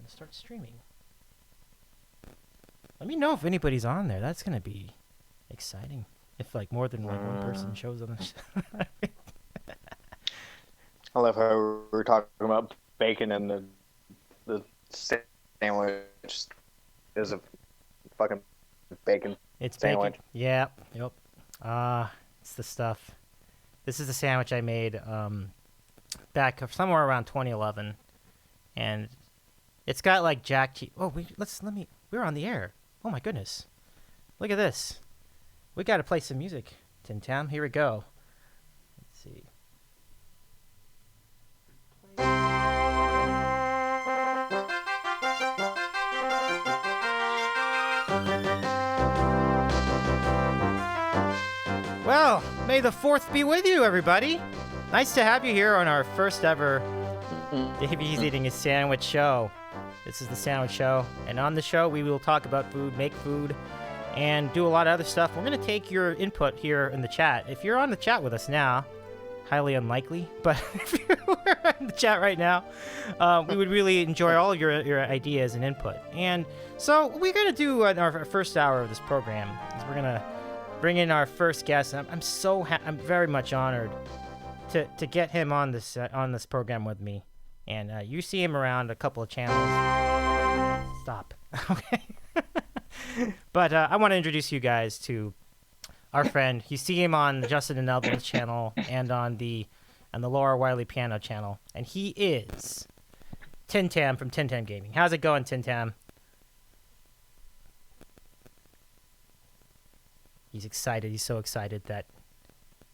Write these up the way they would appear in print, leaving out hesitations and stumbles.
gonna start streaming. Let me know if anybody's on there. That's gonna be exciting. If like more than like one person shows on the I love how we were talking about bacon and the sandwich is a fucking bacon It's sandwich. bacon. Yeah. Yep. It's the stuff. This is the sandwich I made back somewhere around 2011, and it's got like jack cheese. Oh, we're on the air. Oh my goodness, look at this. We got to play some music, TinTam. Here we go. Let's see. Well, may the 4th be with you, everybody. Nice to have you here on our first ever He's Eating a Sandwich show. This is the Sandwich Show, and on the show we will talk about food, make food, and do a lot of other stuff. We're going to take your input here in the chat. If you're on the chat with us now, highly unlikely, but if you're in the chat right now, we would really enjoy all of your ideas and input. And so we're going to do our first hour of this program is we're going to bring in our first guest. And I'm very much honored to get him on this program with me. And you see him around a couple of channels. Stop. Okay. But I want to introduce you guys to our friend. You see him on Justin and Elvin's channel and on the Laura Wiley Piano channel. And he is TinTam from TinTam Gaming. How's it going, TinTam? He's excited. He's so excited that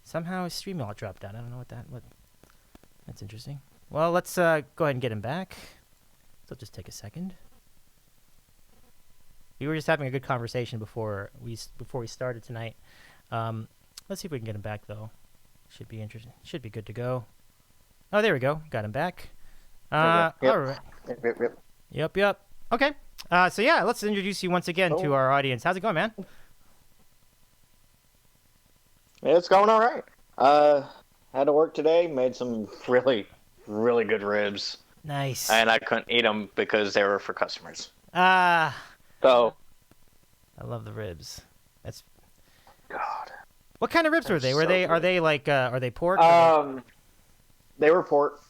somehow his stream all dropped out. I don't know what. That's interesting. Well, let's go ahead and get him back. So just take a second. We were just having a good conversation before we started tonight. Let's see if we can get him back though. Should be interesting. Should be good to go. Oh, there we go. Got him back. Yep. All right. Yep. Okay. So yeah, let's introduce you once again to our audience. How's it going, man? Yeah, it's going all right. Had to work today. Made some really, really good ribs. Nice. And I couldn't eat them because they were for customers. So. I love the ribs. That's. God. What kind of ribs were they? Are they like? Are they pork? They were pork.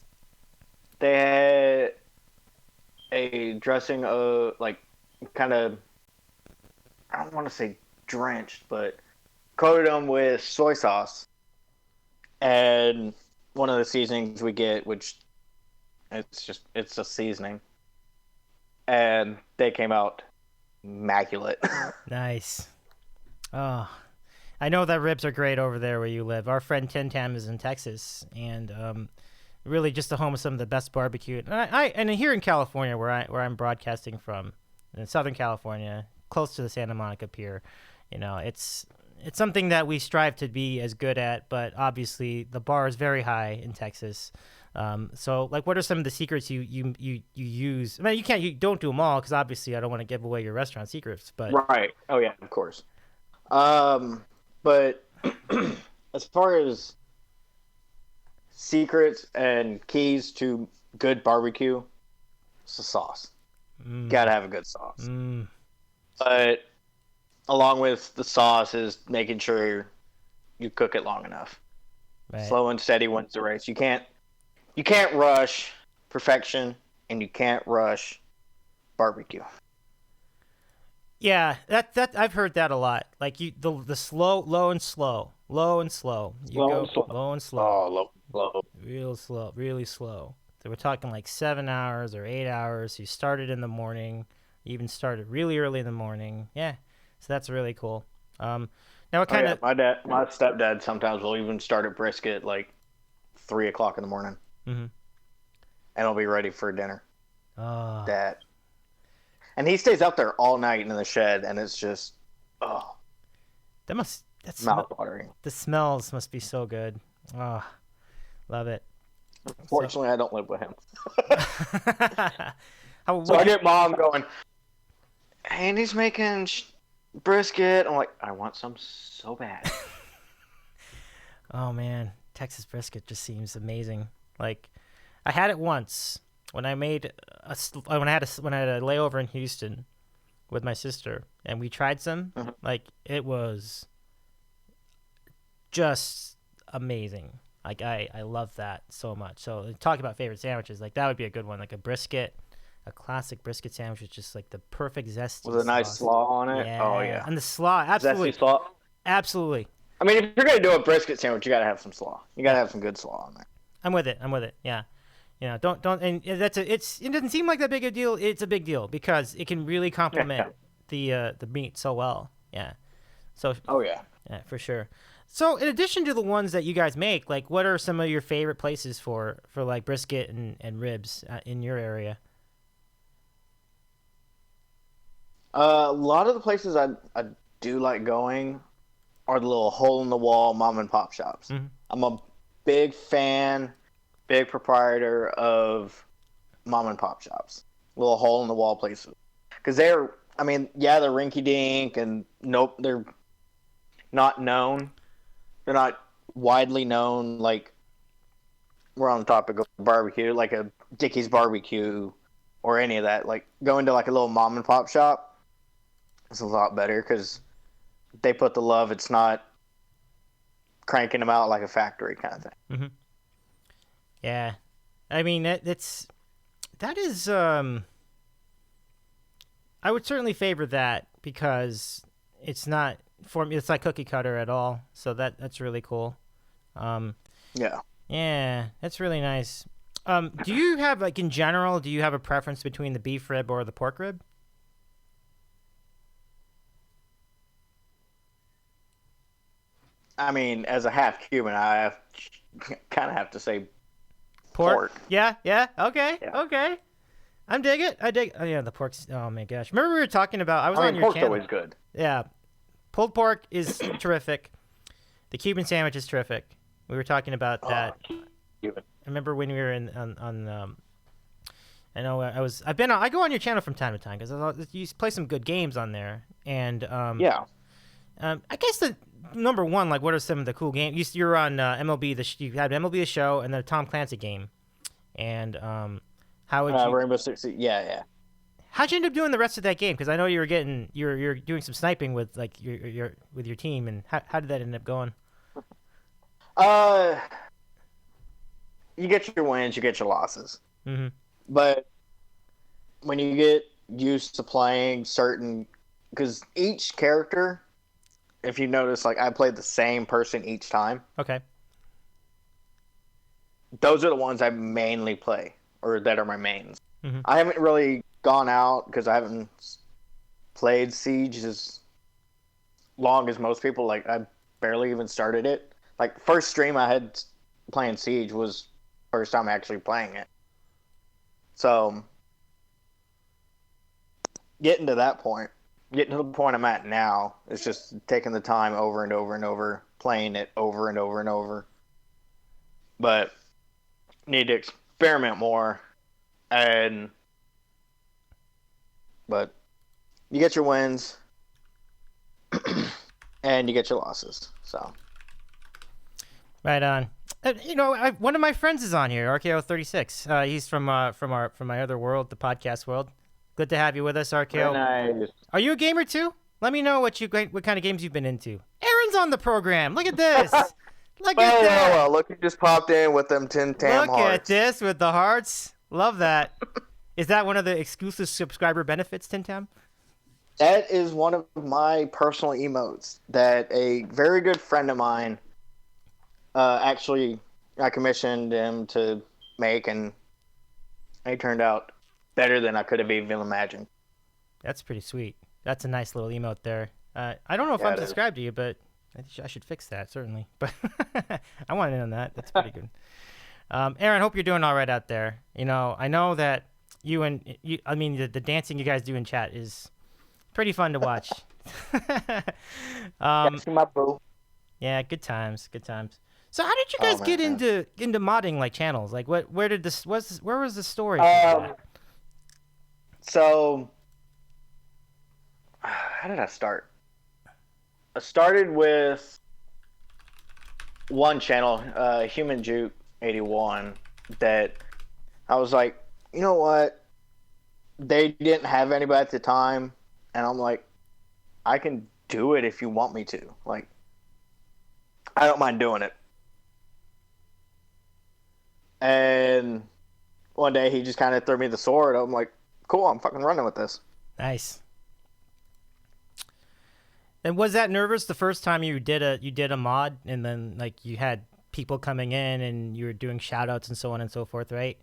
They had a dressing of like kind of. I don't want to say drenched, but coated them with soy sauce, and one of the seasonings we get, which it's a seasoning, and they came out immaculate. Nice. Oh, I know that ribs are great over there where you live. Our friend TinTam is in Texas, and really just the home of some of the best barbecue. And here in California, where I'm broadcasting from, in Southern California, close to the Santa Monica Pier, it's something that we strive to be as good at, but obviously the bar is very high in Texas. So, like, what are some of the secrets you use? I mean, you don't do them all because obviously I don't want to give away your restaurant secrets. But right, oh yeah, of course. But as far as secrets and keys to good barbecue, it's the sauce. Gotta have a good sauce. But along with the sauce is making sure you cook it long enough. Right. Slow and steady wins the race. You can't rush perfection, and you can't rush barbecue. Yeah, that I've heard that a lot. Like the slow, low and slow. Low and slow. Low and slow. Real slow, really slow. So we're talking like 7 hours or 8 hours. You started in the morning. You even started really early in the morning. Yeah. So that's really cool. Now what kind of my stepdad sometimes will even start a brisket like 3 o'clock in the morning. Mm-hmm. And I'll be ready for dinner. Oh. That. And he stays out there all night in the shed, and it's just, that's mouth-watering. The smells must be so good. Oh, love it. Fortunately, I don't live with him. So I get mom going, and he's making brisket. I'm like, I want some so bad. Oh man, Texas brisket just seems amazing. Like, I had it once. when I made when I had a layover in Houston with my sister, and we tried some, like it was just amazing. Like I love that so much. So talk about favorite sandwiches, like that would be a good one, like a brisket, a classic brisket sandwich with just like the perfect zesty with a nice sauce. slaw on it. Yeah. Oh yeah, And the slaw, absolutely, zesty slaw. absolutely. I mean, if you're gonna do a brisket sandwich, you gotta have some slaw. You gotta have some good slaw on there. I'm with it. Yeah. Don't and it doesn't seem like that big a deal. It's a big deal because it can really complement the meat so well. Yeah. So. Oh yeah. Yeah, for sure. So, in addition to the ones that you guys make, like, what are some of your favorite places for like brisket and ribs in your area? A lot of the places I do like going are the little hole in the wall mom and pop shops. Mm-hmm. I'm a big fan, big proprietor of mom and pop shops, little hole in the wall places, because they're rinky dink and nope, they're not known. They're not widely known. Like, we're on the topic of barbecue, like a Dickie's Barbecue or any of that. Like, going to like a little mom and pop shop is a lot better because they put the love. It's not cranking them out like a factory kind of thing. Mm-hmm. Yeah, I mean that is I would certainly favor that because it's not for me. It's like cookie cutter at all. So that's really cool. Yeah, that's really nice. Do you have, like, in general, do you have a preference between the beef rib or the pork rib? I mean, as a half Cuban, I kind of have to say pork. Yeah. Okay. I dig. Oh yeah, the pork's. Oh my gosh! Remember we were talking about? I was on your pork's channel. always good. Yeah, pulled pork is terrific. The Cuban sandwich is terrific. We were talking about that. Cuban. I remember when we were on I know I go on your channel from time to time because you play some good games on there, and I guess the number one, like, what are some of the cool games? You're on MLB. You had MLB The Show and the Tom Clancy game, and how would you? Rainbow Six Siege. Yeah. How'd you end up doing the rest of that game? Because I know you're doing some sniping with, like, your team, and how did that end up going? You get your wins, you get your losses. Mm-hmm. But when you get used to playing certain, because each character, if you notice, like, I played the same person each time. Okay. Those are the ones I mainly play, or that are my mains. Mm-hmm. I haven't really gone out because I haven't played Siege as long as most people. Like, I barely even started it. Like, first stream I had playing Siege was first time actually playing it. So, getting to the point I'm at now, is just taking the time over and over and over, playing it over and over and over. But need to experiment more, but you get your wins and you get your losses. So, right on. One of my friends is on here, RKO36. He's from my other world, the podcast world. Good to have you with us, RKO. Very nice. Are you a gamer too? Let me know what kind of games you've been into. Aaron's on the program. Look at this. Look at that. Well, look, you just popped in with them TinTam hearts. Look at this with the hearts. Love that. Is that one of the exclusive subscriber benefits, TinTam? That is one of my personal emotes that a very good friend of mine actually, I commissioned him to make, and he turned out better than I could have even imagined. That's pretty sweet. That's a nice little emote there. I don't know if I'm subscribed to you, but I should fix that, certainly. But I want to know that. That's pretty good. Aaron, hope you're doing all right out there. I know that the dancing you guys do in chat is pretty fun to watch. My boo. Yeah, good times. So how did you guys get into modding, like, channels? Like, where was the story? So, how did I start? I started with one channel, Human Juke 81, that I was like, you know what? They didn't have anybody at the time, and I'm like, I can do it if you want me to. Like, I don't mind doing it. And one day he just kind of threw me the sword. I'm like, cool, I'm fucking running with this. Nice. And was that nervous the first time you did a mod, and then like you had people coming in and you were doing shout outs and so on and so forth, right?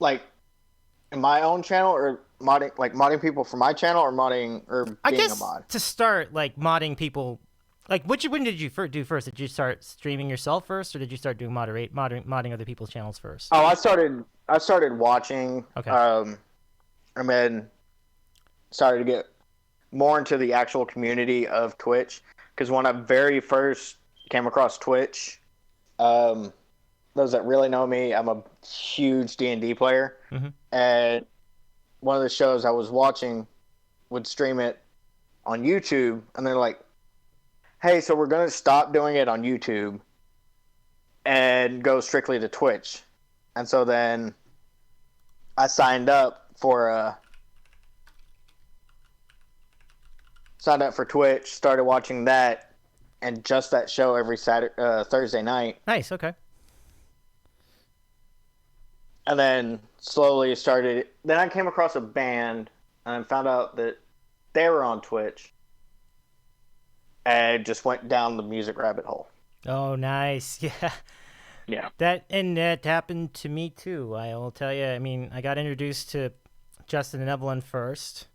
Like in my own channel, or modding people for my channel, or modding, or being I guess a mod. to start, like modding people, like when did you do first? Did you start streaming yourself first, or did you start doing modding other people's channels first? Oh, I started watching. Okay. And then started to get more into the actual community of Twitch, because when I very first came across Twitch, those that really know me, I'm a huge D&D player, and one of the shows I was watching would stream it on YouTube, and they're like, hey, so we're going to stop doing it on YouTube and go strictly to Twitch. And so then I signed up for Twitch, started watching that, and just that show every Thursday night. Nice. Okay. And then slowly started. Then I came across a band and found out that they were on Twitch, and just went down the music rabbit hole. Oh, nice. Yeah. Yeah. That happened to me too. I will tell you. I mean, I got introduced to Justin and Evelyn first,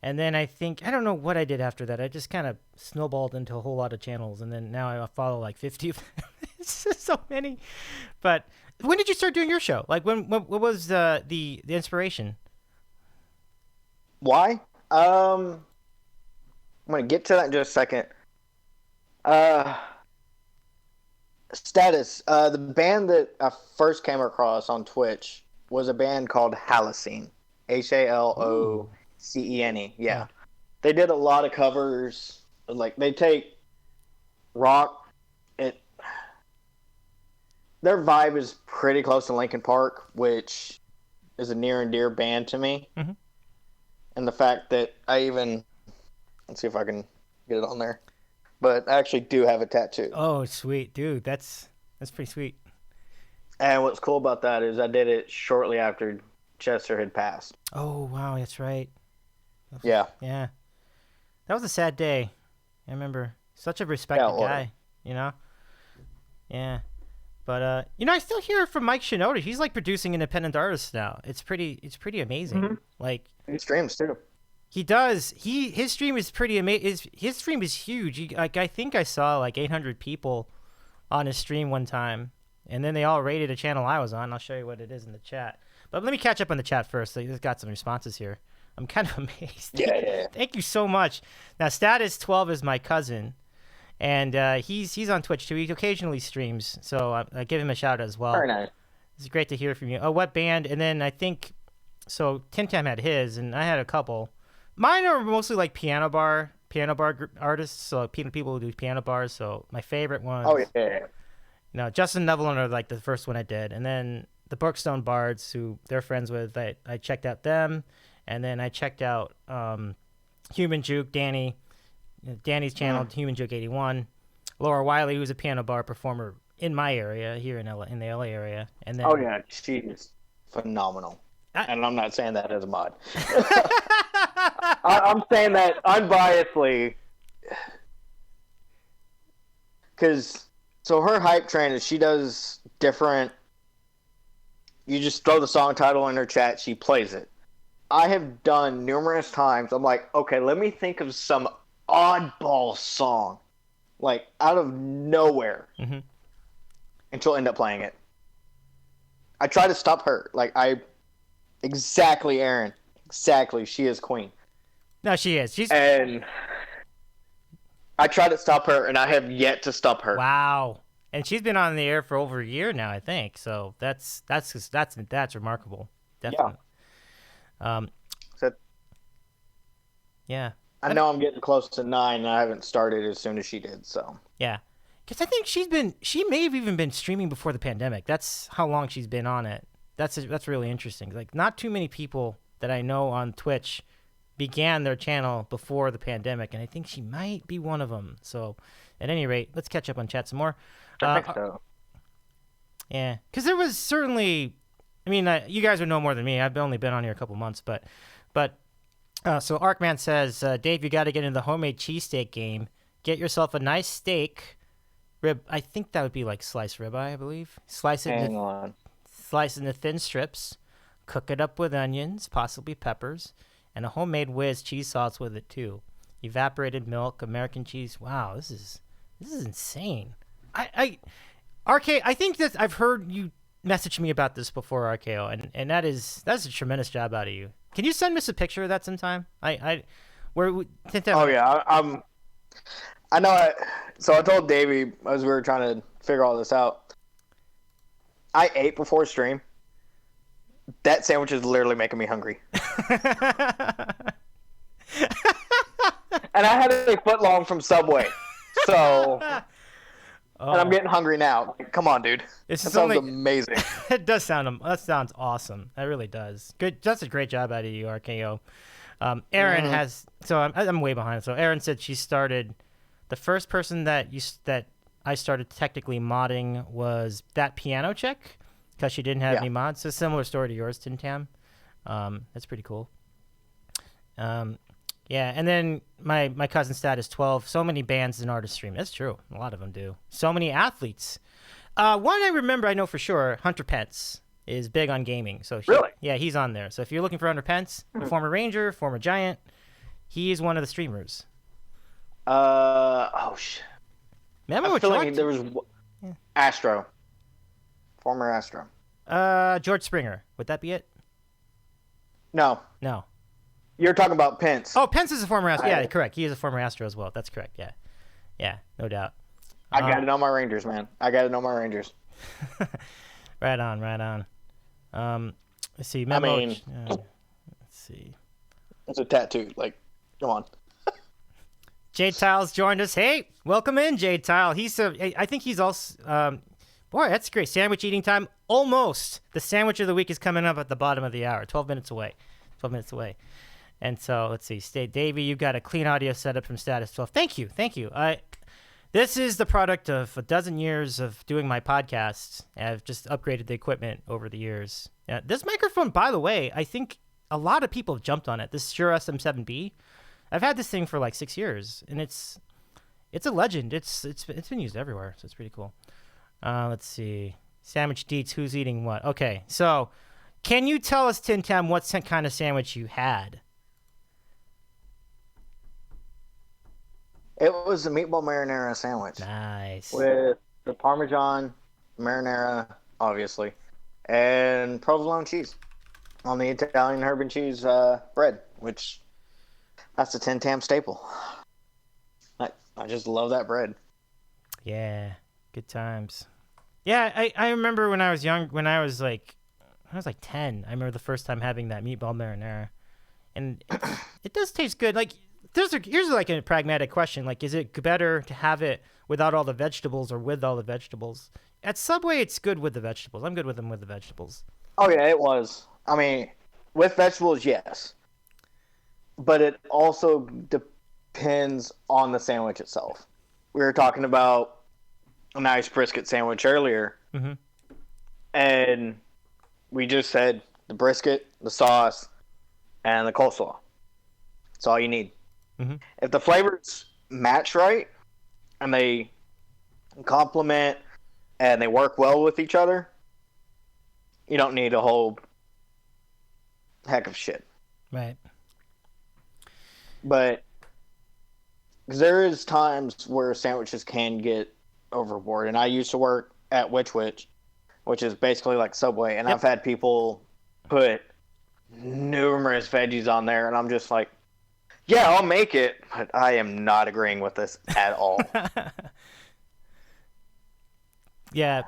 and then I don't know what I did after that. I just kind of snowballed into a whole lot of channels, and then now I follow like 50 of them. It's just so many. But when did you start doing your show? Like what was the inspiration? Why? I'm gonna get to that in just a second. Status. The band that I first came across on Twitch was a band called Halocene. Halocene. Yeah. They did a lot of covers. Like, they take rock. Their vibe is pretty close to Linkin Park, which is a near and dear band to me. And the fact that let's see if I can get it on there, but I actually do have a tattoo. Oh, sweet, dude. That's pretty sweet. And what's cool about that is I did it shortly after Chester had passed. Oh, wow, that's right. Yeah. Yeah. That was a sad day. I remember. Such a respected guy, you know? Yeah. But I still hear from Mike Shinoda. He's like producing independent artists now. It's pretty amazing. Like, he streams too. He does. His stream is pretty amazing. His stream is huge. I think I saw like 800 people on his stream one time, and then they all rated a channel I was on. I'll show you what it is in the chat. But let me catch up on the chat first. So he's got some responses here. I'm kind of amazed. Yeah. Thank you so much. Now, Status 12 is my cousin, and he's on Twitch too. He occasionally streams, so I give him a shout out as well. Very nice. It's great to hear from you. Oh, what band? And then I think so. TinTam had his, and I had a couple. Mine are mostly like piano bar artists, so people who do piano bars. So my favorite one. Oh yeah. Justin and Evelyn are like the first one I did, and then the Brookstone Bards, who they're friends with. I checked out them, and then I checked out Human Juke, Danny's channel, Human Juke 81, Laura Wiley, who's a piano bar performer in my area here in the LA area, and then. Oh yeah, she is phenomenal. And I'm not saying that as a mod. I'm saying that unbiasedly, because her hype train is she does different. You just throw the song title in her chat, she plays it. I have done numerous times. I'm like, okay, let me think of some oddball song, like out of nowhere, and she'll end up playing it. I try to stop her. Exactly, Aaron. Exactly. She is queen. No, she is. And I tried to stop her, and I have yet to stop her. Wow. And she's been on the air for over a year now, I think. So that's remarkable. Definitely. Yeah. Yeah. I know I'm getting close to 9, and I haven't started as soon as she did. So. Yeah. Because I think she may have even been streaming before the pandemic. That's how long she's been on it. That's really interesting. Like, not too many people that I know on Twitch began their channel before the pandemic, and I think she might be one of them. So, at any rate, let's catch up on chat some more. I think so. Yeah, because there was certainly, I mean, you guys would know more than me. I've only been on here a couple months, but so Arkman says, Dave, you got to get into the homemade cheesesteak game. Get yourself a nice steak, rib. I think that would be like sliced ribeye, I believe. Slice it into thin strips. Cook it up with onions, possibly peppers, and a homemade whiz cheese sauce with it too. Evaporated milk, American cheese. Wow, this is insane. RK, I think that I've heard you message me about this before, RKO, and that's a tremendous job out of you. Can you send us a picture of that sometime? TinTam. I know. So I told Davey as we were trying to figure all this out. I ate before stream. That sandwich is literally making me hungry. And I had a foot long from Subway, so. And I'm getting hungry now. Come on, dude. That sounds amazing. It does sound. That sounds awesome. That really does. Good. That's a great job out of you, RKO. Aaron has. So I'm way behind. So Aaron said she started. The first person that I started technically modding was that piano chick, because she didn't have any mods. So similar story to yours, TinTam. That's pretty cool. Yeah, and then my cousin Stat is 12. So many bands and artists stream. That's true. A lot of them do. So many athletes. One I remember, I know for sure, Hunter Pence is big on gaming. So really? Yeah, he's on there. So if you're looking for Hunter Pence, a former Ranger, former Giant, he is one of the streamers. Remember there was Astro. Former Astro. George Springer. Would that be it? No. You're talking about Pence. Oh, Pence is a former Astro. Yeah, correct. He is a former Astro as well. That's correct. Yeah, no doubt. I got to know my Rangers, man. I got to know my Rangers. Right on. Let's see. Let's see. It's a tattoo. Like, come on. Jade Tiles joined us. Hey, welcome in, Jade Tile. I think he's also. Boy, that's great. Sandwich eating time. Almost. The sandwich of the week is coming up at the bottom of the hour. 12 minutes away. And so let's see. Davey, you've got a clean audio setup from Status 12. Thank you. This is the product of a dozen years of doing my podcasts. I've just upgraded the equipment over the years. This microphone, by the way, I think a lot of people have jumped on it. This Shure SM7B. I've had this thing for like 6 years, and it's a legend. It's been used everywhere, so it's pretty cool. Let's see. Sandwich Deets, who's eating what? Okay, so can you tell us, TinTam, what kind of sandwich you had? It was a meatball marinara sandwich. Nice. With the Parmesan, marinara, obviously, and provolone cheese on the Italian herb and cheese bread, which that's a TinTam staple. I just love that bread. Yeah, good times. Yeah, I remember when I was young, when I was like 10, I remember the first time having that meatball marinara. And it does taste good. Like, here's like a pragmatic question. Like, is it better to have it without all the vegetables or with all the vegetables? At Subway, it's good with the vegetables. I'm good with them with the vegetables. Oh, yeah, it was. I mean, with vegetables, yes. But it also depends on the sandwich itself. We were talking about a nice brisket sandwich earlier. Mm-hmm. And we just said the brisket, the sauce, and the coleslaw. That's all you need. Mm-hmm. If the flavors match right and they complement and they work well with each other, you don't need a whole heck of shit. Right. But because there is times where sandwiches can get overboard, and I used to work at Which, which is basically like Subway, and I've had people put numerous veggies on there, and I'm just like, yeah, I'll make it, but I am not agreeing with this at all. Yeah,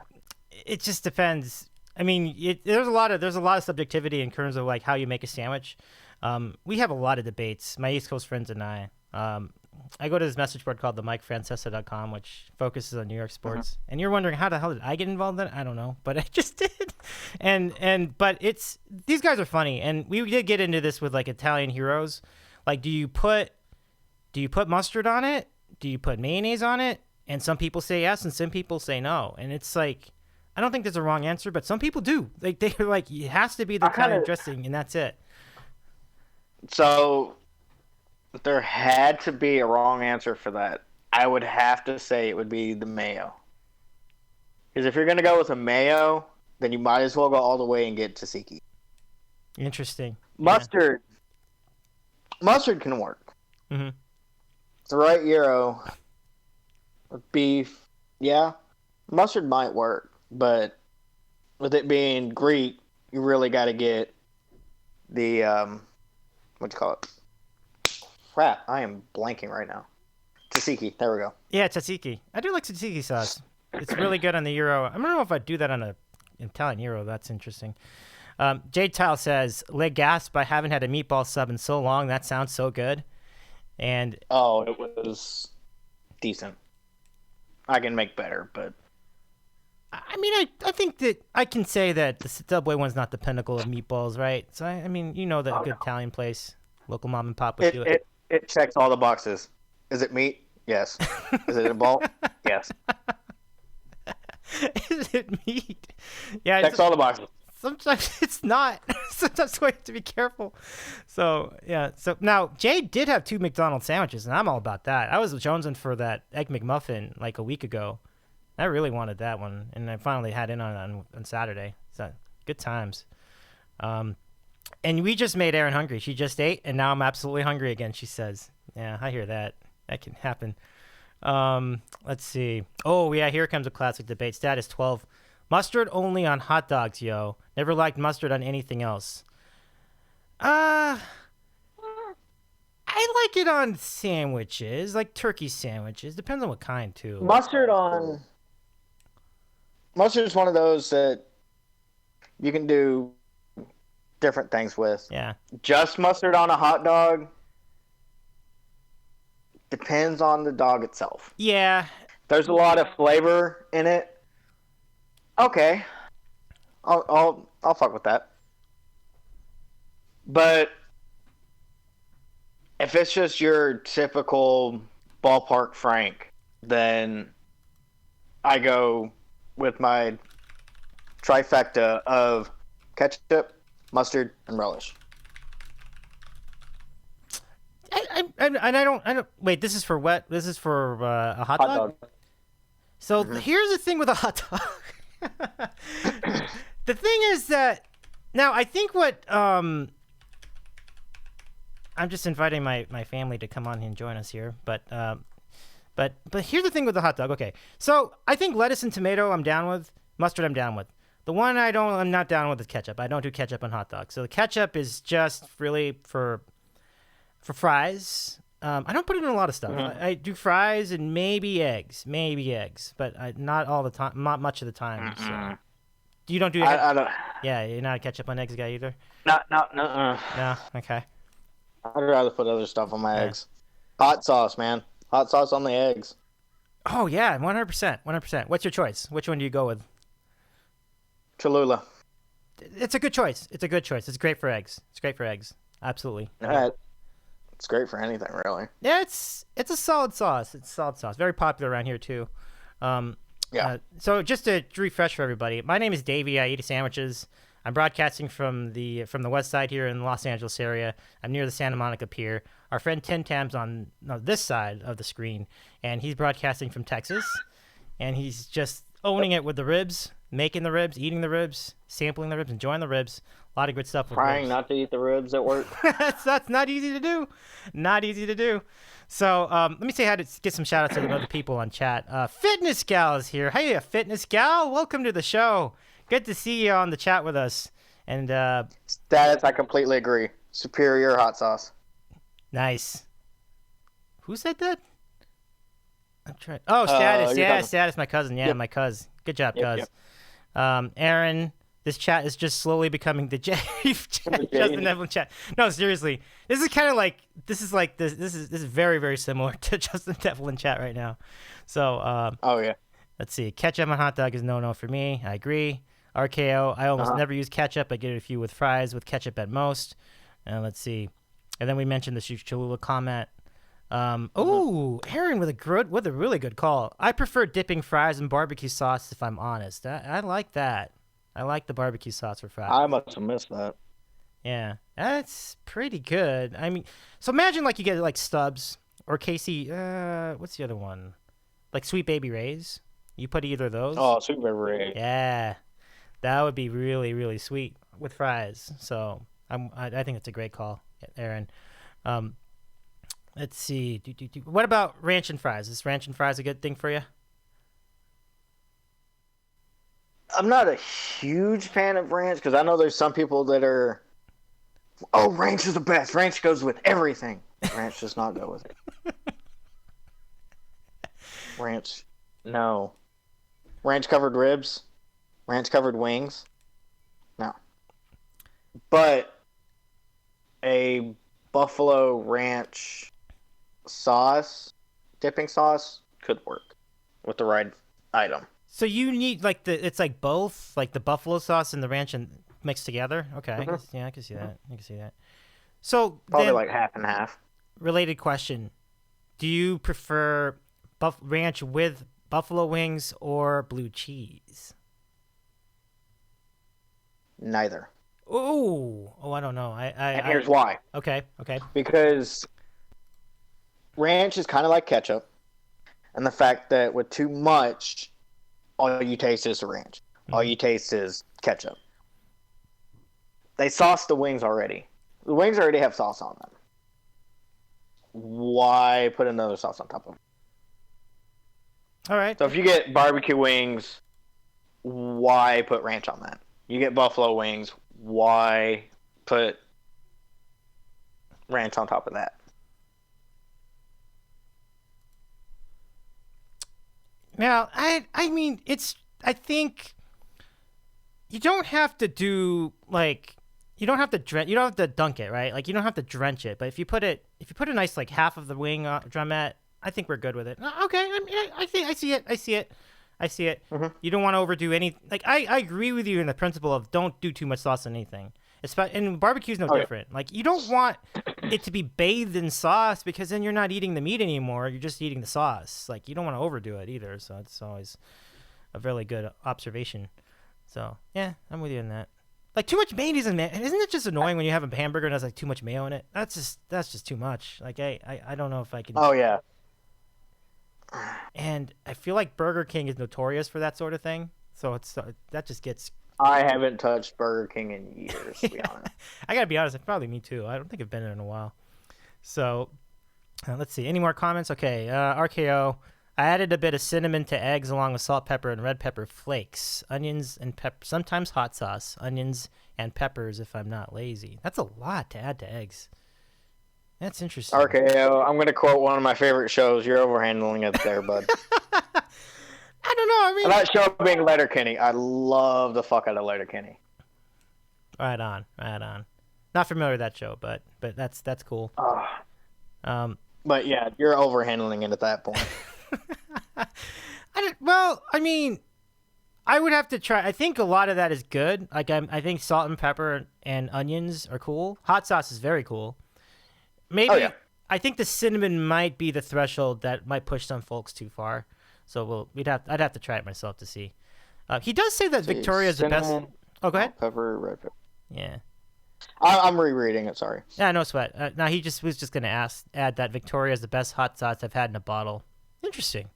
it just depends. I mean, there's a lot of subjectivity in terms of like how you make a sandwich. We have a lot of debates. My East Coast friends and I, I go to this message board called the MikeFrancesa.com, which focuses on New York sports. And you're wondering how the hell did I get involved in it? I don't know, but I just did. But these guys are funny, and we did get into this with like Italian heroes. Like, do you put mustard on it? Do you put mayonnaise on it? And some people say yes, and some people say no. And it's like, I don't think there's a wrong answer, but some people do. Like, they're like, it has to be the Italian dressing, and that's it. So, if there had to be a wrong answer for that, I would have to say it would be the mayo. Because if you're going to go with a mayo, then you might as well go all the way and get tzatziki. Interesting. Mustard. Yeah. Mustard can work. Mm-hmm. The right gyro with beef, yeah, mustard might work. But with it being Greek, you really got to get the, what do you call it? Crap, I am blanking right now. Tzatziki, there we go. Yeah, tzatziki. I do like tzatziki sauce. It's really good on the gyro. I don't know if I'd do that on an Italian gyro. That's interesting. Jade Tile says, "Leg gasp, I haven't had a meatball sub in so long. That sounds so good." And it was decent. I can make better, but I mean, I think that I can say that the Subway one's not the pinnacle of meatballs, right? So I mean, you know, that good Italian place, local mom and pop would do it. It checks all the boxes. Is it meat? Yes. Is it a ball? Yes. Is it meat? Yeah, checks all the boxes. Sometimes it's not. Sometimes we have to be careful. So, yeah. So, now, Jade did have 2 McDonald's sandwiches, and I'm all about that. I was jonesing for that Egg McMuffin like a week ago. I really wanted that one, and I finally had in on Saturday. So, good times. And we just made Erin hungry. She just ate, and now I'm absolutely hungry again, she says. Yeah, I hear that. That can happen. Let's see. Oh, yeah, here comes a classic debate. Status 12. Mustard only on hot dogs, yo. Never liked mustard on anything else. I like it on sandwiches, like turkey sandwiches. Depends on what kind, too. Mustard is one of those that you can do different things with. Yeah. Just mustard on a hot dog depends on the dog itself. Yeah. There's a lot of flavor in it. Okay, I'll fuck with that. But if it's just your typical ballpark Frank, then I go with my trifecta of ketchup, mustard, and relish. I don't. Wait, this is for what? This is for a hot dog? So here's the thing with a hot dog. The thing is that now I think what I'm just inviting my family to come on and join us here, but here's the thing with the hot dog. Okay, so I think lettuce and tomato I'm down with, mustard I'm down with. The one I'm not down with is ketchup. I don't do ketchup on hot dogs. So the ketchup is just really for fries. I don't put it in a lot of stuff. I do fries and maybe eggs, but not all the time, not much of the time. So. You don't do. I don't. Yeah, you're not a ketchup on eggs guy either. No. No, okay. I'd rather put other stuff on my eggs. Hot sauce, man. Hot sauce on the eggs. Oh yeah, 100%. What's your choice? Which one do you go with? Cholula. It's a good choice. It's great for eggs. Absolutely. It's great for anything, really. Yeah, it's a solid sauce. Very popular around here too. So just to refresh for everybody, my name is Davey. I eat sandwiches. I'm broadcasting from the west side here in the Los Angeles area. I'm near the Santa Monica Pier. Our friend TinTam's on this side of the screen, and he's broadcasting from Texas. And he's just owning it with the ribs, making the ribs, eating the ribs, sampling the ribs, enjoying the ribs. A lot of good stuff. Trying not to eat the ribs at work. That's not easy to do. So let me say hi to get some shout outs to the other people on chat. Fitness Gal is here. Hey, Fitness Gal. Welcome to the show. Good to see you on the chat with us. And Status, I completely agree. Superior hot sauce. Nice. Who said that? I'm trying. Oh, Status. Status, my cousin. Yeah, my cuz. Good job, cuz. Aaron. This chat is just slowly becoming the Justin Devlin chat. No, seriously, this is kind of like this is very very similar to Justin Devlin chat right now. So oh yeah. Let's see. Ketchup on hot dog is no for me. I agree. RKO. I almost never use ketchup. I get a few with fries with ketchup at most. And let's see. And then we mentioned the Cholula comment. Aaron with a really good call. I prefer dipping fries in barbecue sauce if I'm honest. I like that. I like the barbecue sauce for fries. I must have missed that. Yeah, that's pretty good. I mean, so imagine like you get like Stubbs or Casey. What's the other one? Like Sweet Baby Ray's. You put either of those. Oh, Sweet Baby Ray's. Yeah, that would be really really sweet with fries. So I think it's a great call, Aaron. Let's see. What about ranch and fries? Is ranch and fries a good thing for you? I'm not a huge fan of ranch because I know there's some people that are, oh, ranch is the best. Ranch goes with everything. Ranch does not go with it. Ranch, no. Ranch covered ribs, ranch covered wings, no. But a buffalo ranch dipping sauce could work with the right item. So you need like it's like both, like the buffalo sauce and the ranch and mixed together. Okay, I can see that. I can see that. So probably like half and half. Related question: do you prefer ranch with buffalo wings or blue cheese? Neither. Oh, I don't know. And here's why. Okay. Because ranch is kind of like ketchup, and the fact that with too much, all you taste is the ranch. All you taste is ketchup. They sauce the wings already. The wings already have sauce on them. Why put another sauce on top of them? All right. So if you get barbecue wings, why put ranch on that? You get buffalo wings, why put ranch on top of that? Now, I mean, I think you don't have to do like you don't have to dunk it, right? Like you don't have to drench it, but if you put a nice like half of the wing drumette, I think we're good with it. Okay, I see it. Mm-hmm. You don't want to overdo any. Like I agree with you in the principle of don't do too much sauce on anything. And barbecue's no different. Like you don't want it to be bathed in sauce because then you're not eating the meat anymore. You're just eating the sauce. Like you don't want to overdo it either. So it's always a really good observation. So yeah, I'm with you on that. Like too much mayonnaise isn't it just annoying when you have a hamburger and has like too much mayo in it? That's just too much. Like I don't know if I can. Oh yeah. And I feel like Burger King is notorious for that sort of thing. So that just gets. I haven't touched Burger King in years, to be honest. I gotta be honest, probably me too. I don't think I've been in a while. So, let's see. Any more comments? Okay, RKO. I added a bit of cinnamon to eggs along with salt, pepper, and red pepper flakes, onions, and pepper. Sometimes hot sauce, onions, and peppers if I'm not lazy. That's a lot to add to eggs. That's interesting. RKO, I'm going to quote one of my favorite shows. You're overhandling it there, bud. I don't know. I mean, that show being Letterkenny. I love the fuck out of Letterkenny. Right on. Not familiar with that show, but that's cool. But yeah, you're overhandling it at that point. I mean, I would have to try. I think a lot of that is good. Like I think salt and pepper and onions are cool. Hot sauce is very cool. Maybe I think the cinnamon might be the threshold that might push some folks too far. So I'd have to try it myself to see. He does say that Victoria is the best. Oh, go ahead. Pepper, red pepper. Yeah. I'm rereading it. Sorry. Yeah, no sweat. Now he was just gonna add that Victoria is the best hot sauce I've had in a bottle. Interesting.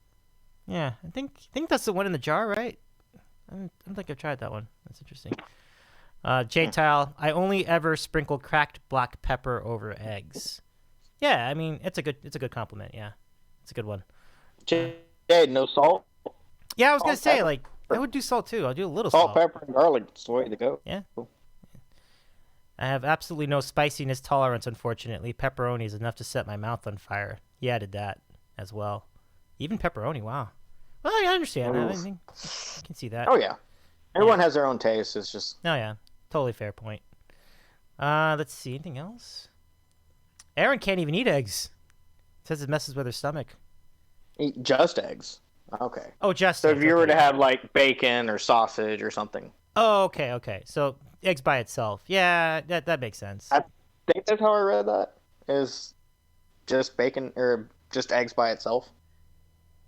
Yeah, I think that's the one in the jar, right? I don't think I've tried that one. That's interesting. J-Tile, I only ever sprinkle cracked black pepper over eggs. Yeah, I mean it's a good compliment. Yeah, it's a good one. No salt? Yeah, I was going to say, like, I would do salt, too. I'll do a little salt. Salt, pepper, and garlic. That's the way to go. Yeah. Cool. I have absolutely no spiciness tolerance, unfortunately. Pepperoni is enough to set my mouth on fire. He added that as well. Even pepperoni, wow. Well, I understand. I can see that. Oh, yeah. Everyone has their own taste. It's just Oh yeah, totally fair point. Let's see, anything else? Erin can't even eat eggs. Says it messes with her stomach. eat just eggs. Okay. Oh, just So eggs. if you were Okay. to have like bacon or sausage or something, Oh, okay, okay. So eggs by itself. Yeah, that makes sense. I think that's how I read that. Is just bacon or just eggs by itself.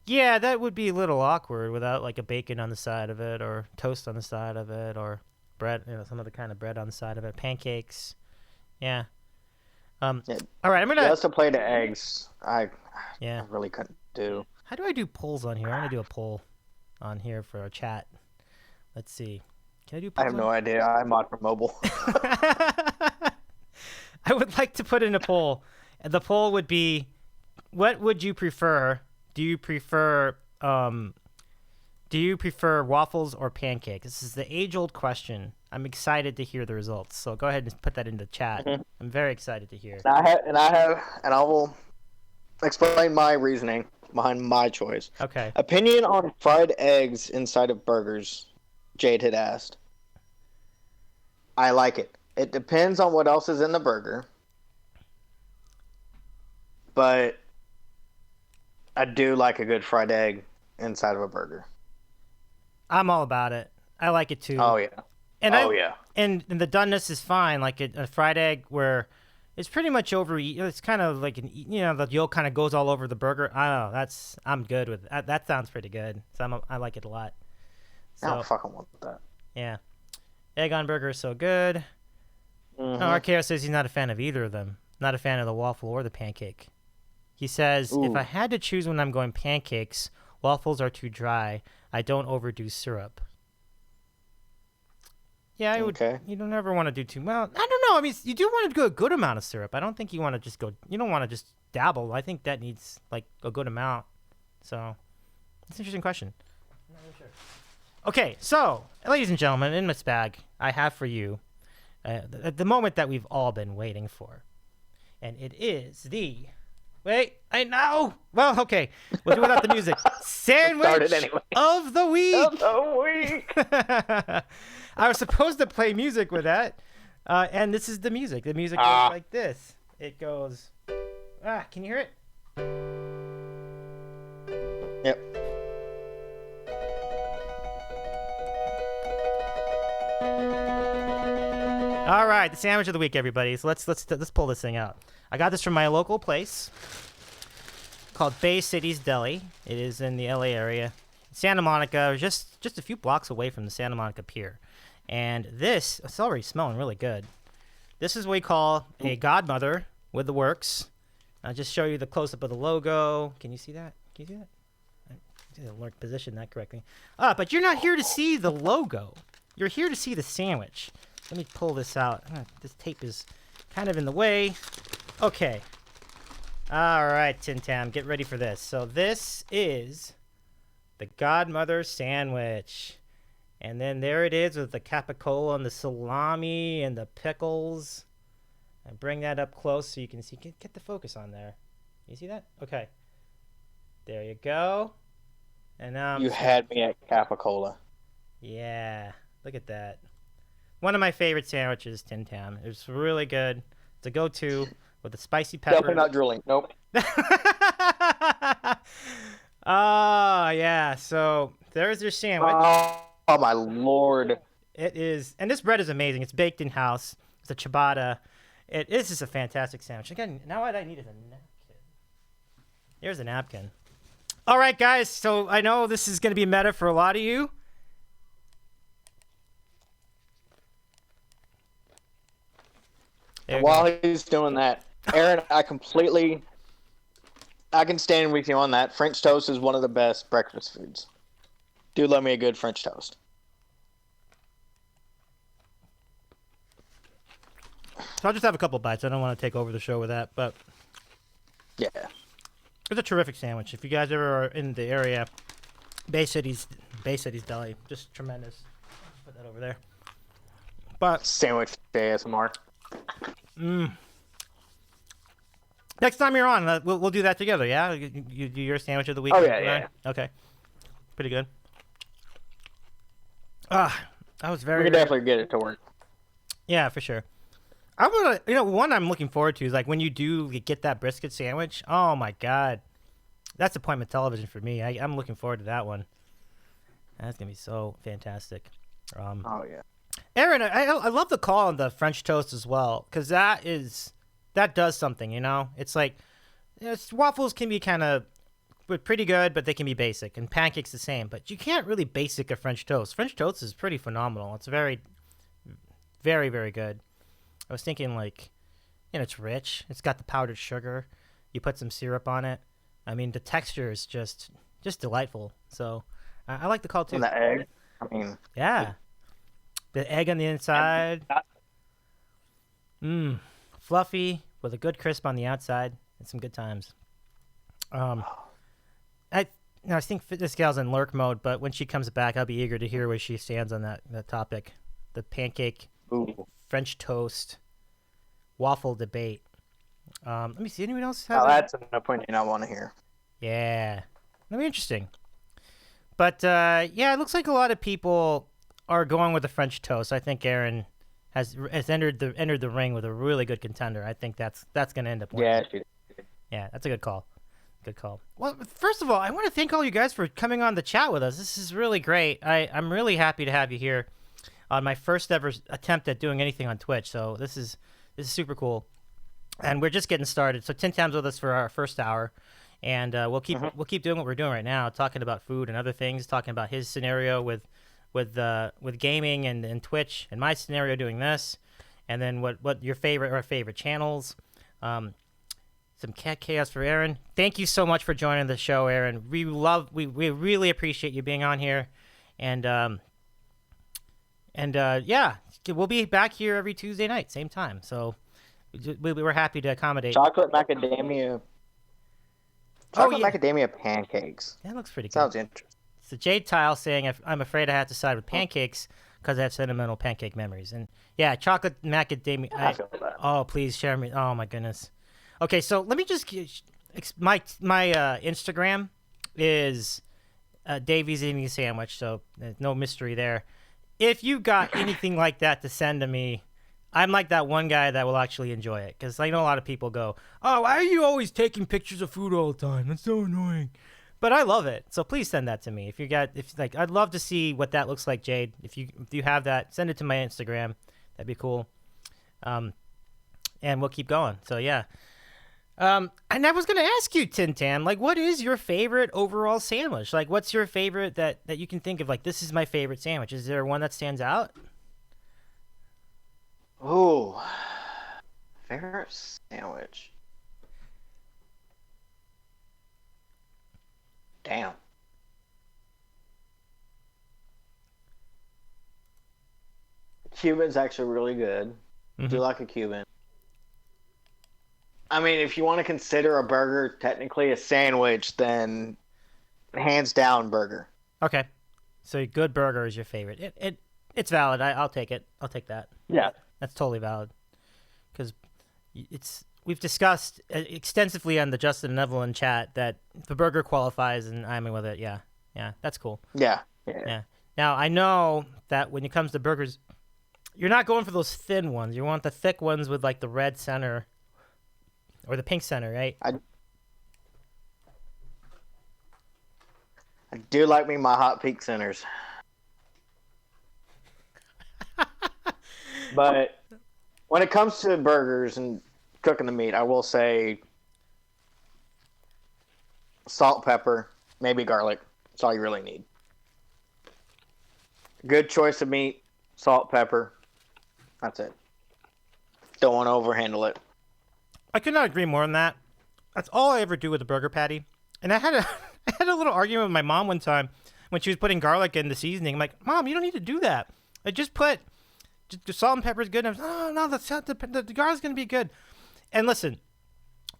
Yeah, that would be a little awkward without like a bacon on the side of it, or toast on the side of it, or bread, some other kind of bread on the side of it. Pancakes. Yeah. Yeah, All right, I'm gonna. just a plate of eggs. I Yeah. really couldn't do. How do I do polls on here? I'm gonna do a poll on here for our chat. Let's see. Can I do I polls? have no idea. I'm on for mobile. I would like to put in a poll. And the poll would be, what would you prefer? Do you prefer waffles or pancakes? This is the age-old question. I'm excited to hear the results. So go ahead and put that in the chat. Mhm. I'm very excited to hear. And I will explain my reasoning behind my choice. Okay. Opinion on fried eggs inside of burgers. Jade had asked. I like it. It depends on what else is in the burger, but I do like a good fried egg inside of a burger. I'm all about it. I like it too. Oh yeah. And yeah. And the doneness is fine. Like a fried egg where it's pretty much over. It's kind of like the yolk kind of goes all over the burger. I don't know. I'm good with that. That sounds pretty good. So I like it a lot. I So don't fucking want that. yeah, egg on burger is so good. Mhm. No, RKO says he's not a fan of either of them. Not a fan of the waffle or the pancake. He says, if Ooh. I had to choose when I'm going pancakes, waffles are too dry. I don't overdo syrup. Yeah, I would. Okay. You don't ever want to do too well. I don't know. I mean, you do want to do a good amount of syrup. I don't think you want to just go. You don't want to just dabble. I think that needs like a good amount. So, it's an interesting question. I'm not really sure. Okay, so ladies and gentlemen, in this bag, I have for you the moment that we've all been waiting for, and it is the. Wait, I know. Well, okay, we'll do without the music. Sandwich anyway. of the week. Of the week. I was supposed to play music with that, and this is the music. The music goes like this. It goes. Can you hear it? Yep. All right, the sandwich of the week, everybody. So let's pull this thing out. I got this from my local place called Bay City's Deli. It is in the LA area, Santa Monica, just a few blocks away from the Santa Monica Pier. And this, it's already smelling really good. This is what we call a godmother with the works. I'll just show you the close-up of the logo. Can you see that? Can you see that? I didn't position that correctly. But you're not here to see the logo. You're here to see the sandwich. Let me pull this out. This tape is kind of in the way. Okay. All right, TinTam, get ready for this. So this is the godmother sandwich. And then there it is with the capicola and the salami and the pickles. And bring that up close so you can see. Get the focus on there. You see that? Okay. There you go. And now You had me at Capicola. yeah, look at that. One of my favorite sandwiches, TinTam. It's really good. It's a go-to with the spicy pepper. Definitely not drooling. Nope. Oh, yeah. So there's your sandwich. Oh my lord. It is, and this bread is amazing. It's baked in house. It's a ciabatta. It is just a fantastic sandwich. Again, now what I need is a napkin. Here's a napkin. All right, guys. So I know this is going to be meta for a lot of you. While he's doing that, Aaron, I can stand with you on that. French toast is one of the best breakfast foods. Do love me a good French toast. So I'll just have a couple bites. I don't want to take over the show with that, but Yeah. it's a terrific sandwich. If you guys ever are in the area, Bay City's Deli, just tremendous. Put that over there. But Sandwich ASMR. next time you're on, we'll do that together. Yeah, you do your sandwich of the week. Oh, yeah. Okay, pretty good. I was We very, could very definitely get it to work. yeah, for sure. I want to, one I'm looking forward to is like when you do get that brisket sandwich. Oh my god, that's appointment television for me. I'm looking forward to that one. That's gonna be so fantastic. Oh yeah. Aaron, I love the call on the French toast as well because that does something. It's like waffles can be kind of pretty good, but they can be basic, and pancakes the same. But you can't really basic a French toast. French toast is pretty phenomenal. It's very, very, very good. I was thinking like, it's rich. It's got the powdered sugar. You put some syrup on it. I mean, the texture is just delightful. So I like the call too. And the egg. I mean. Yeah. The egg on the inside. Fluffy with a good crisp on the outside and some good times. I think Fitness Gal's in lurk mode, but when she comes back, I'll be eager to hear where she stands on that topic. The pancake, French toast, waffle debate. Let me see. Anyone else have? That's an opinion I want to hear. Yeah, that'll be interesting. But yeah, it looks like a lot of people are going with the French toast. I think Aaron has entered the ring with a really good contender. I think that's going to end up winning. Yeah, she did. Yeah, that's a good call. Good call. Well, first of all, I want to thank all you guys for coming on the chat with us. This is really great. I'm really happy to have you here on my first ever attempt at doing anything on Twitch. So this is super cool. And we're just getting started. So TinTam's with us for our first hour. And we'll keep doing what we're doing right now, talking about food and other things, talking about his scenario with gaming and Twitch, and my scenario doing this, and then what our favorite channels. Some cat chaos for Aaron. Thank you so much for joining the show, Aaron. We really appreciate you being on here, and yeah, we'll be back here every Tuesday night, same time. So we were happy to accommodate. Chocolate macadamia pancakes. That looks pretty good. Sounds interesting. So Jade Tile saying, I'm afraid I have to side with pancakes because I have sentimental pancake memories. And yeah, chocolate macadamia. I feel that. Oh, please share me. Oh my goodness. Okay, so let me just my Instagram is Davey's eating a sandwich, so there's no mystery there. If you got anything like that to send to me, I'm like that one guy that will actually enjoy it, because I know a lot of people go, "Oh, why are you always taking pictures of food all the time? That's so annoying." But I love it, so please send that to me. I'd love to see what that looks like, Jade. If you have that, send it to my Instagram. That'd be cool. And we'll keep going. So yeah. And I was gonna ask you, TinTam, like, what is your favorite overall sandwich? Like, what's your favorite that you can think of? Like, this is my favorite sandwich. Is there one that stands out? Oh, favorite sandwich. Damn. Cuban's actually really good. Mm-hmm. Do like a Cuban. I mean, if you want to consider a burger technically a sandwich, then hands down burger. Okay, so good burger is your favorite. It's valid. I'll take it. I'll take that. Yeah, that's totally valid. Because we've discussed extensively on the Justin and Evelyn chat that the burger qualifies, and I'm with it. Yeah, that's cool. Yeah. Now I know that when it comes to burgers, you're not going for those thin ones. You want the thick ones with like the red center. Or the pink center, right? I do like me my hot pink centers. But when it comes to burgers and cooking the meat, I will say salt, pepper, maybe garlic. That's all you really need. Good choice of meat, salt, pepper. That's it. Don't want to overhandle it. I could not agree more on that. That's all I ever do with a burger patty. And I had a little argument with my mom one time when she was putting garlic in the seasoning. I'm like, Mom, you don't need to do that. I just put the salt and pepper is good. And I was, no, the garlic's gonna be good. And listen,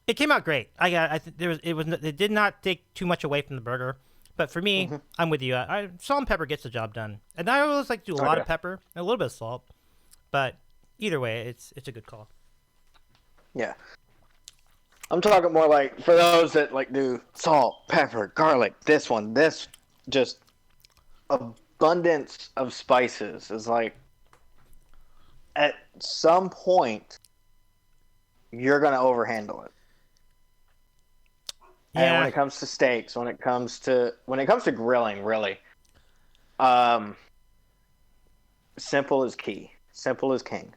it came out great. It did not take too much away from the burger. But for me, I'm with you. Salt and pepper gets the job done. And I always like to do a lot of pepper and a little bit of salt. But either way, it's a good call. Yeah. I'm talking more like for those that like do salt, pepper, garlic, this, just a abundance of spices is like at some point you're gonna overhandle it. And when it comes to steaks, when it comes to grilling, really, simple is key. Simple is king.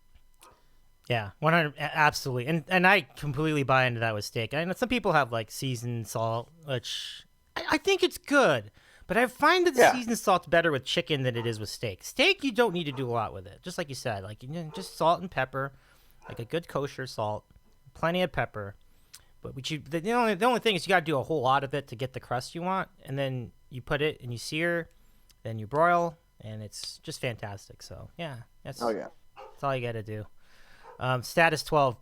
Yeah, 100, absolutely, and I completely buy into that with steak. I know some people have like seasoned salt, which I think it's good, but I find that the seasoned salt's better with chicken than it is with steak. Steak, you don't need to do a lot with it, just like you said, like just salt and pepper, like a good kosher salt, plenty of pepper. But the only thing is you got to do a whole lot of it to get the crust you want, and then you put it and you sear, then you broil, and it's just fantastic. So yeah, that's all you got to do. Status 12.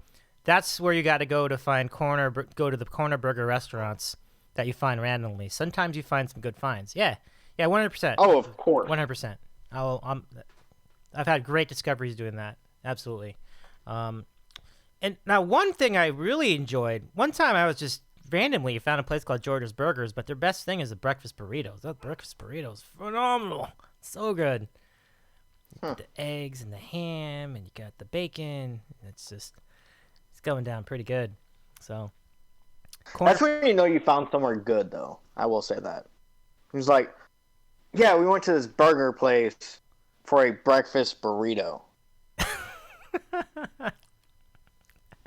That's where you got to go to find go to the corner burger restaurants that you find randomly. Sometimes you find some good finds. Yeah, 100%. Oh, of course. 100%. I've had great discoveries doing that. Absolutely. And now one thing I really enjoyed, one time I was just randomly found a place called George's Burgers, but their best thing is the breakfast burritos. That breakfast burritos, phenomenal. So good. The eggs and the ham, and you got the bacon. It's going down pretty good. So that's when you know you found somewhere good, though. I will say that. It was like, yeah, we went to this burger place for a breakfast burrito.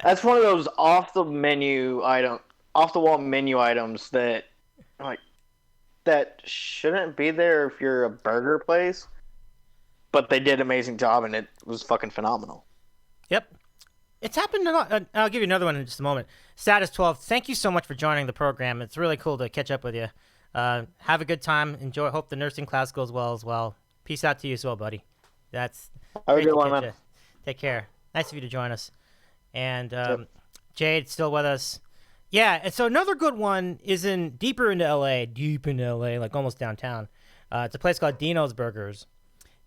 That's one of those off the wall menu items that, like, that shouldn't be there if you're a burger place. But they did an amazing job, and it was fucking phenomenal. Yep. It's happened a lot. I'll give you another one in just a moment. Status 12, thank you so much for joining the program. It's really cool to catch up with you. Have a good time. Enjoy. Hope the nursing class goes well as well. Peace out to you as well, buddy. That's have a good one, man. Take care. Nice of you to join us. And Jade's still with us. Yeah, and so another good one is deep into LA, like almost downtown. It's a place called Dino's Burgers.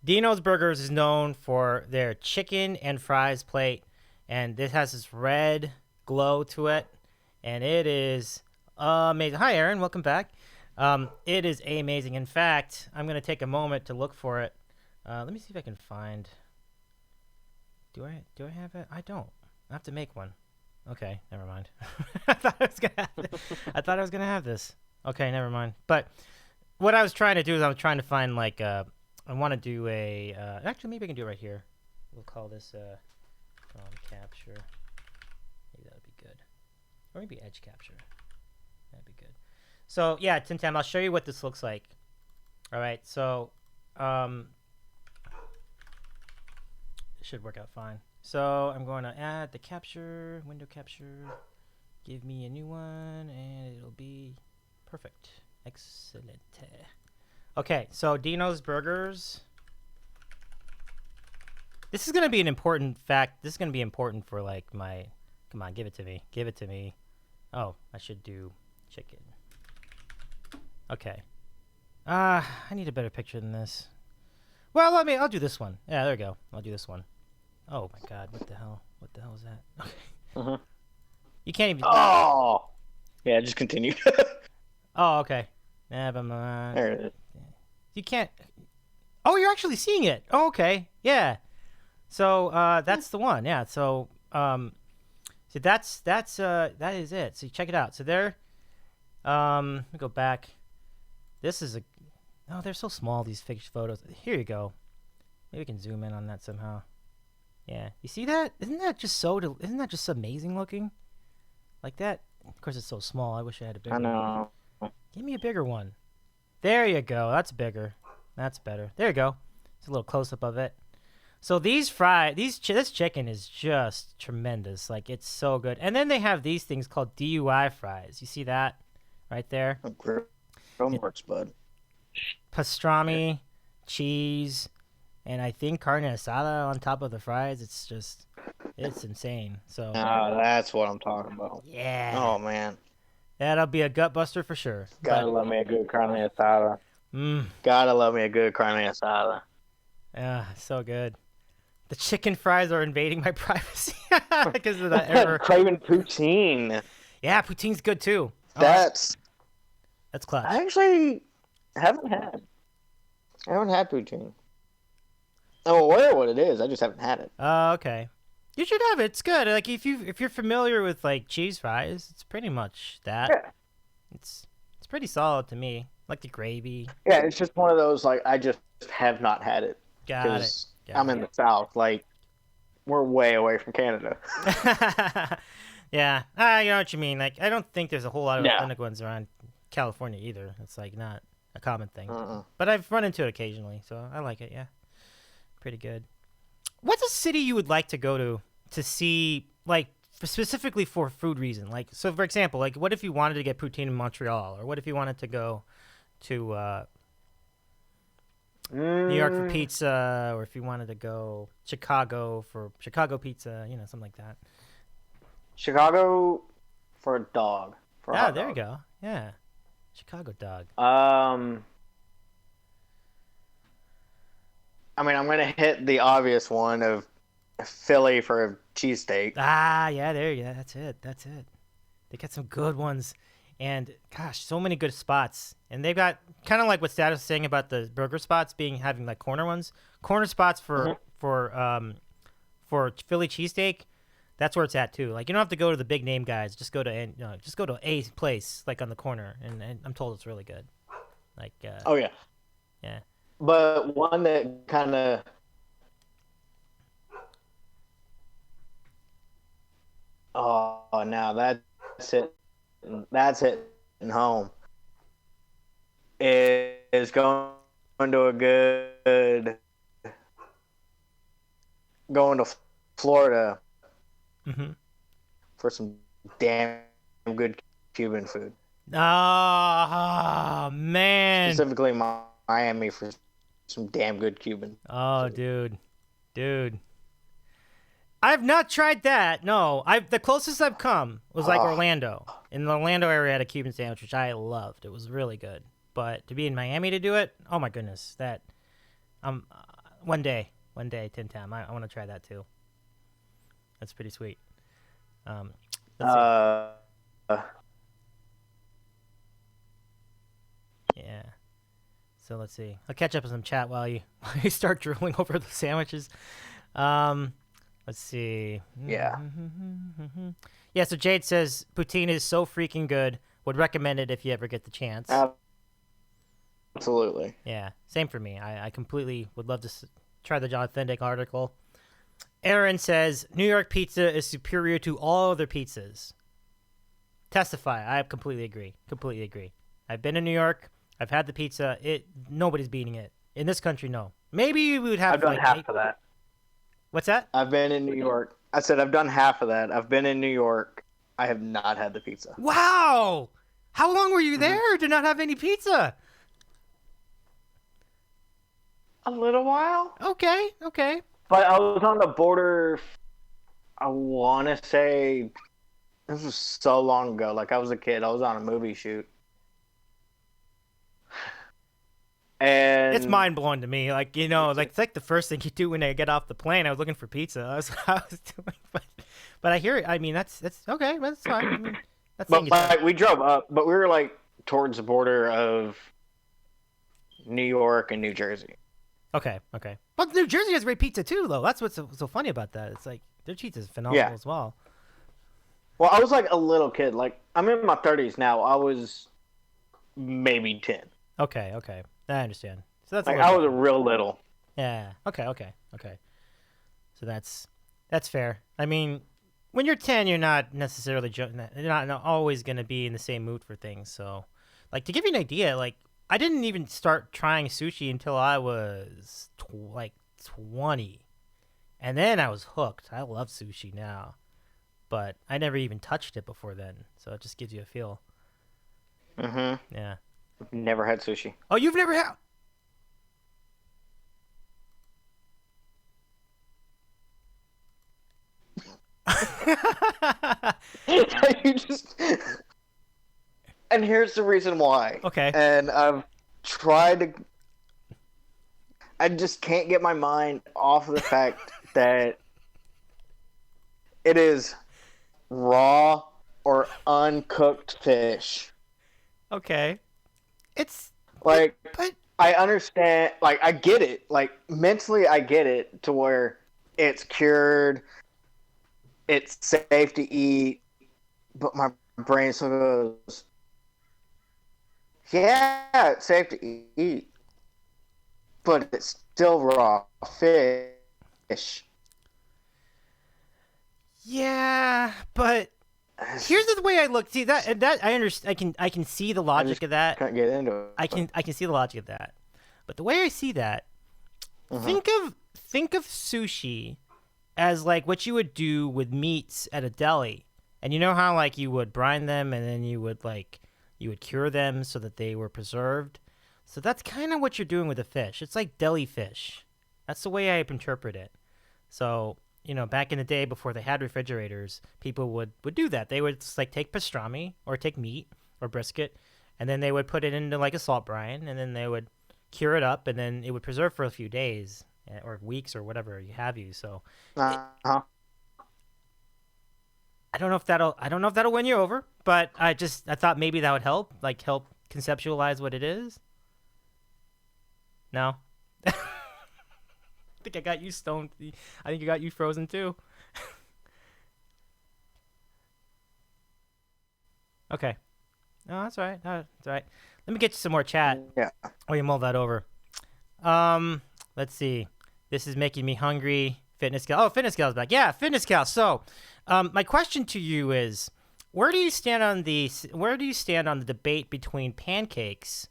Dino's Burgers is known for their chicken and fries plate, and this has this red glow to it, and it is amazing. Hi, Aaron. Welcome back. It is amazing. In fact, I'm going to take a moment to look for it. Let me see if I can find... Do I have it? I don't. I have to make one. Okay, never mind. I thought I was gonna have this. Okay, never mind. But what I was trying to do is I was trying to find like I want to do a actually maybe I can do it right here. We'll call this capture. Maybe that would be good. Or maybe edge capture. That'd be good. So yeah, TinTam, I'll show you what this looks like. All right, so it should work out fine. So I'm going to add the capture, window capture, give me a new one, and it'll be perfect. Excellent. Okay, so Dino's Burgers. This is going to be an important fact. This is going to be important for like my, come on, give it to me. Give it to me. Oh, I should do chicken. Okay. I need a better picture than this. Well, I'll do this one. Yeah, there we go. I'll do this one. Oh my God! What the hell? What the hell is that? Okay. You can't even. Oh. Yeah, just continue. Oh, okay. Never mind. There it is. You can't. Oh, you're actually seeing it. Oh, okay. Yeah. So that's the one. Yeah. So so that is it. So check it out. So there. Let me go back. This is oh, they're so small, these fixed photos. Here you go. Maybe we can zoom in on that somehow. Yeah, you see that? Isn't that just amazing looking? Like that. Of course, it's so small. I wish I had a bigger one. I know. Give me a bigger one. There you go. That's bigger. That's better. There you go. It's a little close up of it. So this chicken is just tremendous. Like it's so good. And then they have these things called DUI fries. You see that right there? Works, bud. Pastrami, cheese. And I think carne asada on top of the fries. It's insane. So. Oh, that's what I'm talking about. Yeah. Oh man. That'll be a gut buster for sure. Gotta love me a good carne asada. Gotta love me a good carne asada. Yeah, so good. The chicken fries are invading my privacy because of that error. Craving poutine. Yeah, poutine's good too. That's clutch. I actually haven't had. I haven't had poutine. I'm aware of what it is. I just haven't had it. Oh, okay. You should have it. It's good. Like if you're familiar with like cheese fries, it's pretty much that. Yeah. It's pretty solid to me. Like the gravy. Yeah, it's just one of those like I just have not had it Got it. I'm in the South. Like we're way away from Canada. Yeah, I know what you mean. Like I don't think there's a whole lot of No. authentic ones around California either. It's like not a common thing. Uh-uh. But I've run into it occasionally, so I like it. Yeah, pretty good. What's a city you would like to go to see, like specifically for food reason? Like, so for example, like what if you wanted to get poutine in Montreal, or what if you wanted to go to New York for pizza, or if you wanted to go Chicago for Chicago pizza, something like that. Chicago for a dog. For a hot There dog. you go. Yeah, Chicago dog. I mean, I'm gonna hit the obvious one of Philly for a cheesesteak. Yeah, there you go. That's it. That's it. They got some good ones, and gosh, so many good spots. And they've got kind of like what Status was saying about the burger spots having like corner spots for Philly cheesesteak. That's where it's at too. Like you don't have to go to the big name guys. Just go to a place like on the corner, and I'm told it's really good. Like Oh yeah. yeah. But one that kind of now that's it. That's it. Home is going to a good going to Florida for some damn good Cuban food. Oh man. Specifically Miami for some damn good Cuban. Oh, dude. I've not tried that. No, the closest I've come was like Orlando. In the Orlando area, I had a Cuban sandwich, which I loved. It was really good. But to be in Miami to do it, oh my goodness, that one day, TinTam, I want to try that too. That's pretty sweet. Yeah. So let's see. I'll catch up with some chat while you start drooling over the sandwiches. Let's see. Yeah. Yeah, so Jade says poutine is so freaking good. Would recommend it if you ever get the chance. Absolutely. Yeah, same for me. I completely would love to try the authentic article. Aaron says New York pizza is superior to all other pizzas. Testify. I completely agree. I've been in New York. I've had the pizza. Nobody's beating it. In this country, no. Maybe we would have. I've done half of that. What's that? I've been in New York. I said I've done half of that. I've been in New York. I have not had the pizza. Wow! How long were you there to not have any pizza? A little while. Okay. But I was on the border, I want to say, this was so long ago. Like, I was a kid. I was on a movie shoot. And It's mind-blowing to me. Like, it's like the first thing you do when I get off the plane. I was looking for pizza. I was doing, but I hear it. I mean, that's okay. That's fine. I mean, but like, we drove up, but we were like towards the border of New York and New Jersey. Okay. But New Jersey has great pizza too, though. That's what's so funny about that. It's like their pizza is phenomenal as well. Well, I was like a little kid. Like, I'm in my 30s now. I was maybe 10. Okay. I understand. So that's like I was a real little. Yeah. Okay. So that's fair. I mean, when you're 10, you're not necessarily you're not always going to be in the same mood for things. So, like, to give you an idea, like, I didn't even start trying sushi until I was 20. And then I was hooked. I love sushi now. But I never even touched it before then. So it just gives you a feel. Mm-hmm. Yeah. Never had sushi. Oh, you've never had... You just... And here's the reason why. Okay. And I've tried to... I just can't get my mind off of the fact that it is raw or uncooked fish. Okay. It's... Like, But I understand. Like, I get it. Like, mentally, I get it to where it's cured, it's safe to eat, but my brain still goes, yeah, it's safe to eat, but it's still raw fish. Yeah, but here's the way I look. See that I understand. I can see the logic of that. Can't get into it. I can see the logic of that. But the way I see that, think of sushi as like what you would do with meats at a deli. And you know how like you would brine them and then you would cure them so that they were preserved. So that's kind of what you're doing with a fish. It's like deli fish. That's the way I interpret it. So, back in the day before they had refrigerators, people would do that. They would like take pastrami or take meat or brisket, and then they would put it into like a salt brine, and then they would cure it up, and then it would preserve for a few days or weeks or whatever you have you. So Uh-huh. I don't know if that'll win you over, but I thought maybe that would help conceptualize what it is. No. I think I got you stoned. I think I got you frozen too. Okay. No, that's all right. No, that's all right. Let me get you some more chat. Yeah. While you mull that over. Let's see. This is making me hungry. Fitness Gal. Oh, Fitness Gal's back. Yeah, Fitness Gal. So, my question to you is, where do you stand on the debate between pancakes,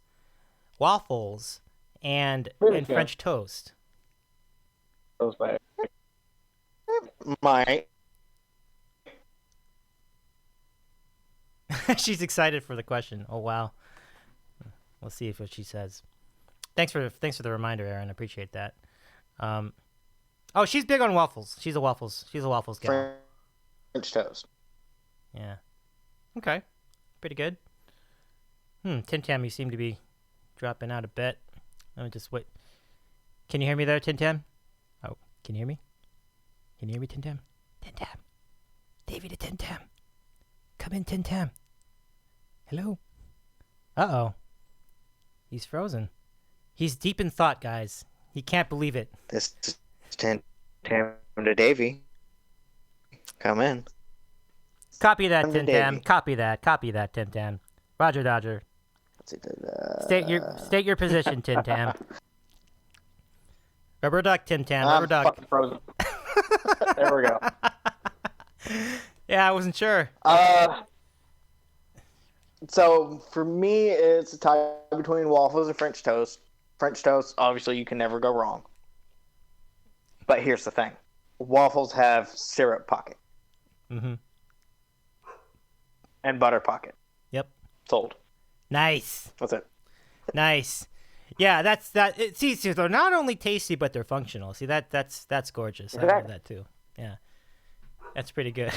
waffles, and French toast? Goes by. Might. She's excited for the question. Oh wow. We'll see what she says. Thanks for the reminder, Aaron. I appreciate that. Oh, she's big on waffles. She's a waffles gal. French toast. Yeah. Okay. Pretty good. TinTam, you seem to be dropping out a bit. Let me just wait. Can you hear me there, TinTam? Oh, can you hear me? Can you hear me, TinTam? TinTam. Davey to TinTam. Come in, TinTam. Hello? Uh-oh. He's frozen. He's deep in thought, guys. He can't believe it. This is TinTam to Davey. Come in. Copy that, TinTam. Copy that, TinTam. Roger, Dodger. State your position, TinTam. Rubber duck, TinTam. Rubber duck. Fucking frozen. There we go. Yeah, I wasn't sure. So for me, it's a tie between waffles and French toast. French toast, obviously, you can never go wrong. But here's the thing: waffles have syrup pocket. Mm-hmm. And butter pocket. Yep. Sold. Nice. That's it. Nice. Yeah, that's that. See, they're not only tasty, but they're functional. See, that's gorgeous. I love that too. Yeah. That's pretty good.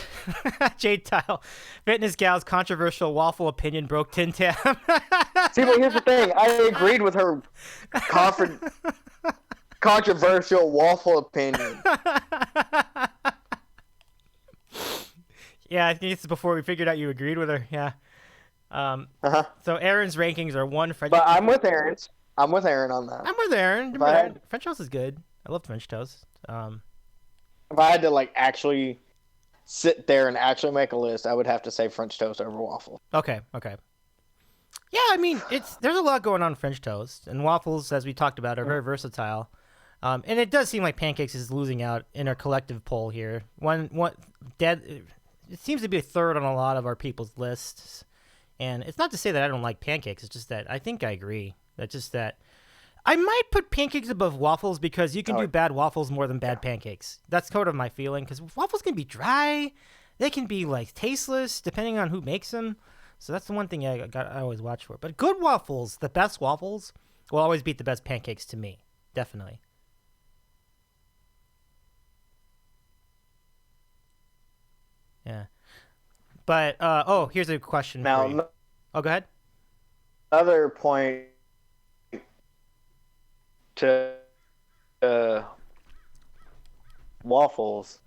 Jade Tile. Fitness Gal's controversial waffle opinion broke TinTam. See, but here's the thing. I agreed with her controversial waffle opinion. Yeah, I think it's before we figured out you agreed with her. Yeah. So Aaron's rankings are one French. But I'm with Aaron's. I'm with Aaron on that. I'm with Aaron. French toast is good. I love French toast. If I had to actually sit there and actually make a list, I would have to say French toast over waffle. Okay. Yeah, I mean, there's a lot going on in French toast, and waffles, as we talked about, are very versatile. And it does seem like Pancakes is losing out in our collective poll here. It seems to be a third on a lot of our people's lists. And it's not to say that I don't like Pancakes. It's just that I think I agree. That's just that I might put Pancakes above waffles because you can do bad waffles more than bad pancakes. That's kind of my feeling, because waffles can be dry. They can be tasteless depending on who makes them. So that's the one thing I always watch for. But good waffles, the best waffles, will always beat the best pancakes to me. Definitely. Yeah. But, here's a question for you. Oh, go ahead. Another point to waffles.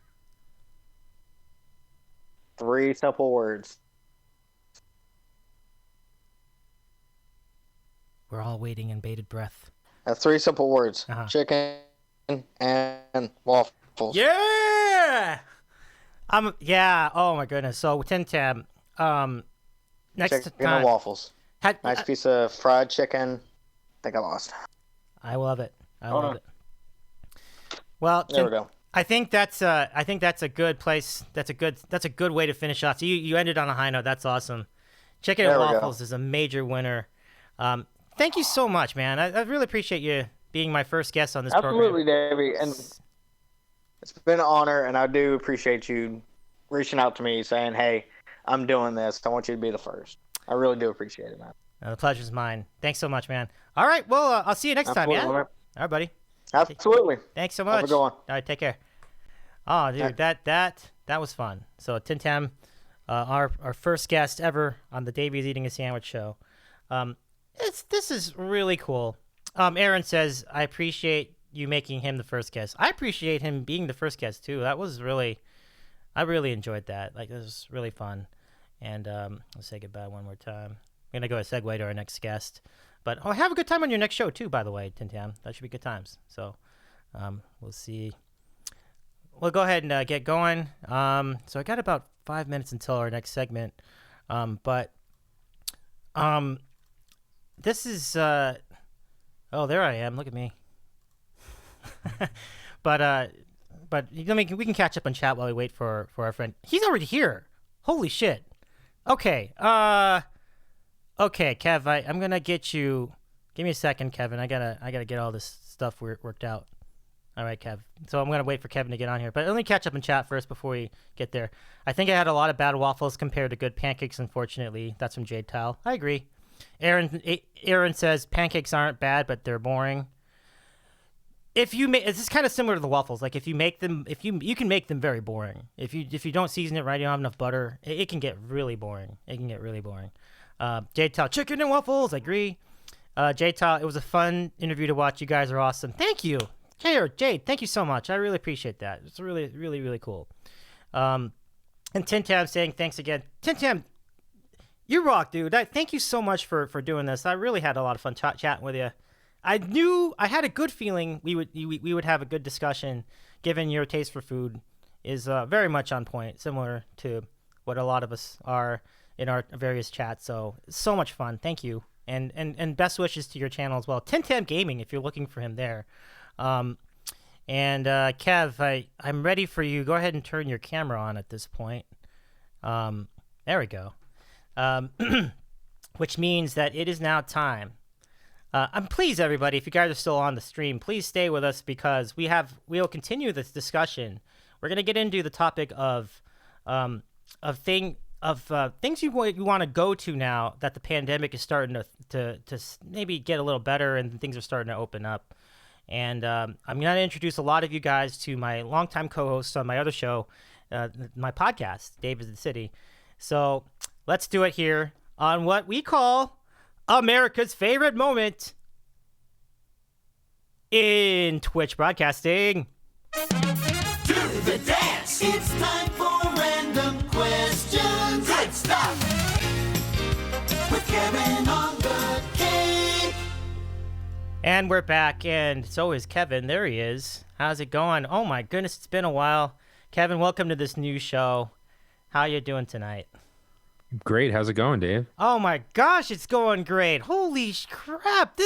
3 simple words. We're all waiting in bated breath. That's 3 simple words. Uh-huh. Chicken and waffles. Yeah. Yeah. Oh my goodness. So TinTam, next Chicken time. and waffles. Nice piece of fried chicken. I think I lost. I love it. I love it. Well, there we go. I think that's a good place. That's a good way to finish off. So you ended on a high note. That's awesome. Chicken and waffles is a major winner. Thank you so much, man. I really appreciate you being my first guest on this program. Absolutely, Davey. And it's been an honor, and I do appreciate you reaching out to me saying, hey, I'm doing this. I want you to be the first. I really do appreciate it, man. The pleasure's mine. Thanks so much, man. All right, well, I'll see you next time, man. All right, buddy. Absolutely. Thanks so much. Have a good one. All right, take care. Oh, dude, that was fun. So TinTam, our first guest ever on the Davey's Eating a Sandwich show. This is really cool. Aaron says, I appreciate you making him the first guest. I appreciate him being the first guest too. I really enjoyed that. Like, this was really fun. And let's say goodbye one more time. I'm gonna go a segue to our next guest. But have a good time on your next show too, by the way, TinTam. That should be good times. So we'll see. We'll go ahead and get going. So I got about 5 minutes until our next segment. This is there I am. Look at me. but we can catch up and chat while we wait for our friend. He's already here. Holy shit. Okay. Okay, Kev, I'm gonna get you. Give me a second, Kevin. I gotta get all this stuff worked out. All right, Kev. So I'm gonna wait for Kevin to get on here, but let me catch up and chat first before we get there. I think I had a lot of bad waffles compared to good pancakes. Unfortunately, that's from Jade Tile. I agree. Aaron says pancakes aren't bad, but they're boring. This is kind of similar to the waffles. Like, if you make them, you can make them very boring. If you don't season it right, you don't have enough butter, it can get really boring. Jade Tile, chicken and waffles. I agree. Jade Tile, it was a fun interview to watch. You guys are awesome. Thank you. Jade, thank you so much. I really appreciate that. It's really, really, really cool. And TinTam saying thanks again. TinTam, you rock, dude. Thank you so much for doing this. I really had a lot of fun chatting with you. I had a good feeling we would have a good discussion, given your taste for food is very much on point, similar to what a lot of us are in our various chats. So much fun. Thank you. And best wishes to your channel as well. TinTam Gaming, if you're looking for him there. And Kev, I'm ready for you. Go ahead and turn your camera on at this point. There we go. Which means that it is now time. Please, everybody, if you guys are still on the stream, please stay with us because we'll continue this discussion. We're gonna get into the topic of things you want to go to now that the pandemic is starting to maybe get a little better and things are starting to open up. And I'm going to introduce a lot of you guys to my longtime co-hosts on my other show, my podcast, Dave is the City. So let's do it here on what we call America's favorite moment in Twitch broadcasting. Do the dance. It's time for random questions. Good stuff. With Kevin on the Cape. And we're back, and so is Kevin. There he is. How's it going? Oh my goodness, it's been a while. Kevin, welcome to this new show. How you doing tonight? Great. How's it going, Dave? Oh my gosh, it's going great. Holy crap.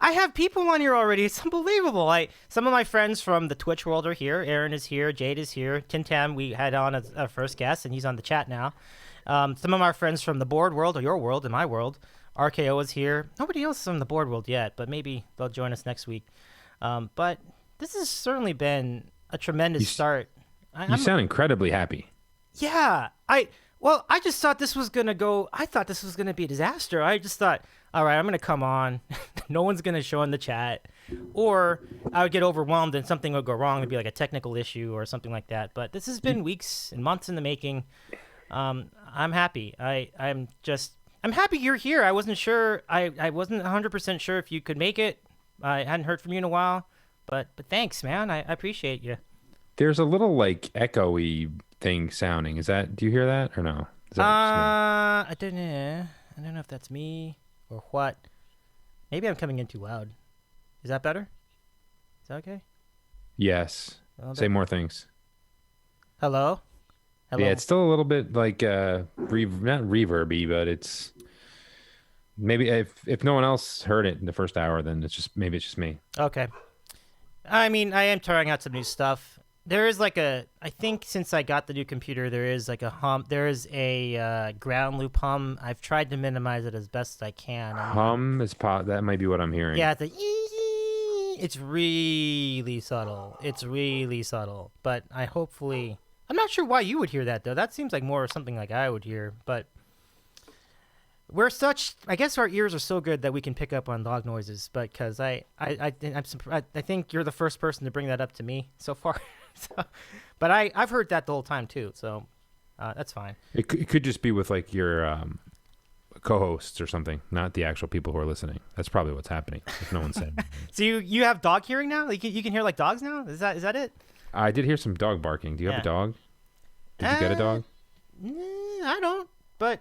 I have people on here already. It's unbelievable. Some of my friends from the Twitch world are here. Aaron is here. Jade is here. TinTam, we had on as our first guest, and he's on the chat now. Some of our friends from the board world, or your world, and my world. RKO is here. Nobody else is from the board world yet, but maybe they'll join us next week. But this has certainly been a tremendous start. You sound incredibly happy. Yeah. I just thought this was going to go. I thought this was going to be a disaster. I just thought, all right, I'm going to come on. No one's going to show in the chat. Or I would get overwhelmed and something would go wrong. It'd be like a technical issue or something like that. But this has been weeks and months in the making. I'm happy. I'm happy you're here. I wasn't sure. I wasn't 100% sure if you could make it. I hadn't heard from you in a while. But thanks, man. I appreciate you. There's a little like echoey thing sounding. Do you hear that or no? I don't know. I don't know if that's me or what. Maybe I'm coming in too loud. Is that better? Is that okay? Yes. Say more things. Hello? Hello? Yeah, it's still a little bit like not reverby, but it's maybe if no one else heard it in the first hour, then maybe it's just me. Okay. I mean, I am trying out some new stuff. There is like I think since I got the new computer, there is like a hum. There is a ground loop hum. I've tried to minimize it as best I can. That might be what I'm hearing. Yeah, it's really subtle. It's really subtle. But I'm not sure why you would hear that though. That seems like more something like I would hear. But I guess our ears are so good that we can pick up on dog noises. But because I'm surprised, I think you're the first person to bring that up to me so far. But I've heard that the whole time too, so that's fine. It could just be with like your co-hosts or something, not the actual people who are listening. That's probably what's happening. If no one said. So you have dog hearing now? You can hear like dogs now? Is that it? I did hear some dog barking. Do you have a dog? Did you get a dog? I don't. But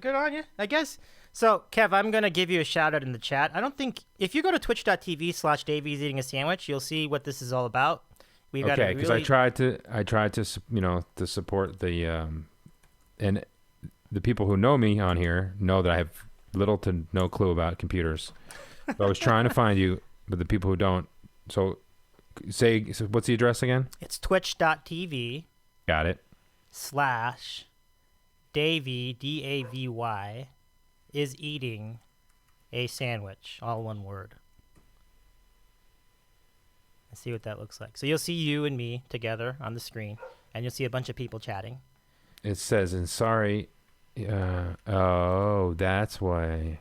good on you, I guess. So Kev, I'm gonna give you a shout out in the chat. I don't think if you go to twitch.tv/Davey's Eating a Sandwich, you'll see what this is all about. Okay, because I tried to to support the and the people who know me on here know that I have little to no clue about computers. So I was trying to find you, but the people who don't. So what's the address again? It's twitch.tv. Got it. /Davey DAVY is eating a sandwich, all one word. And see what that looks like. So you'll see you and me together on the screen, and you'll see a bunch of people chatting. It says, and sorry, oh, that's why.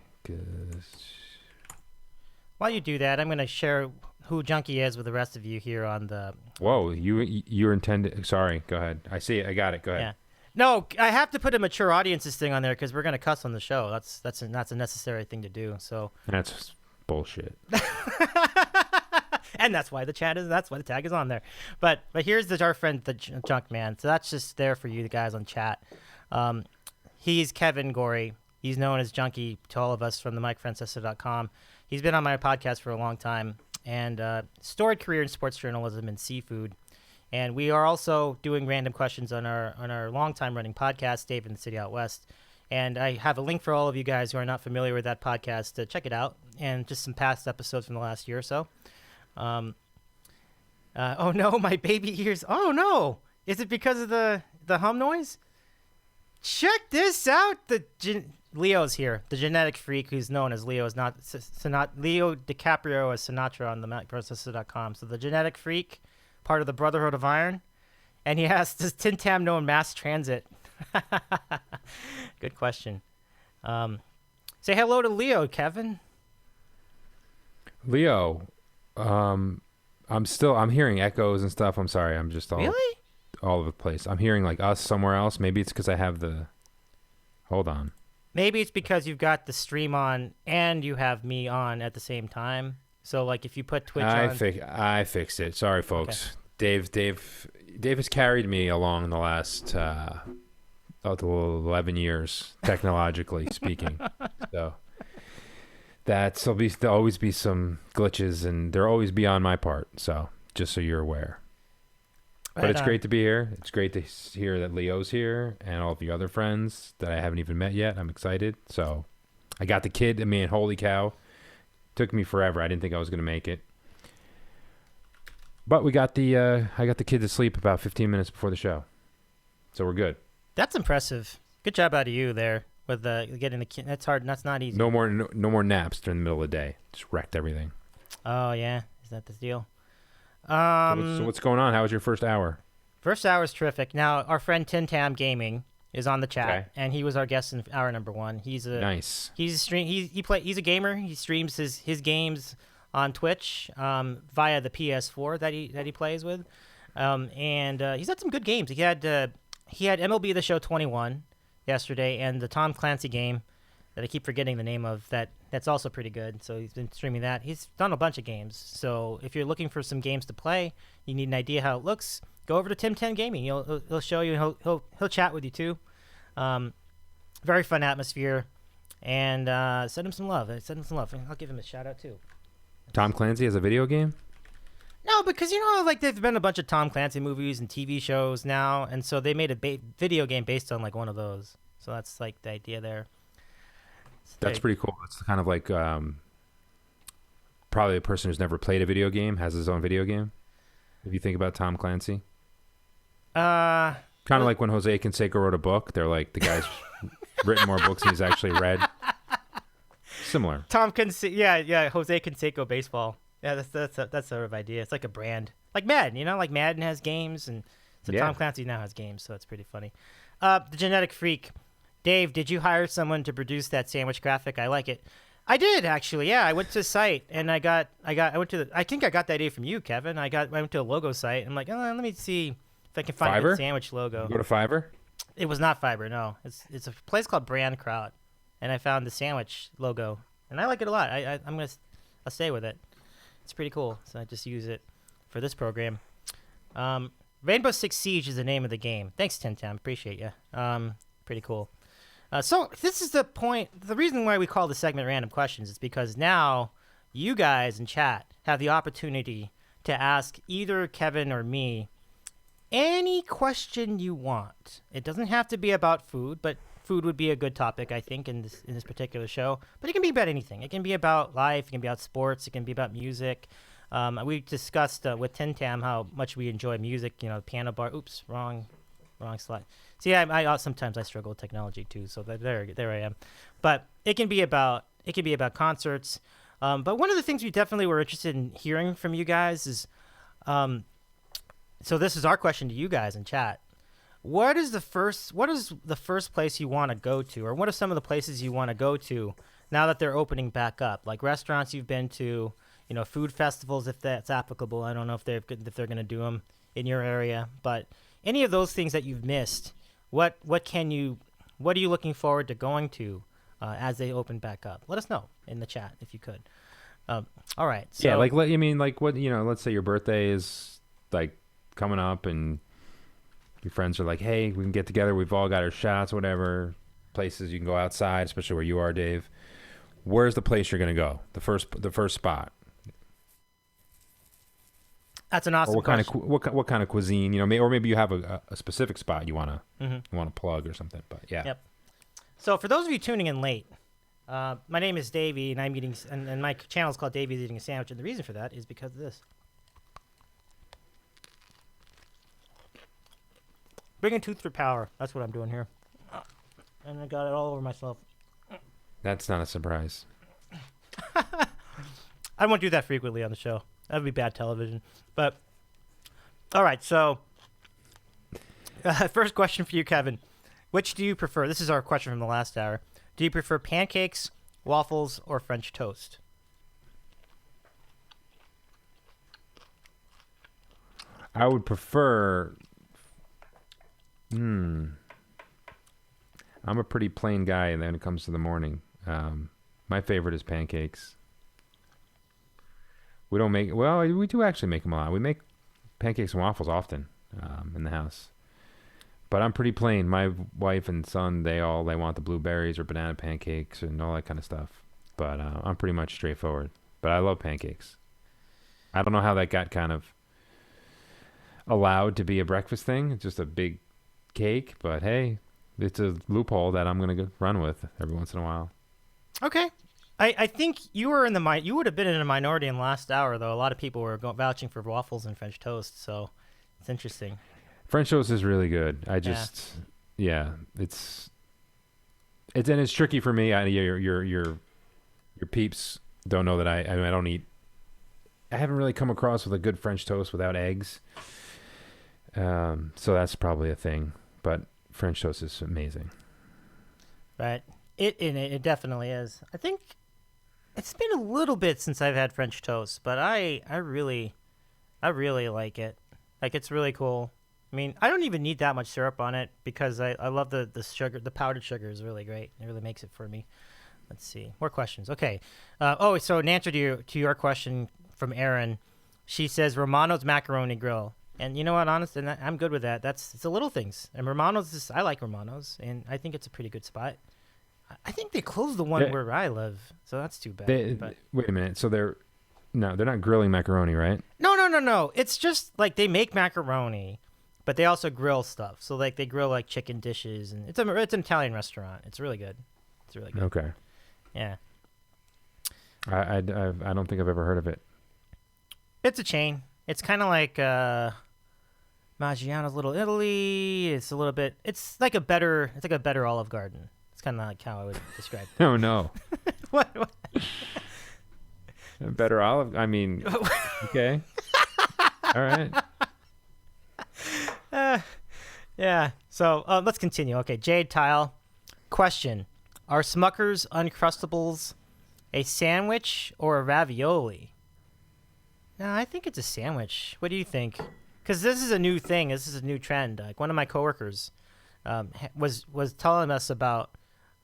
While you do that, I'm going to share who Junkie is with the rest of you here on the... Whoa, you're intended... Sorry, go ahead. I see it. I got it. Go ahead. Yeah. No, I have to put a mature audiences thing on there because we're going to cuss on the show. That's a necessary thing to do. So that's bullshit. And that's why the tag is on there. But here's our friend, the Junk Man. So that's just there for you guys on chat. He's Kevin Gorey. He's known as Junkie to all of us from the MikeFrancesa.com. He's been on my podcast for a long time and storied career in sports journalism and seafood. And we are also doing random questions on our long-time running podcast, Dave in the City Out West. And I have a link for all of you guys who are not familiar with that podcast to check it out, and just some past episodes from the last year or so. Oh no, my baby ears. Oh no, is it because of the hum noise? Check this out. Leo's here, the genetic freak who's known as Leo Leo DiCaprio as Sinatra on the MikeProcessor.com. So the genetic freak, part of the Brotherhood of Iron, and he asks, does TinTam know mass transit? Good question. Say hello to Leo, Kevin. Leo, I'm hearing echoes and stuff. I'm sorry. I'm just all over the place. I'm hearing like us somewhere else. Maybe it's because I have hold on. Maybe it's because you've got the stream on and you have me on at the same time. So like if you put Twitch on. I fixed it. Sorry, folks. Okay. Dave has carried me along the last 11 years, technologically speaking. So there'll always be some glitches, and they'll always be on my part. So just so you're aware. But it's great to be here. It's great to hear that Leo's here and all of your other friends that I haven't even met yet. I'm excited. So I got the kid. I mean, holy cow. Took me forever. I didn't think I was going to make it. But I got the kid to sleep about 15 minutes before the show. So we're good. That's impressive. Good job out of you there with getting the kid. That's hard. That's not easy. No more naps during the middle of the day. Just wrecked everything. Oh, yeah. Is that the deal? So what's going on? How was your first hour? First hour is terrific. Now, our friend TinTam Gaming is on the chat, and he was our guest in hour number 1. He's nice. He's a gamer. He streams his games on Twitch via the PS4 that he plays with, and he's had some good games. He had MLB The Show 21 yesterday, and the Tom Clancy game that I keep forgetting the name of. That's also pretty good. So he's been streaming that. He's done a bunch of games. So if you're looking for some games to play, you need an idea how it looks, go over to TinTam Gaming. He'll show you. He'll chat with you too. Very fun atmosphere, and send him some love. I'll give him a shout out too. Tom Clancy has a video game? No, because like there's been a bunch of Tom Clancy movies and TV shows now, and so they made a video game based on like one of those. So that's like the idea there. That's pretty cool. It's kind of like probably a person who's never played a video game has his own video game. If you think about Tom Clancy, kind of like when Jose Canseco wrote a book. They're like the guy's written more books than he's actually read. Similar. Yeah, Jose Canseco baseball. Yeah, that's sort of idea. It's like a brand, like Madden. Like Madden has games, and so Tom Clancy now has games. So it's pretty funny. The Genetic Freak, Dave, did you hire someone to produce that sandwich graphic? I like it. I did actually. Yeah, I went to the site and I think I got that idea from you, Kevin. I went to a logo site. I'm like, let me see if I can find a good sandwich logo. Go to Fiverr. It was not Fiverr. No, it's a place called Brand Crowd, and I found the sandwich logo, and I like it a lot. I'll stay with it. It's pretty cool. So I just use it for this program. Rainbow Six Siege is the name of the game. Thanks, TinTam. Appreciate you. Pretty cool. So this is the point. The reason why we call the segment Random Questions is because now you guys in chat have the opportunity to ask either Kevin or me any question you want. It doesn't have to be about food, but food would be a good topic, I think, in this particular show. But it can be about anything. It can be about life. It can be about sports. It can be about music. We discussed with TinTam how much we enjoy music. Piano bar. Oops, wrong slide. See, I sometimes I struggle with technology too. So there I am. But it can be about concerts. But one of the things we definitely were interested in hearing from you guys is, so this is our question to you guys in chat. What is the first place you want to go to, or what are some of the places you want to go to now that they're opening back up? Like restaurants you've been to, food festivals if that's applicable. I don't know if they're going to do them in your area, but any of those things that you've missed, what are you looking forward to going to as they open back up? Let us know in the chat if you could. All right. So, yeah, what? Let's say your birthday is like coming up and your friends are like, hey, we can get together. We've all got our shots, whatever. Places you can go outside, especially where you are, Dave. Where's the place you're going to go? The first spot. That's an awesome question. What kind of cuisine, or maybe you have a specific spot you want to plug or something. But yeah. Yep. So for those of you tuning in late, my name is Davey, and I'm eating, and my channel is called Davey's Eating a Sandwich, and the reason for that is because of this. Bringing tooth for power. That's what I'm doing here. And I got it all over myself. That's not a surprise. I won't do that frequently on the show. That would be bad television. But, all right, so first question for you, Kevin. Which do you prefer? This is our question from the last hour. Do you prefer pancakes, waffles, or French toast? I would prefer... I'm a pretty plain guy when it comes to the morning. My favorite is pancakes. We don't make... Well, we do actually make them a lot. We make pancakes and waffles often in the house. But I'm pretty plain. My wife and son, they want the blueberries or banana pancakes and all that kind of stuff. But I'm pretty much straightforward. But I love pancakes. I don't know how that got kind of allowed to be a breakfast thing. It's just a big cake. But hey, it's a loophole that I'm going to run with every once in a while. Okay. I think you were you would have been in a minority in the last hour, though. A lot of people were vouching for waffles and French toast, so it's interesting. French toast is really good. It's tricky for me. Your peeps don't know that I don't eat. I haven't really come across with a good French toast without eggs. So that's probably a thing. But French toast is amazing. Right. It definitely is. I think it's been a little bit since I've had French toast, but I really like it. Like, it's really cool. I mean, I don't even need that much syrup on it because I love the sugar. The powdered sugar is really great. It really makes it for me. Let's see. More questions. Okay. So in answer to your question from Erin, she says Romano's Macaroni Grill. And you know what, honestly, I'm good with that. It's the little things. And Romano's, I like Romano's, and I think it's a pretty good spot. I think they closed the one where I live, so that's too bad. Wait a minute. So No, they're not grilling macaroni, right? No. It's just like they make macaroni, but they also grill stuff. So like they grill like chicken dishes, and it's an Italian restaurant. It's really good. It's really good. Okay. Yeah. I don't think I've ever heard of it. It's a chain. It's kind of like Maggiano's Little Italy. It's a little bit. It's like a better Olive Garden. It's kind of like how I would describe it. Oh no. What? A better olive. I mean, okay. All right. Yeah. So let's continue. Okay, Jade Tile. Question: are Smucker's Uncrustables a sandwich or a ravioli? No, I think it's a sandwich. What do you think? Because this is a new thing. This is a new trend. Like one of my coworkers was telling us about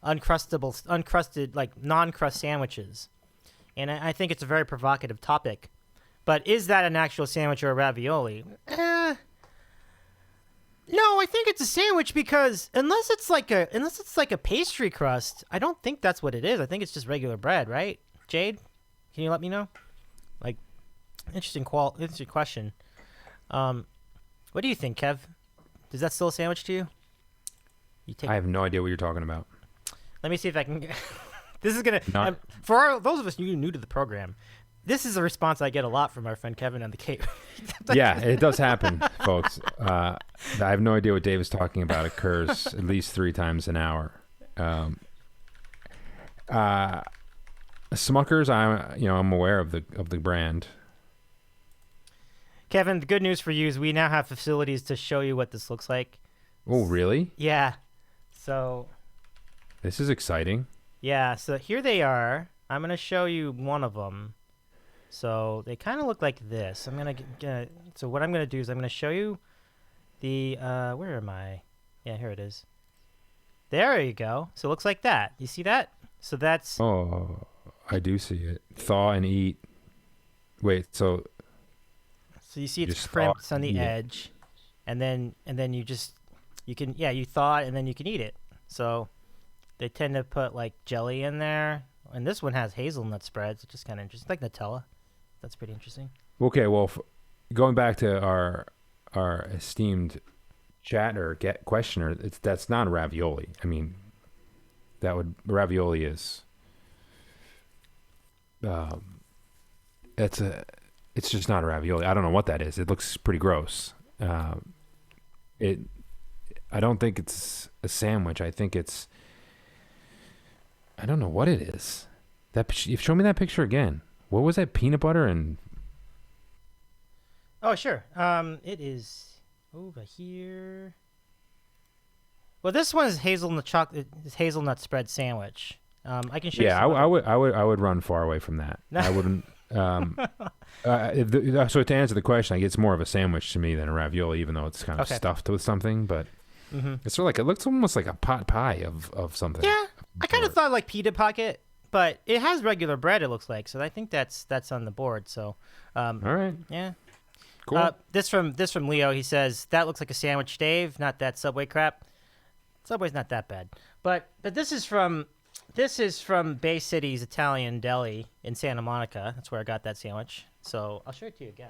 uncrusted, like non-crust sandwiches, and I think it's a very provocative topic. But is that an actual sandwich or a ravioli? No, I think it's a sandwich because unless it's like a pastry crust, I don't think that's what it is. I think it's just regular bread, right? Jade, can you let me know? Like, interesting question. What do you think, Kev? Is that still a sandwich to you? I have no idea what you're talking about. Let me see if I can. This is gonna those of us new to the program. This is a response I get a lot from our friend Kevin on the Cape. Yeah, it does happen, folks. I have no idea what Dave is talking about. It occurs at least 3 times an hour. Smucker's, I'm aware of the brand. Kevin, the good news for you is we now have facilities to show you what this looks like. Oh, really? Yeah. So. This is exciting. Yeah. So here they are. I'm gonna show you one of them. So they kind of look like this. So what I'm gonna do is I'm gonna show you the where am I? Yeah, here it is. There you go. So it looks like that. You see that? So that's. Oh, I do see it. Thaw and eat. Wait, so. So you see it's crimped on the edge, and then you thaw it and then you can eat it. So they tend to put like jelly in there, and this one has hazelnut spreads, which is kind of interesting, like Nutella. That's pretty interesting. Okay, well, going back to our esteemed questioner, that's not a ravioli. I mean, ravioli is. It's just not a ravioli. I don't know what that is. It looks pretty gross. I don't think it's a sandwich. I think it's. I don't know what it is. Show me that picture again. What was that? Peanut butter and. Oh sure. It is over here. Well, this one is hazelnut spread sandwich. I can show you. Yeah, I would run far away from that. I wouldn't. So to answer the question, it's more of a sandwich to me than a ravioli, even though it's kind of stuffed with something. But it's sort of like, it looks almost like a pot pie of something. Yeah, I kind of thought like pita pocket, but it has regular bread. It looks like, so I think that's on the board. So, all right, yeah, cool. This from Leo. He says that looks like a sandwich, Dave. Not that Subway crap. Subway's not that bad, but this is from Bay City's Italian Deli in Santa Monica. That's where I got that sandwich. So I'll show it to you again.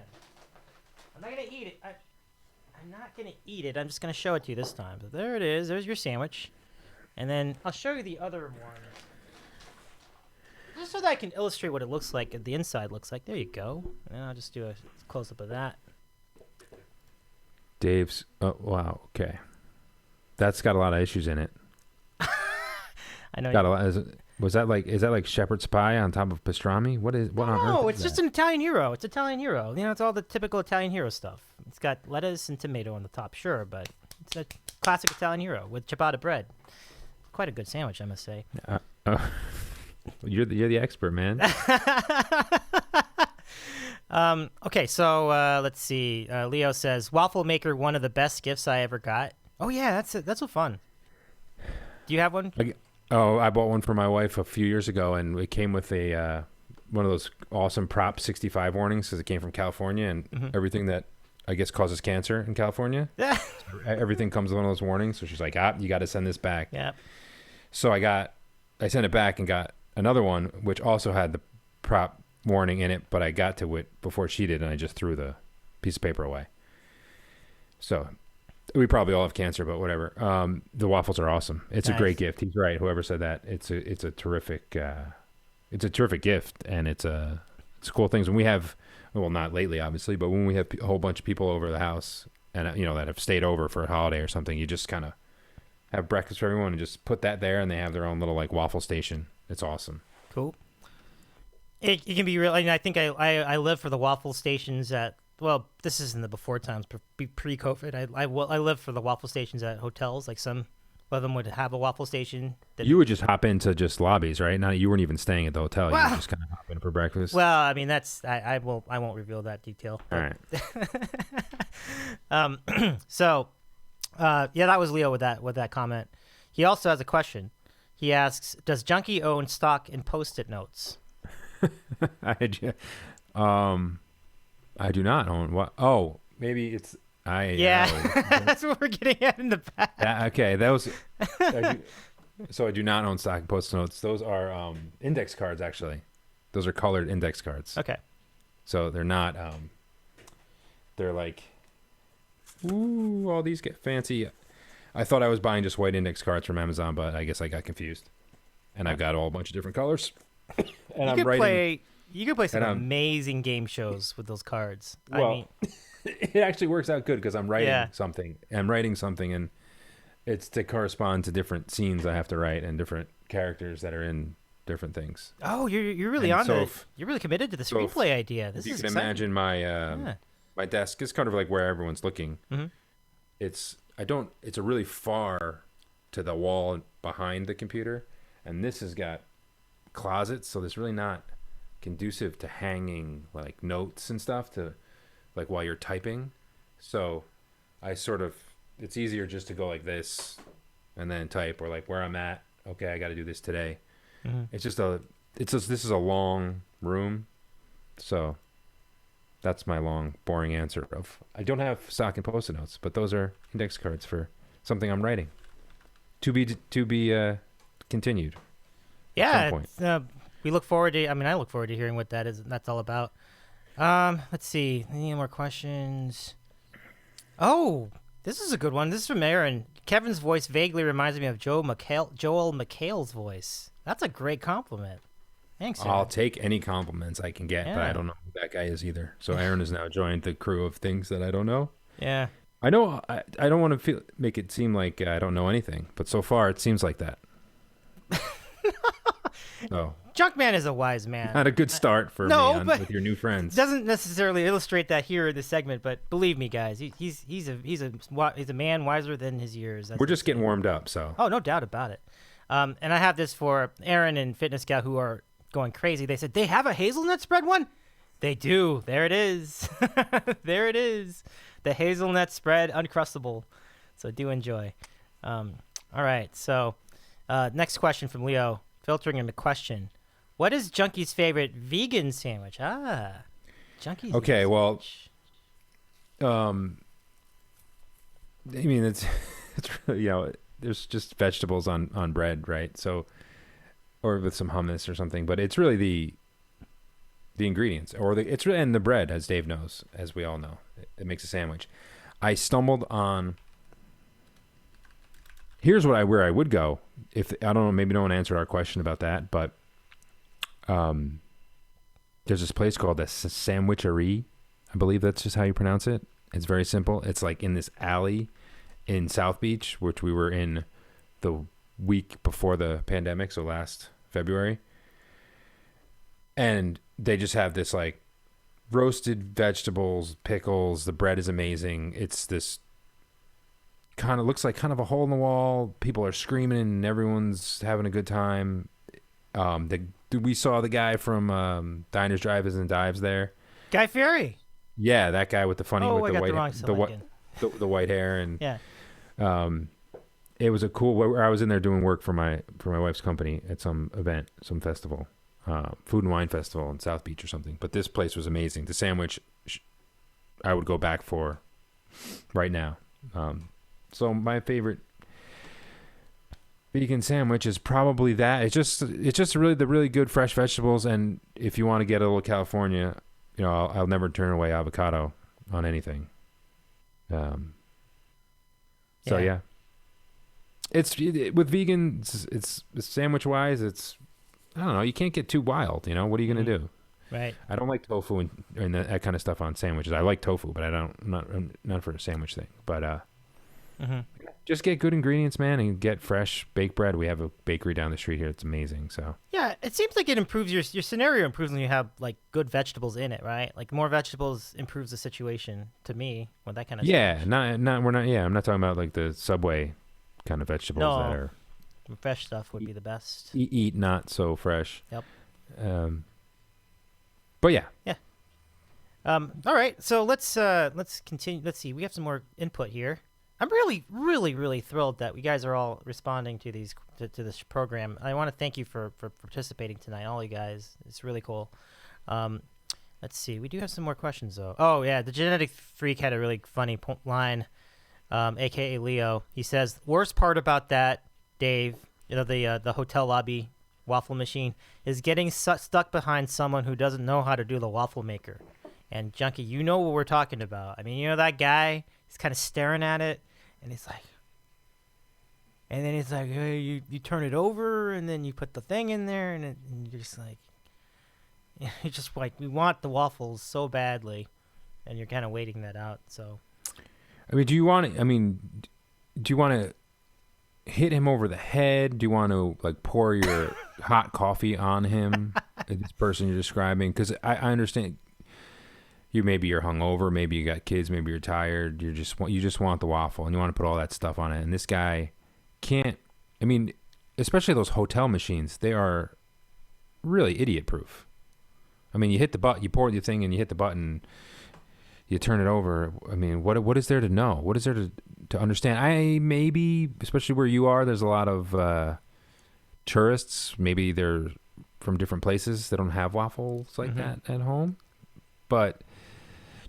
I'm not gonna eat it. I'm not gonna eat it. I'm just gonna show it to you this time. So there it is. There's your sandwich, and then I'll show you the other one, just so that I can illustrate what it looks like. The inside looks like. There you go. And I'll just do a close up of that. Dave's. Oh wow. Okay. That's got a lot of issues in it. I know. Got a lot. Is that like shepherd's pie on top of pastrami? What on earth? No, it's just an Italian hero. It's Italian hero. It's all the typical Italian hero stuff. It's got lettuce and tomato on the top, sure, but it's a classic Italian hero with ciabatta bread. Quite a good sandwich, I must say. You're the expert, man. Okay, so let's see. Leo says waffle maker, one of the best gifts I ever got. Oh yeah, that's so fun. Do you have one? I bought one for my wife a few years ago, and it came with a one of those awesome Prop 65 warnings because it came from California, and everything that I guess causes cancer in California. Yeah. So everything comes with one of those warnings. So she's like, you got to send this back. Yeah. So I sent it back and got another one, which also had the Prop warning in it, but I got to it before she did, and I just threw the piece of paper away. So we probably all have cancer, but whatever. The waffles are awesome. It's a great gift. He's right. Whoever said that, it's a terrific gift, and it's cool things. When we have, well, not lately, obviously, but when we have a whole bunch of people over the house, and that have stayed over for a holiday or something, you just kind of have breakfast for everyone and just put that there, and they have their own little like waffle station. It's awesome. Cool. It can be really. And I think I live for the waffle stations at. Well, this is in the before times, pre-COVID. I live for the waffle stations at hotels. Like some of them would have a waffle station. You would just hop into just lobbies, right? Now you weren't even staying at the hotel. You would just kind of hop in for breakfast. Well, I mean I won't reveal that detail. All right. So, that was Leo with that comment. He also has a question. He asks, "Does Junkie own stock in Post-it notes?" I do not own what? Oh, maybe it's that's what we're getting at in the back. Okay, that was. So I do not own stock in Post-it notes. Those are index cards, actually. Those are colored index cards. Okay. So they're not. They're like, ooh, all these get fancy. I thought I was buying just white index cards from Amazon, but I guess I got confused. And I've got all a bunch of different colors. And You could play some amazing game shows with those cards. Well, it actually works out good because I'm writing something. I'm writing something, and it's to correspond to different scenes I have to write and different characters that are in different things. Oh, you're really you're really committed to the screenplay idea. This is exciting. Imagine my desk is kind of like where everyone's looking. Mm-hmm. It's a really far to the wall behind the computer, and this has got closets, so there's really not conducive to hanging like notes and stuff to like while you're typing. So it's easier just to go like this and then type, or like where I'm at. Okay, I got to do this today. Mm-hmm. This is a long room. So that's my long, boring answer of I don't have stock and Post-it notes, but those are index cards for something I'm writing. To be continued. Yeah, we look forward to. I mean, I look forward to hearing what that's all about. Let's see. Any more questions? Oh, this is a good one. This is from Aaron. Kevin's voice vaguely reminds me of Joel McHale's voice. That's a great compliment. Thanks, Aaron. I'll take any compliments I can get, but I don't know who that guy is either. So Aaron has now joined the crew of things that I don't know. Yeah. I know. I don't want to make it seem like I don't know anything, but so far it seems like that. So Junkman is a wise man. Not a good start for with your new friends. Doesn't necessarily illustrate that here in this segment, but believe me, guys, he's a man wiser than his years. We're just getting warmed up, so. Oh, no doubt about it. And I have this for Aaron and Fitness Gal who are going crazy. They said they have a hazelnut spread one. They do. There it is. There it is. The hazelnut spread uncrustable. So do enjoy. All right. So next question from Leo. Filtering in the question. What is Junkie's favorite vegan sandwich? Junkie's okay, vegan well, sandwich. I mean, it's really, there's just vegetables on bread, right? So, or with some hummus or something, but it's really the ingredients, and the bread, as Dave knows, as we all know, it makes a sandwich. I stumbled on. Here's where I would go if I don't know. Maybe no one answered our question about that, but there's this place called the Sandwichery. I believe that's just how you pronounce it. It's very simple. It's like in this alley in South Beach, which we were in the week before the pandemic, so last February. And they just have this like roasted vegetables, pickles. The bread is amazing. It's this kind of looks like kind of a hole in the wall. People are screaming and everyone's having a good time. We saw the guy from Diners, Drive-Ins, and Dives there. Guy Fieri. Yeah, that guy with the funny with the white hair and yeah. It was a cool. Where I was in there doing work for my wife's company at some event, some festival, food and wine festival in South Beach or something. But this place was amazing. The sandwich I would go back for right now. So my favorite vegan sandwich is probably that. It's just really the really good fresh vegetables, and if you want to get a little California, I'll never turn away avocado on anything. So yeah. With vegans, it's sandwich wise, I don't know, you can't get too wild, what are you going to do? Right. I don't like tofu and that kind of stuff on sandwiches. I like tofu, but not for a sandwich thing. But just get good ingredients, man, and get fresh baked bread. We have a bakery down the street here. It's amazing. So yeah, it seems like it improves your scenario improves when you have like good vegetables in it, right? Like more vegetables improves the situation to me with that kind of yeah, stuff. I'm not talking about like the Subway kind of vegetables that are fresh stuff would be the best. Eat not so fresh. Yep. But yeah. Yeah. All right. So let's continue. Let's see. We have some more input here. I'm really, really, really thrilled that you guys are all responding to this program. I want to thank you for participating tonight, all you guys. It's really cool. Let's see. We do have some more questions though. Oh yeah, the genetic freak had a really funny line. AKA Leo. He says, worst part about that, Dave, the hotel lobby waffle machine, is getting stuck behind someone who doesn't know how to do the waffle maker. And Junkie, you know what we're talking about. I mean, that guy, he's kind of staring at it, and he's like, hey, you turn it over, and then you put the thing in there, and you're just like, you're just like, we want the waffles so badly, and you're kind of waiting that out, so. I mean, do you want to hit him over the head? Do you want to like pour your hot coffee on him? This person you're describing, because I understand maybe you're hungover, maybe you got kids, maybe you're tired. You just want the waffle, and you want to put all that stuff on it. And this guy can't. I mean, especially those hotel machines, they are really idiot proof. I mean, you hit the button, you pour the thing, and you hit the button. You turn it over. I mean, what is there to know? What is there to understand? Maybe, especially where you are, there's a lot of tourists. Maybe they're from different places. They don't have waffles like that at home. But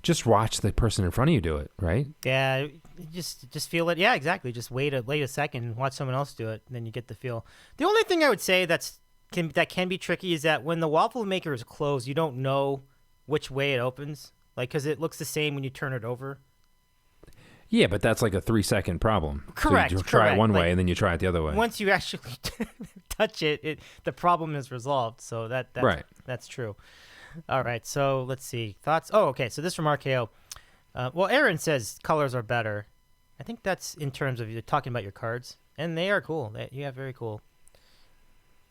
just watch the person in front of you do it, right? Yeah, just feel it. Yeah, exactly. Just wait a second and watch someone else do it, and then you get the feel. The only thing I would say that can be tricky is that when the waffle maker is closed, you don't know which way it opens. Like, because it looks the same when you turn it over. Yeah, but that's like a 3-second problem. Correct. So you try it one way and then you try it the other way. Once you actually touch it, the problem is resolved. So that's true. All right. So let's see. Thoughts? Oh, okay. So this from RKO. Well, Aaron says colors are better. I think that's in terms of you're talking about your cards. And they are cool. You have very cool.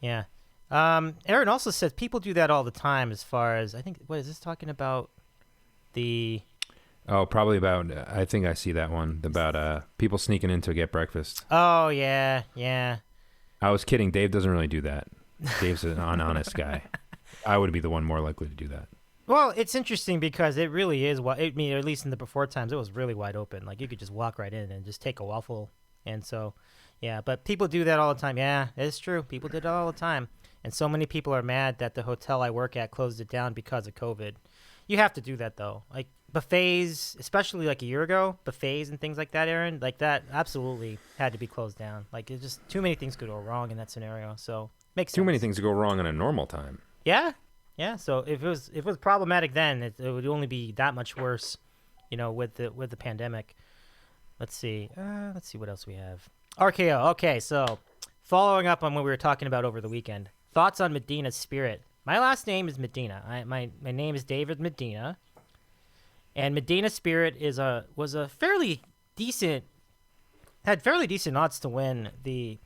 Yeah. Aaron also says people do that all the time as far as, I think, what is this talking about? Probably about, I think I see that one, about people sneaking in to get breakfast. Oh, yeah. I was kidding. Dave doesn't really do that. Dave's an honest guy. I would be the one more likely to do that. Well, it's interesting because it really is, I mean, at least in the before times, it was really wide open. Like, you could just walk right in and just take a waffle. And so, yeah, but people do that all the time. Yeah, it's true. People did it all the time. And so many people are mad that the hotel I work at closed it down because of COVID. You have to do that, though. Like, buffets, especially like a year ago, buffets and things like that, Aaron, like that absolutely had to be closed down. Like, it's just too many things could go wrong in that scenario. So, makes sense. Too many things to go wrong in a normal time. Yeah. So if it was problematic then, it would only be that much worse, with the pandemic. Let's see what else we have. RKO. Okay, so following up on what we were talking about over the weekend, thoughts on Medina Spirit. My last name is Medina. My name is David Medina, and Medina Spirit was a fairly decent odds to win the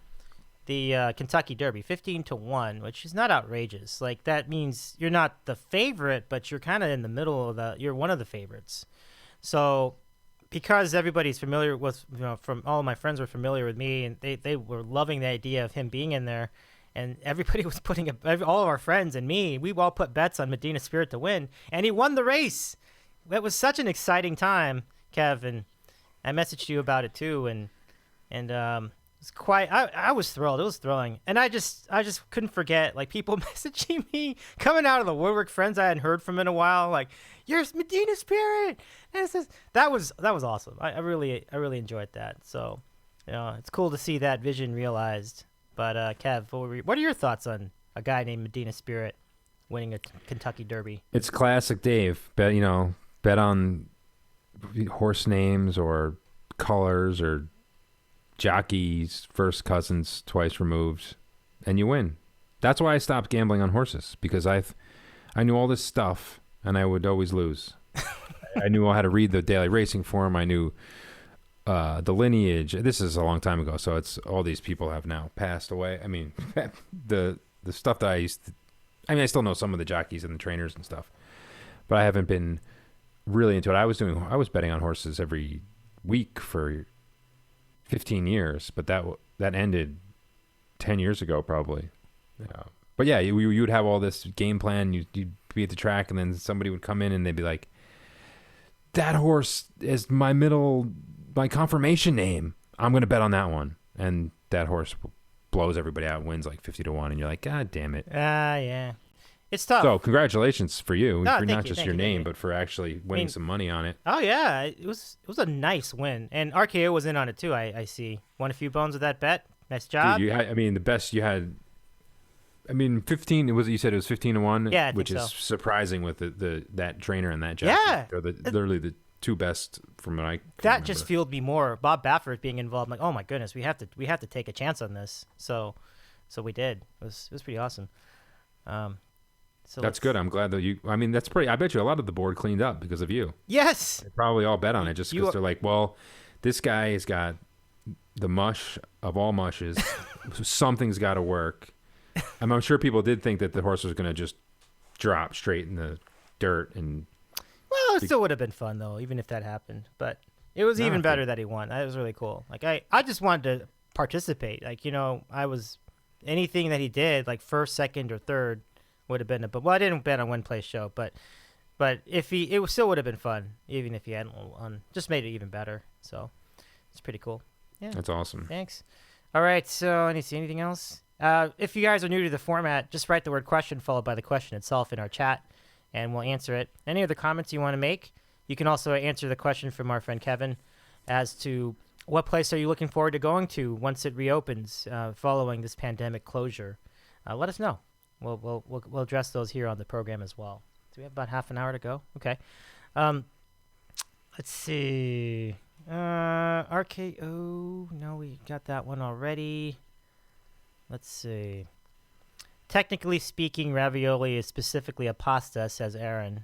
Kentucky Derby, 15-1, which is not outrageous. Like, that means you're not the favorite, but you're kind of in the middle of you're one of the favorites. So, because everybody's familiar with, from all of my friends were familiar with me, and they were loving the idea of him being in there, and everybody was putting all of our friends and me, we all put bets on Medina Spirit to win, and he won the race. That was such an exciting time, Kev, and I messaged you about it too, and it's quite. I was thrilled. It was thrilling, and I just couldn't forget, like, people messaging me coming out of the woodwork, friends I hadn't heard from in a while, like, "You're Medina Spirit," and that was awesome. I really enjoyed that. So, it's cool to see that vision realized. But Kev, what are your thoughts on a guy named Medina Spirit winning a Kentucky Derby? It's classic Dave. Bet on horse names or colors or jockeys, first cousins twice removed, and you win. That's why I stopped gambling on horses, because I knew all this stuff and I would always lose. I knew how to read the daily racing form. I knew the lineage. This is a long time ago, so it's all these people have now passed away. I mean, the stuff that I still know some of the jockeys and the trainers and stuff, but I haven't been really into it. I was betting on horses every week for 15 years, but that ended 10 years ago probably. But yeah, you would have all this game plan. You'd be at the track, and then somebody would come in and they'd be like, that horse is my confirmation name. I'm going to bet on that one. And that horse blows everybody out, wins like 50-1. And you're like, God damn it. Yeah. It's tough. So congratulations for you. No, for not thank just you, your thank name, you. but for actually winning some money on it. Oh, yeah. It was a nice win. And RKO was in on it, too, I see. Won a few bones with that bet. Nice job. Dude, the best you had... 15. You said it was 15-1. Yeah, I think which is so. Surprising with that trainer and that jockey. Yeah. They're literally the two best from what I can That remember. just fueled me more. Bob Baffert being involved, I'm like, oh my goodness, we have to take a chance on this. So we did. It was pretty awesome. That's good. I'm glad that you. That's pretty. I bet you a lot of the board cleaned up because of you. Yes. They probably all bet on it just because they're like, well, this guy has got the mush of all mushes. Something's got to work. I'm sure people did think that the horse was going to just drop straight in the dirt and. Well, it still would have been fun though, even if that happened. But it was even better that he won. That was really cool. Like I just wanted to participate. Like I was anything that he did, like first, second, or third, would have been. But I didn't bet on one place show. But if it still would have been fun, even if he hadn't won. Just made it even better. So it's pretty cool. Yeah, that's awesome. Thanks. All right. So anything else? If you guys are new to the format, just write the word question followed by the question itself in our chat, and we'll answer it. Any other comments you want to make? You can also answer the question from our friend Kevin as to what place are you looking forward to going to once it reopens following this pandemic closure. Let us know. We'll address those here on the program as well. Do we have about half an hour to go? Okay. Let's see. RKO. No, we got that one already. Let's see. Technically speaking, ravioli is specifically a pasta, says Aaron.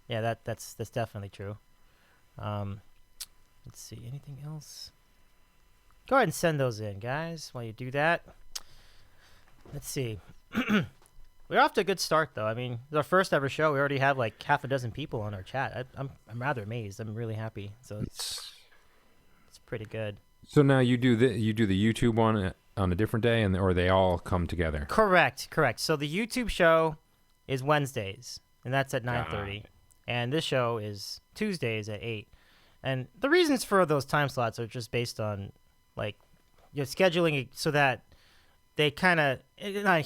Yeah, that's definitely true. Let's see. Anything else? Go ahead and send those in, guys, while you do that. Let's see. We're off to a good start, though. It's our first ever show. We already have like half a dozen people on our chat. I'm rather amazed. I'm really happy. So it's pretty good. So now you do the YouTube one on a different day, or they all come together? Correct. So the YouTube show is Wednesdays, and that's at 9:30, and this show is Tuesdays at 8. And the reasons for those time slots are just based on like scheduling it so that they kind of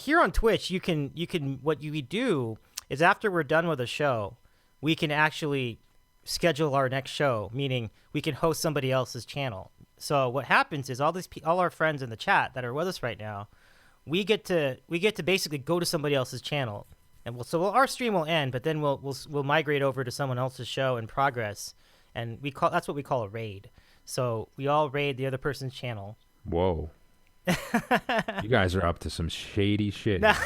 here on Twitch. You can what we do is after we're done with a show, we can actually schedule our next show, meaning we can host somebody else's channel. So what happens is all our friends in the chat that are with us right now, we get to basically go to somebody else's channel, and our stream will end, but then we'll migrate over to someone else's show in progress, and that's what we call a raid. So we all raid the other person's channel. Whoa. You guys are up to some shady shit. But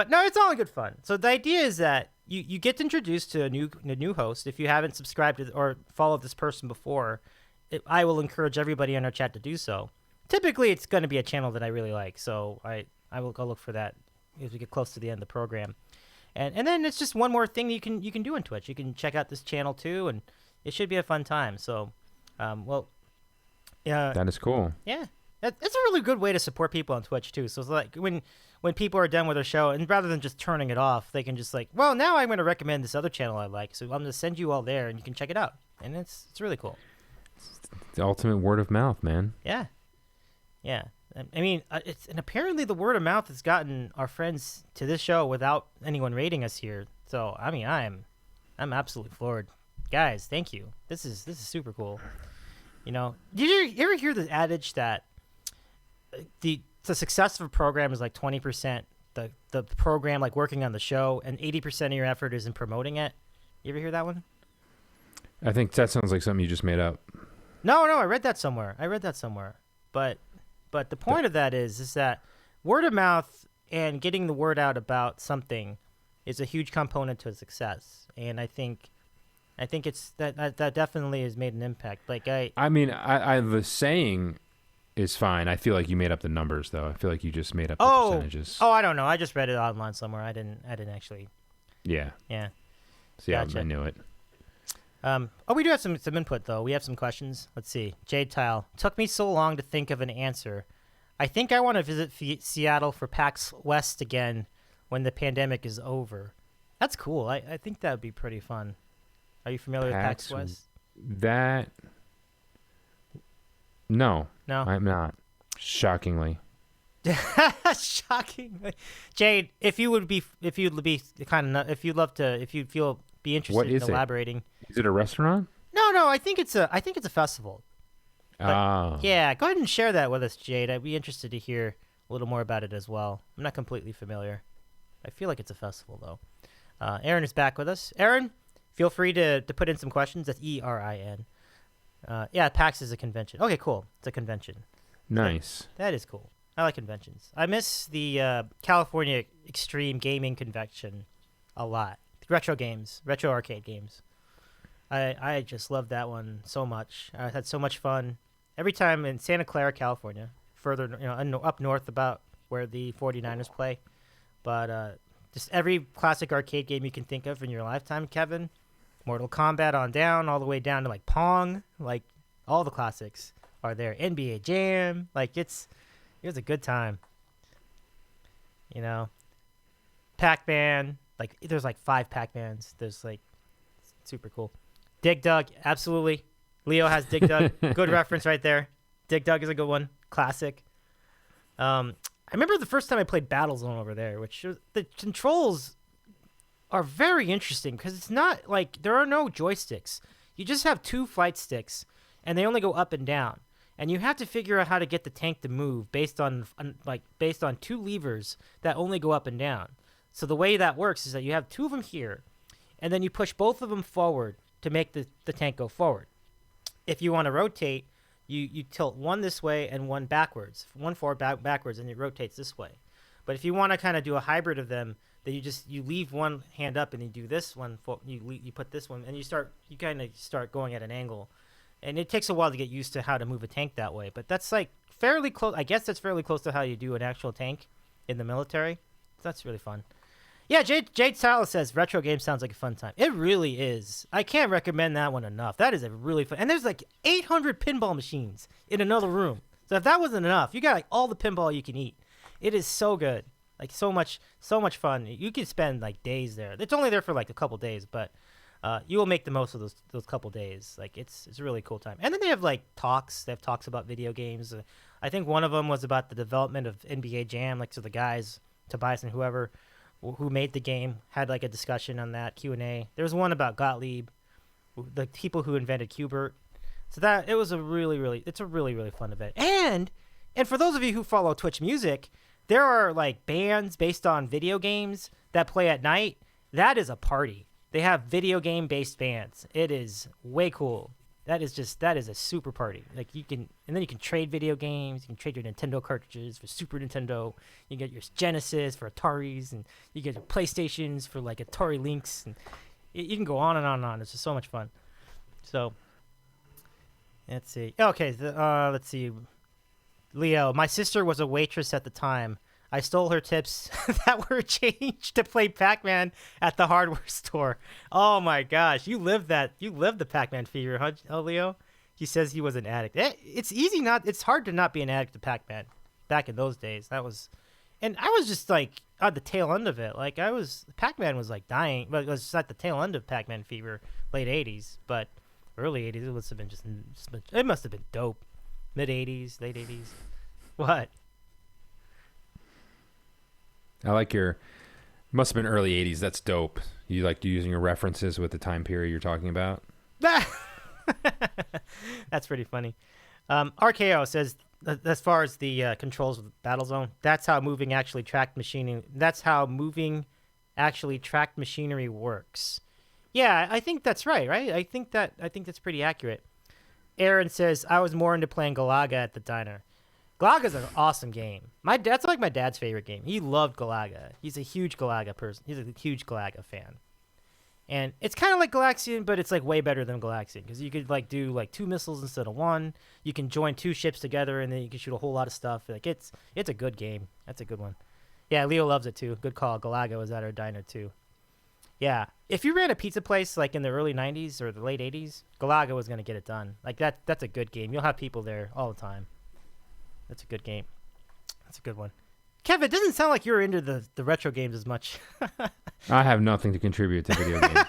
no, it's all in good fun. So the idea is that you get introduced to a new host. If you haven't subscribed to or followed this person before, I will encourage everybody in our chat to do so. Typically, it's going to be a channel that I really like, so I will go look for that as we get close to the end of the program. And then it's just one more thing you can do on Twitch. You can check out this channel too, and it should be a fun time. So, that is cool. Yeah, it's a really good way to support people on Twitch too. So it's like when people are done with their show, and rather than just turning it off, they can just like, well, now I'm going to recommend this other channel I like, so I'm going to send you all there, and you can check it out, and it's really cool. The ultimate word of mouth, man. Yeah. And apparently the word of mouth has gotten our friends to this show without anyone rating us here. So I'm absolutely floored, guys. Thank you. This is super cool. Did you ever hear the adage that the success of a program is like 20%. The program, like working on the show, and 80% of your effort is in promoting it. You ever hear that one? I think that sounds like something you just made up. No, I read that somewhere. But the point of that is that word of mouth and getting the word out about something is a huge component to success. And I think it's that definitely has made an impact. Like I mean, the saying is fine. I feel like you made up the numbers though. I feel like you just made up the percentages. Oh, I don't know. I just read it online somewhere. I didn't actually. Yeah. Yeah. See, gotcha. I knew it. We do have some input though. We have some questions. Let's see. Jade Tile. Took me so long to think of an answer. I think I want to visit Seattle for PAX West again when the pandemic is over. That's cool. I think that would be pretty fun. Are you familiar with PAX West? No, I'm not. Shockingly. Shockingly. Jade, if you'd be kind enough, if you'd be interested in elaborating. Is it a restaurant? No, I think it's a festival. But, yeah, go ahead and share that with us, Jade. I'd be interested to hear a little more about it as well. I'm not completely familiar. I feel like it's a festival, though. Aaron is back with us. Aaron, feel free to put in some questions. That's ERIN. Yeah, PAX is a convention. Okay, cool. It's a convention. Nice. That is cool. I like conventions. I miss the California Extreme Gaming Convention a lot. Retro arcade games. I just love that one so much. I had so much fun. Every time in Santa Clara, California, further, up north about where the 49ers play. But just every classic arcade game you can think of in your lifetime, Kevin. Mortal Kombat on down, all the way down to like Pong. Like all the classics are there. NBA Jam. Like it was a good time. Pac-Man. Like there's like 5 Pac-Mans. There's like super cool. Dig Dug, absolutely. Leo has Dig Dug. Good reference right there. Dig Dug is a good one. Classic. I remember the first time I played Battlezone over there, which the controls are very interesting because it's not like there are no joysticks. You just have 2 flight sticks, and they only go up and down. And you have to figure out how to get the tank to move based on 2 levers that only go up and down. So the way that works is that you have 2 of them here, and then you push both of them forward to make the tank go forward. If you want to rotate, you tilt one this way and one backwards. One forward, backwards, and it rotates this way. But if you want to kind of do a hybrid of them, then you leave one hand up and you do this one. You put this one, and you kind of start going at an angle. And it takes a while to get used to how to move a tank that way. But that's like fairly close. I guess that's fairly close to how you do an actual tank in the military. So that's really fun. Yeah, Jade Silas says retro game sounds like a fun time. It really is. I can't recommend that one enough. That is a really fun. And there's like 800 pinball machines in another room. So if that wasn't enough, you got like all the pinball you can eat. It is so good. Like so much fun. You can spend like days there. It's only there for like a couple days, but you will make the most of those couple days. Like it's a really cool time. And then they have like talks. They have talks about video games. I think one of them was about the development of NBA Jam. Like so the guys, Tobias and whoever who made the game had like a discussion on that Q&A. There was one about Gottlieb, the people who invented Qbert. So that it was a really fun event. And for those of you who follow Twitch Music, there are like bands based on video games that play at night. That is a party. They have video game based bands. It is way cool. That is a super party. Like you can trade video games. You can trade your Nintendo cartridges for Super Nintendo. You get your Genesis for Ataris, and you get your PlayStations for like Atari Lynx, and you can go on and on and on. It's just so much fun. So let's see. Okay, let's see. Leo, my sister was a waitress at the time. I stole her tips that were changed to play Pac-Man at the hardware store. Oh my gosh, you lived the Pac-Man fever, huh, Leo? He says he was an addict. It's hard to not be an addict to Pac-Man back in those days. And I was just like at the tail end of it. Like Pac-Man was like dying, but it was at the tail end of Pac-Man fever, late 80s, but early 80s, it must have been dope. Mid 80s, late 80s. What? I like must have been early 80s. That's dope. You like using your references with the time period you're talking about? That's pretty funny. RKO says, as far as the controls of Battlezone, that's how moving actually tracked machining. That's how moving actually tracked machinery works. Yeah, I think that's right. I think that's pretty accurate. Aaron says I was more into playing Galaga at the diner. Galaga's an awesome game. That's like my dad's favorite game. He loved Galaga. He's a huge Galaga person. He's a huge Galaga fan. And it's kind of like Galaxian, but it's like way better than Galaxian because you could like do like 2 missiles instead of 1. You can join 2 ships together, and then you can shoot a whole lot of stuff. Like it's a good game. That's a good one. Yeah, Leo loves it too. Good call. Galaga was at our diner too. Yeah, if you ran a pizza place like in the early 90s or the late 80s, Galaga was gonna get it done. Like that's a good game. You'll have people there all the time. That's a good game. That's a good one. Kevin, it doesn't sound like you're into the retro games as much. I have nothing to contribute to video games.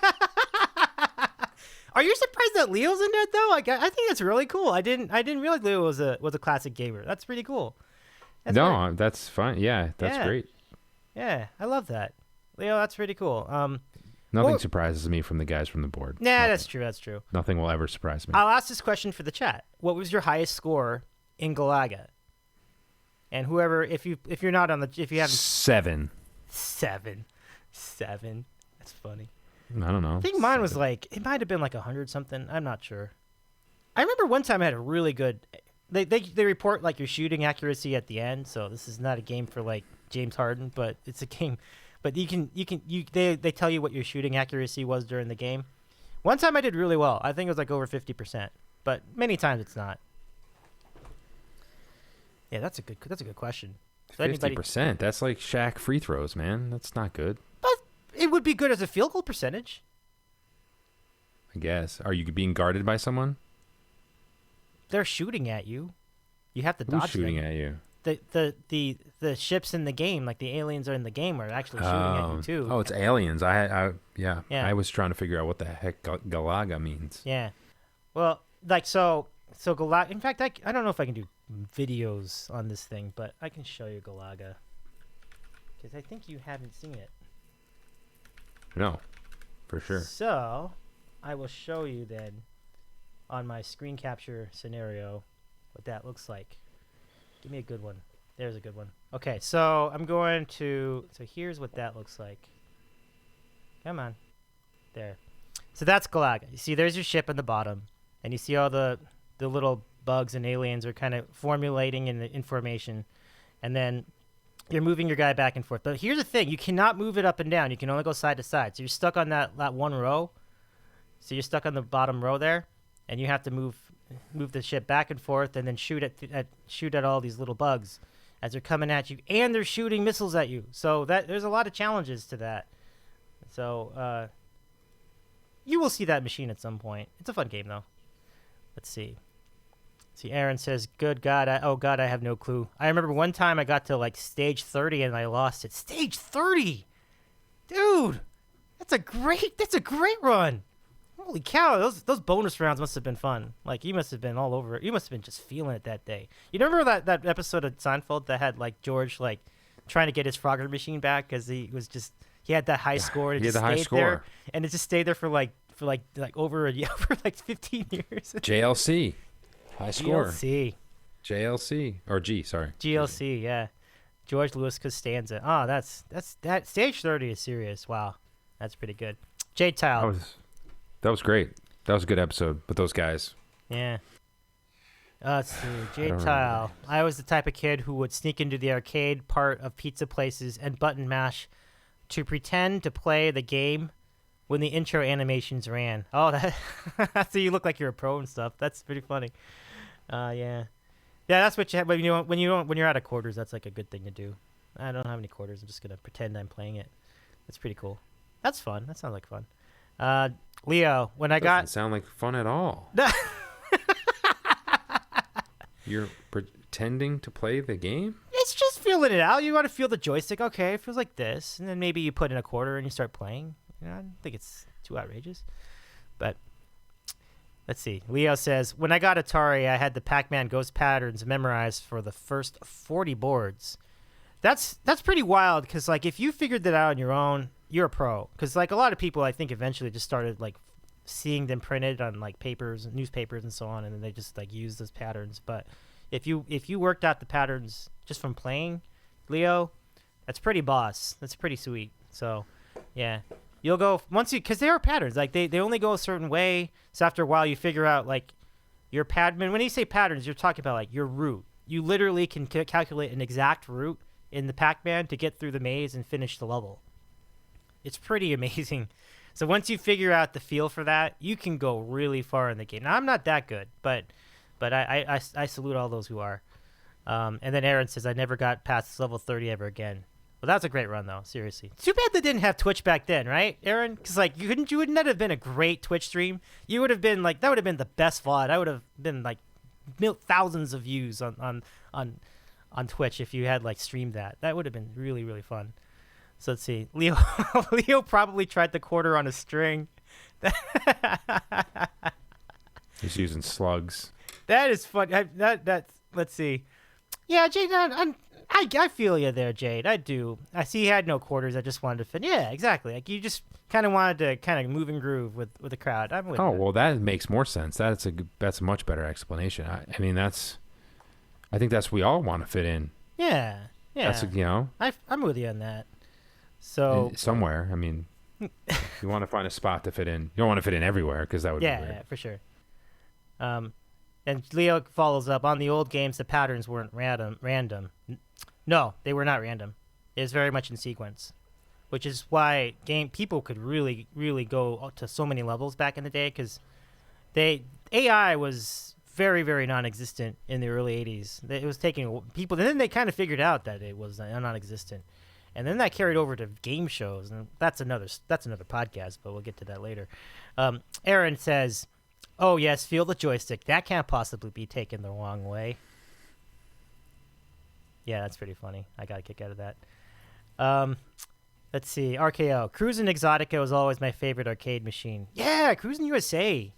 Are you surprised that Leo's into it though? Like, I think that's really cool. I didn't realize Leo was a classic gamer. That's pretty cool. That's fine. Yeah, that's great. Yeah, I love that. Leo, that's pretty cool. Nothing surprises me from the guys from the board. Nah, Nothing. that's true. That's true. Nothing will ever surprise me. I'll ask this question for the chat. What was your highest score in Galaga? And whoever, if you're not on if you haven't 7. 7. That's funny. I don't know. I think mine was like, it might have been like 100 something. I'm not sure. I remember one time I had a really good. They report like your shooting accuracy at the end. So this is not a game for like James Harden, but it's a game. But they tell you what your shooting accuracy was during the game. One time I did really well. I think it was like over 50%. But many times it's not. Yeah, that's a good question. 50%. That's like Shaq free throws, man. That's not good. But it would be good as a field goal percentage. I guess. Are you being guarded by someone? They're shooting at you. You have to dodge Who's shooting them. at you? The ships in the game, like the aliens are in the game, are actually shooting at you too. Oh, it's aliens. I was trying to figure out what the heck Galaga means. Yeah. Well, like so Galaga. In fact, I don't know if I can do videos on this thing, but I can show you Galaga because I think you haven't seen it. No, for sure. So I will show you then on my screen capture scenario what that looks like. Give me a good one. There's a good one. Okay, so I'm going to. So here's what that looks like. Come on. There. So that's Galaga. You see, there's your ship in the bottom, and you see all the little bugs and aliens are kind of formulating in the information, and then you're moving your guy back and forth. But here's the thing: you cannot move it up and down. You can only go side to side. So you're stuck on that one row. So you're stuck on the bottom row there, and you have to move the ship back and forth, and then shoot at all these little bugs as they're coming at you, and they're shooting missiles at you. So there's a lot of challenges to that. So you will see that machine at some point. It's a fun game though. Let's see. See, Aaron says, "Good God, I have no clue." I remember one time I got to like stage 30 and I lost it. Stage 30, dude, that's a great run. Holy cow, those bonus rounds must have been fun. Like, you must have been all over it. You must have been just feeling it that day. You remember that episode of Seinfeld that had, like, George, like, trying to get his Frogger machine back because he had that high score. And he had the high score. There, and it just stayed there for over 15 years. JLC. High score. JLC. Or G, sorry. GLC, yeah. George Louis Costanza. Oh, that stage 30 is serious. Wow. That's pretty good. J-Tile. That was great. That was a good episode with those guys. Yeah. Let's see. J-Tile. I was the type of kid who would sneak into the arcade part of pizza places and button mash to pretend to play the game when the intro animations ran. Oh, that so you look like you're a pro and stuff. That's pretty funny. Yeah. Yeah, that's what you have. But when you're out of quarters, that's like a good thing to do. I don't have any quarters. I'm just gonna pretend I'm playing it. That's pretty cool. That's fun. That sounds like fun. Leo, when I got... Doesn't sound like fun at all. You're pretending to play the game? It's just feeling it out. You want to feel the joystick. Okay, it feels like this. And then maybe you put in a quarter and you start playing. I don't think it's too outrageous. But let's see. Leo says, when I got Atari, I had the Pac-Man Ghost patterns memorized for the first 40 boards. That's pretty wild because, like, if you figured that out on your own, you're a pro. Because, like, a lot of people, I think, eventually just started, like, seeing them printed on, like, papers, newspapers, and so on, and then they just, like, use those patterns. But if you worked out the patterns just from playing, Leo, that's pretty boss. That's pretty sweet. So, yeah, you'll go once you because there are patterns like they only go a certain way. So after a while, you figure out like your pattern. When you say patterns, you're talking about like your route. You literally can calculate an exact route in the Pac-Man to get through the maze and finish the level. It's pretty amazing. So once you figure out the feel for that, you can go really far in the game. Now I'm not that good, but I salute all those who are. And then Aaron says I never got past level 30 ever again. Well, that's a great run though. Seriously, too bad they didn't have Twitch back then, right, Aaron? Because like you wouldn't that have been a great Twitch stream? You would have been like that would have been the best VOD. I would have been like thousands of views on Twitch if you had like streamed that. That would have been really really fun. So let's see. Leo probably tried the quarter on a string. He's using slugs. That is fun. Let's see. Yeah, Jade, I feel you there, Jade. I do. I see he had no quarters. I just wanted to fit. Yeah, exactly. Like you just kind of wanted to kind of move and groove with the crowd. I'm with you. Well, that makes more sense. That's a much better explanation. I mean, I think that's we all want to fit in. Yeah. That's I'm with you on that. So somewhere, I mean, you want to find a spot to fit in. You don't want to fit in everywhere because that would be weird. Yeah, for sure. And Leo follows up on the old games. The patterns weren't random. No, they were not random. It was very much in sequence, which is why people could really, really go to so many levels back in the day because AI was very, very non-existent in the early 80s. It was taking people, and then they kind of figured out that it was non-existent. And then that carried over to game shows, and that's another podcast, but we'll get to that later. Aaron says, "Oh yes, feel the joystick. That can't possibly be taken the wrong way." Yeah, that's pretty funny. I got a kick out of that. Let's see. RKO. Cruisin' Exotica was always my favorite arcade machine. Yeah, Cruisin' USA.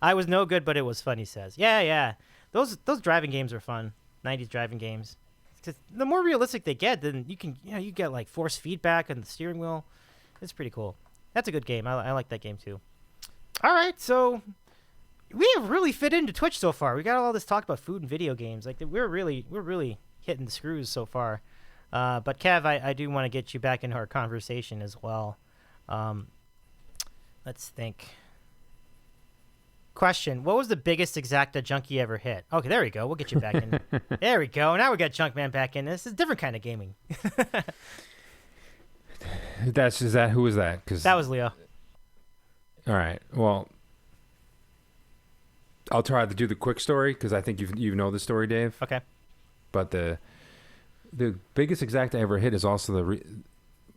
I was no good, but it was fun, he says. Yeah. Those driving games are fun. 90s driving games. Because the more realistic they get, then you get like force feedback on the steering wheel. It's pretty cool. That's a good game. I like that game too. All right, so we have really fit into Twitch so far. We got all this talk about food and video games. Like we're really hitting the screws so far. But Kev, I do want to get you back into our conversation as well. Let's think. Question: what was the biggest Exacta Junkie ever hit? Okay, there we go. We'll get you back in. There we go. Now we got Junkman back in. This is a different kind of gaming. Who was that? 'Cause that was Leo. All right. Well, I'll try to do the quick story because I think you know the story, Dave. Okay. But the biggest Exacta I ever hit is also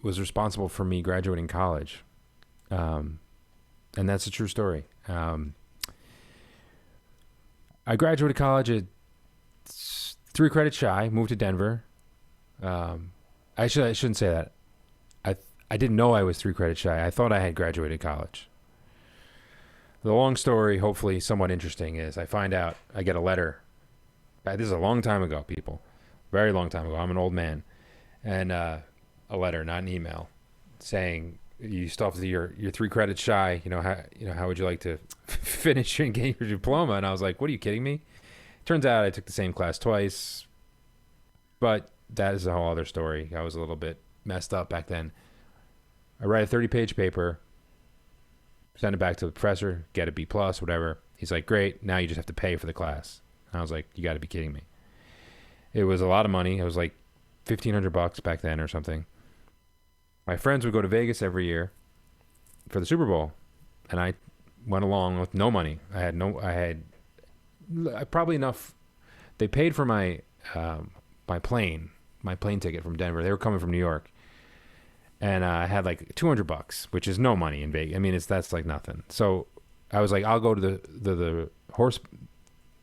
was responsible for me graduating college, and that's a true story. I graduated college at 3 credits shy, moved to Denver. I shouldn't say that. I didn't know I was 3 credits shy. I thought I had graduated college. The long story, hopefully somewhat interesting, is I find out I get a letter. This is a long time ago, people. Very long time ago. I'm an old man. And a letter, not an email, saying you still have to you're 3 credits shy. How would you like to finish and get your diploma? And I was like, what, are you kidding me? Turns out I took the same class twice, but that is a whole other story. I was a little bit messed up back then. I write a 30-page paper, send it back to the professor, get a B+, whatever. He's like, great, now you just have to pay for the class. And I was like, you got to be kidding me. It was a lot of money. It was like $1,500 back then or something. My friends would go to Vegas every year for the Super Bowl, and I went along with no money. I had probably enough. They paid for my plane ticket from Denver. They were coming from New York, and I had like $200, which is no money in Vegas. I mean, that's like nothing. So I was like, I'll go to the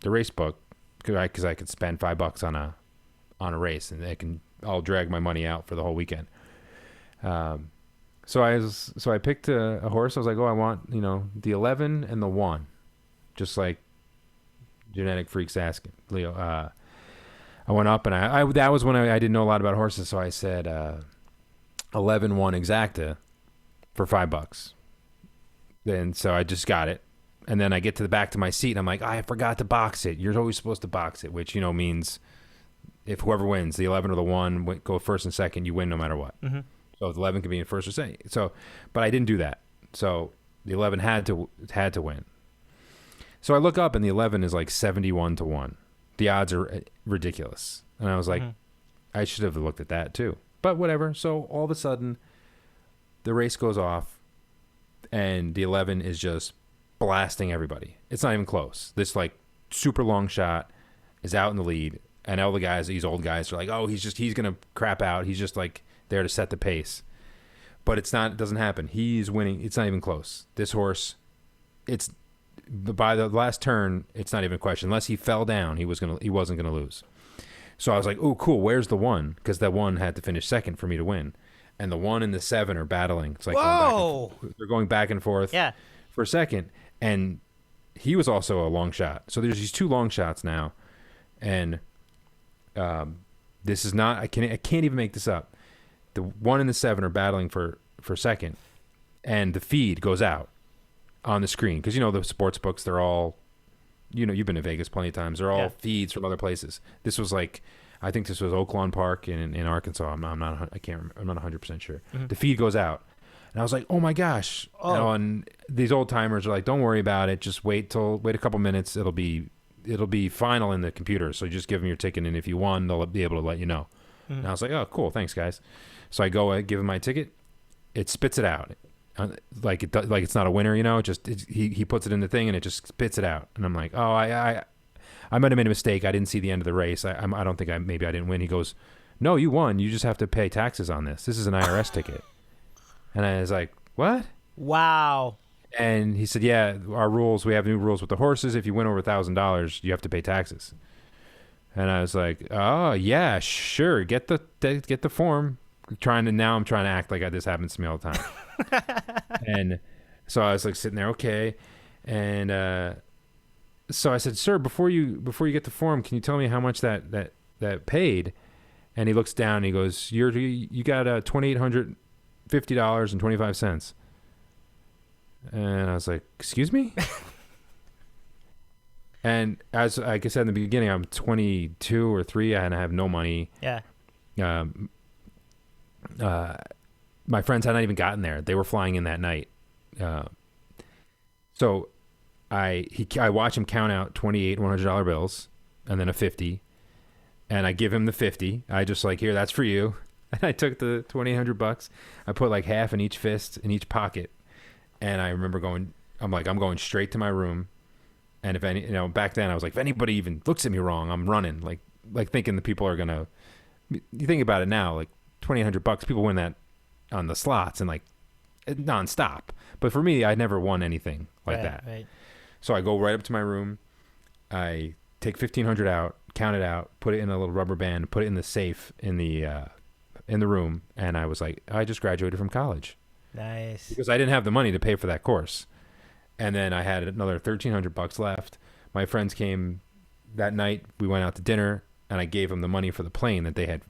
race book because I could spend $5 on a race, and I'll drag my money out for the whole weekend. So I picked a horse. I was like, I want, the 11 and the 1, just like genetic freaks asking Leo. I went up and I that was when I didn't know a lot about horses. So I said, 11-1 Exacta for $5. Then, so I just got it. And then I get to the back to my seat, and I'm like, I forgot to box it. You're always supposed to box it, which, means if whoever wins, the 11 or the 1, go first and second, you win no matter what. Mm-hmm. So the 11 could be in first or second. So, but I didn't do that. So the 11 had to win. So I look up, and the 11 is like 71-1. The odds are ridiculous. And I was like, I should have looked at that too. But whatever. So all of a sudden, the race goes off, and the 11 is just blasting everybody. It's not even close. This like super long shot is out in the lead, and all the guys, these old guys, are like, oh, he's gonna crap out. He's just like there to set the pace. But it doesn't happen. He's winning. It's not even close. This horse, by the last turn, it's not even a question. Unless he fell down, he wasn't gonna lose. So I was like, oh, cool. Where's the 1? Because that 1 had to finish second for me to win. And the 1 and the 7 are battling. It's like they're going back and forth for a second. And he was also a long shot. So there's these 2 long shots now. And this is not, I can't even make this up. The 1 and the 7 are battling for second. And the feed goes out on the screen. Because, the sports books, they're all, you've been to Vegas plenty of times. They're all feeds from other places. This was like, I think this was Oaklawn Park in Arkansas. I'm not 100% sure. Mm-hmm. The feed goes out, and I was like, oh my gosh! And these old timers are like, don't worry about it. Just wait a couple minutes. It'll be final in the computer. So you just give them your ticket, and if you won, they'll be able to let you know. Mm-hmm. And I was like, oh, cool, thanks guys. So I go, give him my ticket. It spits it out, like it's not a winner. He puts it in the thing, and it just spits it out. And I'm like, oh, I might have made a mistake. I didn't see the end of the race. I don't think maybe I didn't win. He goes, no, you won. You just have to pay taxes on this. This is an IRS ticket. And I was like, what? Wow. And he said, yeah, our rules, we have new rules with the horses. If you win over $1,000, you have to pay taxes. And I was like, oh, yeah, sure. Get the form. Now I'm trying to act like this happens to me all the time. And so I was like sitting there, okay. And, so I said, sir, before you get the form, can you tell me how much that paid? And he looks down and he goes, you got $2,850.25. And I was like, excuse me? And as like I said in the beginning, I'm 22 or 3 and I have no money. Yeah. My friends had not even gotten there. They were flying in that night. So I watch him count out 28 $100 bills and then a 50, and I give him the 50. I just like, here, that's for you. And I took the $2,800. I put like half in each fist in each pocket, and I remember I'm going straight to my room. And if any, back then I was like, if anybody even looks at me wrong, I'm running, like thinking the people are gonna. You think about it now, like $2,800, people win that on the slots and like nonstop. But for me, I never won anything like that. Right. So I go right up to my room, I take $1,500 out, count it out, put it in a little rubber band, put it in the safe in the room, and I was like, I just graduated from college. Nice. Because I didn't have the money to pay for that course. And then I had another $1,300 left. My friends came that night. We went out to dinner, and I gave them the money for the plane that they had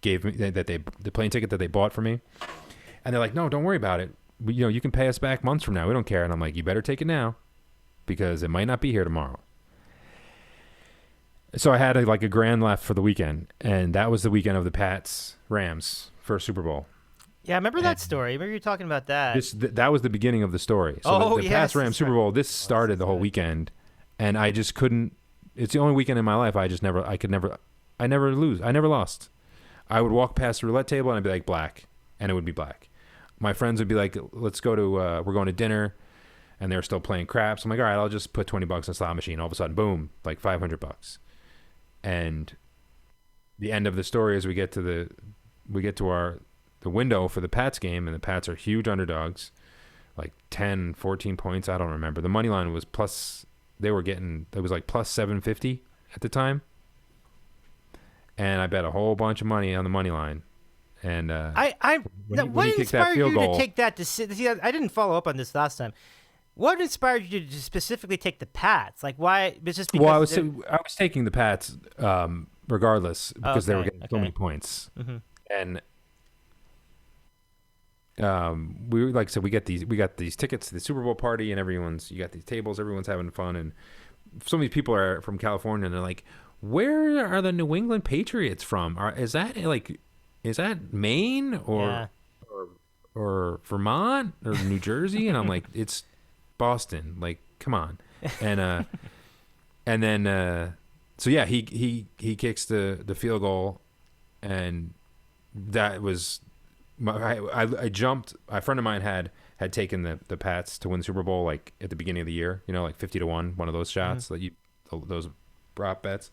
gave me, the plane ticket that they bought for me. And they're like, no, don't worry about it. You can pay us back months from now. We don't care. And I'm like, you better take it now, because it might not be here tomorrow. So I had a grand left for the weekend, and that was the weekend of the Pats Rams first Super Bowl. Yeah, I remember that story. I remember you talking about that. That was the beginning of the story. So the Pats Rams Super Bowl, this started the whole weekend, and I just couldn't. It's the only weekend in my life I never lose. I never lost. I would walk past the roulette table and I'd be like, black, and it would be black. My friends would be like, let's go to, we're going to dinner, and they're still playing craps. I'm like, all right, I'll just put $20 in a slot machine. All of a sudden, boom, like $500. And the end of the story is we get to the window for the Pats game, and the Pats are huge underdogs, like 10, 14 points. I don't remember. The money line was it was like plus 750 at the time. And I bet a whole bunch of money on the money line. And what inspired you to take that? See, I didn't follow up on this last time. What inspired you to specifically take the Pats? Like, why? It's just because I was taking the Pats regardless, because they were getting so many points. Mm-hmm. And we like I said, we got these tickets to the Super Bowl party, and you got these tables, everyone's having fun, and so many people are from California, and they're like, where are the New England Patriots from? Is that Maine or Vermont or New Jersey? And I'm like, it's Boston. Like, come on. And and then so yeah, he kicks the field goal, and that was I jumped. A friend of mine had taken the Pats to win the Super Bowl like at the beginning of the year, like 50-1, one of those shots that those prop bets.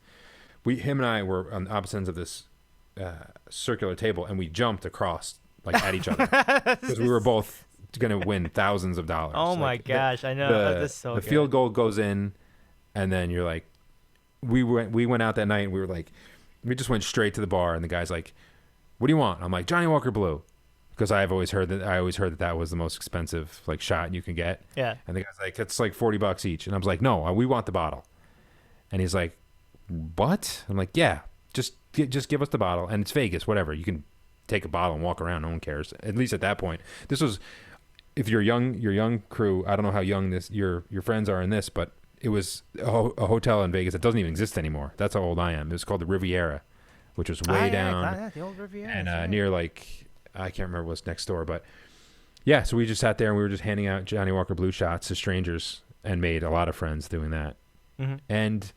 Him and I were on the opposite ends of this circular table, and we jumped across like at each other because we were both gonna win thousands of dollars. Oh my gosh, I know this is so the good. field goal goes in, and then you're like, we went out that night, and we were like, we just went straight to the bar, and the guy's like, what do you want? I'm like, Johnny Walker Blue, because I always heard that was the most expensive like shot you can get. Yeah. And the guy's like, it's like $40 each, and I was like, no, we want the bottle. And he's like, what? I'm like, yeah, just give us the bottle, and it's Vegas, whatever. You can take a bottle and walk around, no one cares. At least at that point, this was, if you're young, your young crew. I don't know how young your friends are in this, but it was a hotel in Vegas that doesn't even exist anymore. That's how old I am. It was called the Riviera, which was way down the old Riviera, and near like I can't remember what's next door, but yeah. So we just sat there and we were just handing out Johnny Walker Blue shots to strangers, and made a lot of friends doing that. Mm-hmm. And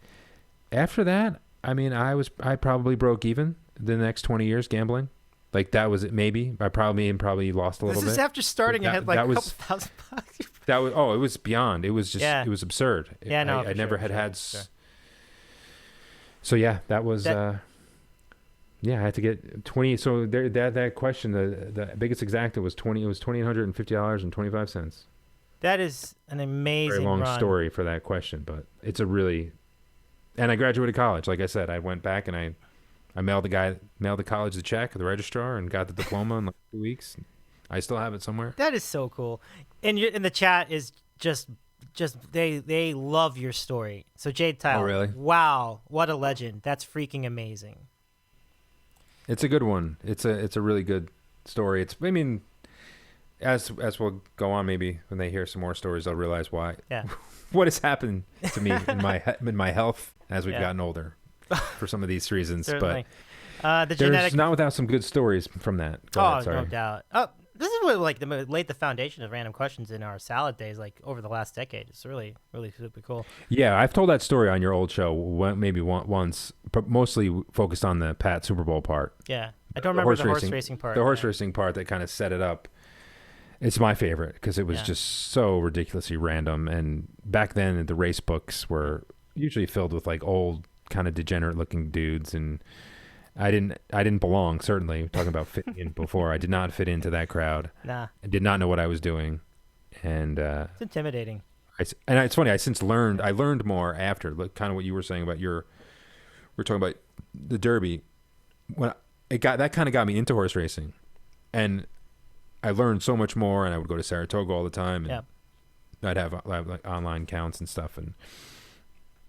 after that, I mean, I probably broke even the next 20 years gambling. Like that was it. Maybe I probably lost a little bit. This is after starting. I had like a couple $1,000. That was it was beyond. It was just it was absurd. Yeah, no, I never had. Sure. So yeah, that was. Yeah, I had to get 20. So there, that question, the biggest exacta was 20. It was $2,850.25. That is an amazing. Very long run. story for that question, but it's a really. And I graduated college. Like I said, I went back and I mailed the college the check, the registrar, and got the diploma in like 2 weeks. I still have it somewhere. That is so cool. And in the chat is just they love your story. So Jade Tyler, oh really? Wow, what a legend! That's freaking amazing. It's a good one. It's a really good story. I mean, as we'll go on, maybe when they hear some more stories, they'll realize why. Yeah. What has happened to me in my health as we've gotten older, for some of these reasons. Certainly. But the there's genetic. not without some good stories from that. Go ahead, sorry. No doubt. This is what laid the foundation of random questions in our salad days, like over the last decade. It's really, really super cool. Yeah, I've told that story on your old show maybe once, but mostly focused on the Pat Super Bowl part. Yeah, I don't remember the horse racing part. The horse racing part that kind of set it up. It's my favorite because it was just so ridiculously random. And back then, the race books were usually filled with like old, kind of degenerate-looking dudes, and I didn't belong. Certainly, talking about fitting in before, I did not fit into that crowd. Nah, I did not know what I was doing, and it's intimidating. And it's funny. I learned more after, like kind of what you were saying about we're talking about the Derby. When that kind of got me into horse racing, and I learned so much more. And I would go to Saratoga all the time, and I'd have like online counts and stuff, and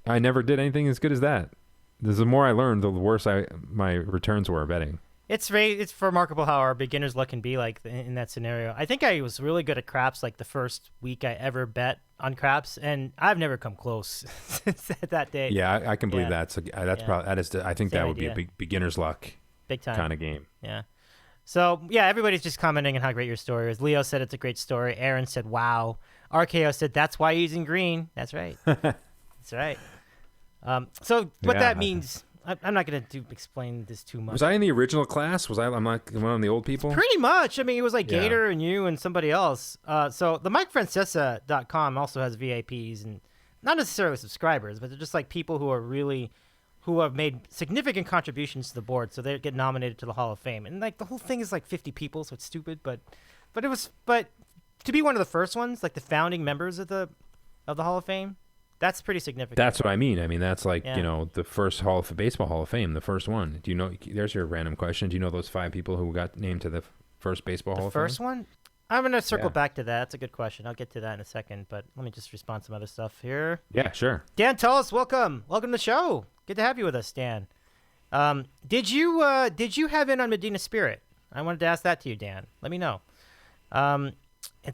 I never did anything as good as that. The more I learned, the worse my returns were betting. It's remarkable how our beginner's luck can be like in that scenario. I think I was really good at craps like the first week I ever bet on craps, and I've never come close since that day. Yeah, I can believe that. So that's probably I think Same that would idea. be a big beginner's luck, big time kind of game. Yeah. So yeah, everybody's just commenting on how great your story is. Leo said it's a great story. Aaron said, "Wow." RKO said, "That's why you're using green." That's right. That's right. So what that means, I'm not going to explain this too much. Was I in the original class? I'm not one of the old people? Pretty much. I mean, it was like Gator and you and somebody else. So the MikeFrancesa.com also has VIPs, and not necessarily subscribers, but they're just like people who have made significant contributions to the board, so they get nominated to the Hall of Fame. And like the whole thing is like 50 people, so it's stupid, but to be one of the first ones, like the founding members of the Hall of Fame, that's pretty significant. That's what I mean. I mean, that's like, the first Baseball Hall of Fame, the first one. Do you know, there's your random question. Do you know those 5 people who got named to the first Baseball Hall of Fame? The first one? I'm going to circle back to that. That's a good question. I'll get to that in a second, but let me just respond to some other stuff here. Yeah, sure. Dan Tullis, welcome. Welcome to the show. Good to have you with us, Dan. Did you have in on Medina Spirit? I wanted to ask that to you, Dan. Let me know. And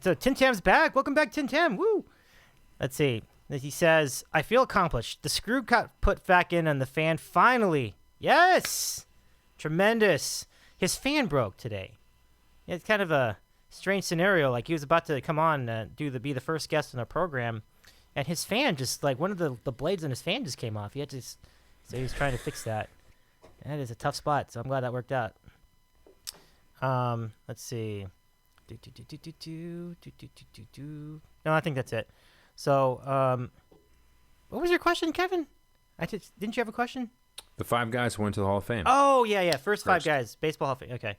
so TinTam's back. Welcome back, TinTam. Woo! Let's see. He says, I feel accomplished. The screw got put back in on the fan finally. Yes! Tremendous. His fan broke today. It's kind of a strange scenario. Like, he was about to come on and be the first guest on our program, and his fan just, like, one of the blades on his fan just came off. He had to, so he was trying to fix that. That is a tough spot, so I'm glad that worked out. Let's see. No, I think that's it. So, what was your question, Kevin? Didn't you have a question? The 5 guys who went to the Hall of Fame. Oh, yeah. First 5 guys. Baseball Hall of Fame. Okay.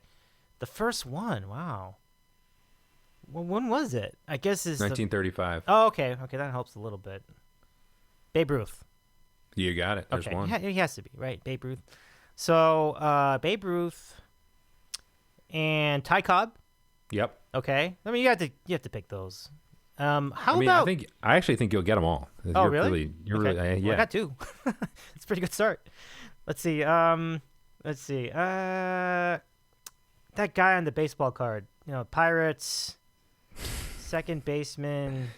The first one. Wow. Well, when was it? I guess it's 1935. Oh, okay. Okay, that helps a little bit. Babe Ruth. You got it. There's one. Yeah, he has to be, right? Babe Ruth. So, Babe Ruth and Ty Cobb. Yep. Okay. I mean, you have to pick those. I actually think you'll get them all. Oh, really? You're okay. really, yeah. Well, I got 2. It's a pretty good start. Let's see. That guy on the baseball card. Pirates. Second baseman.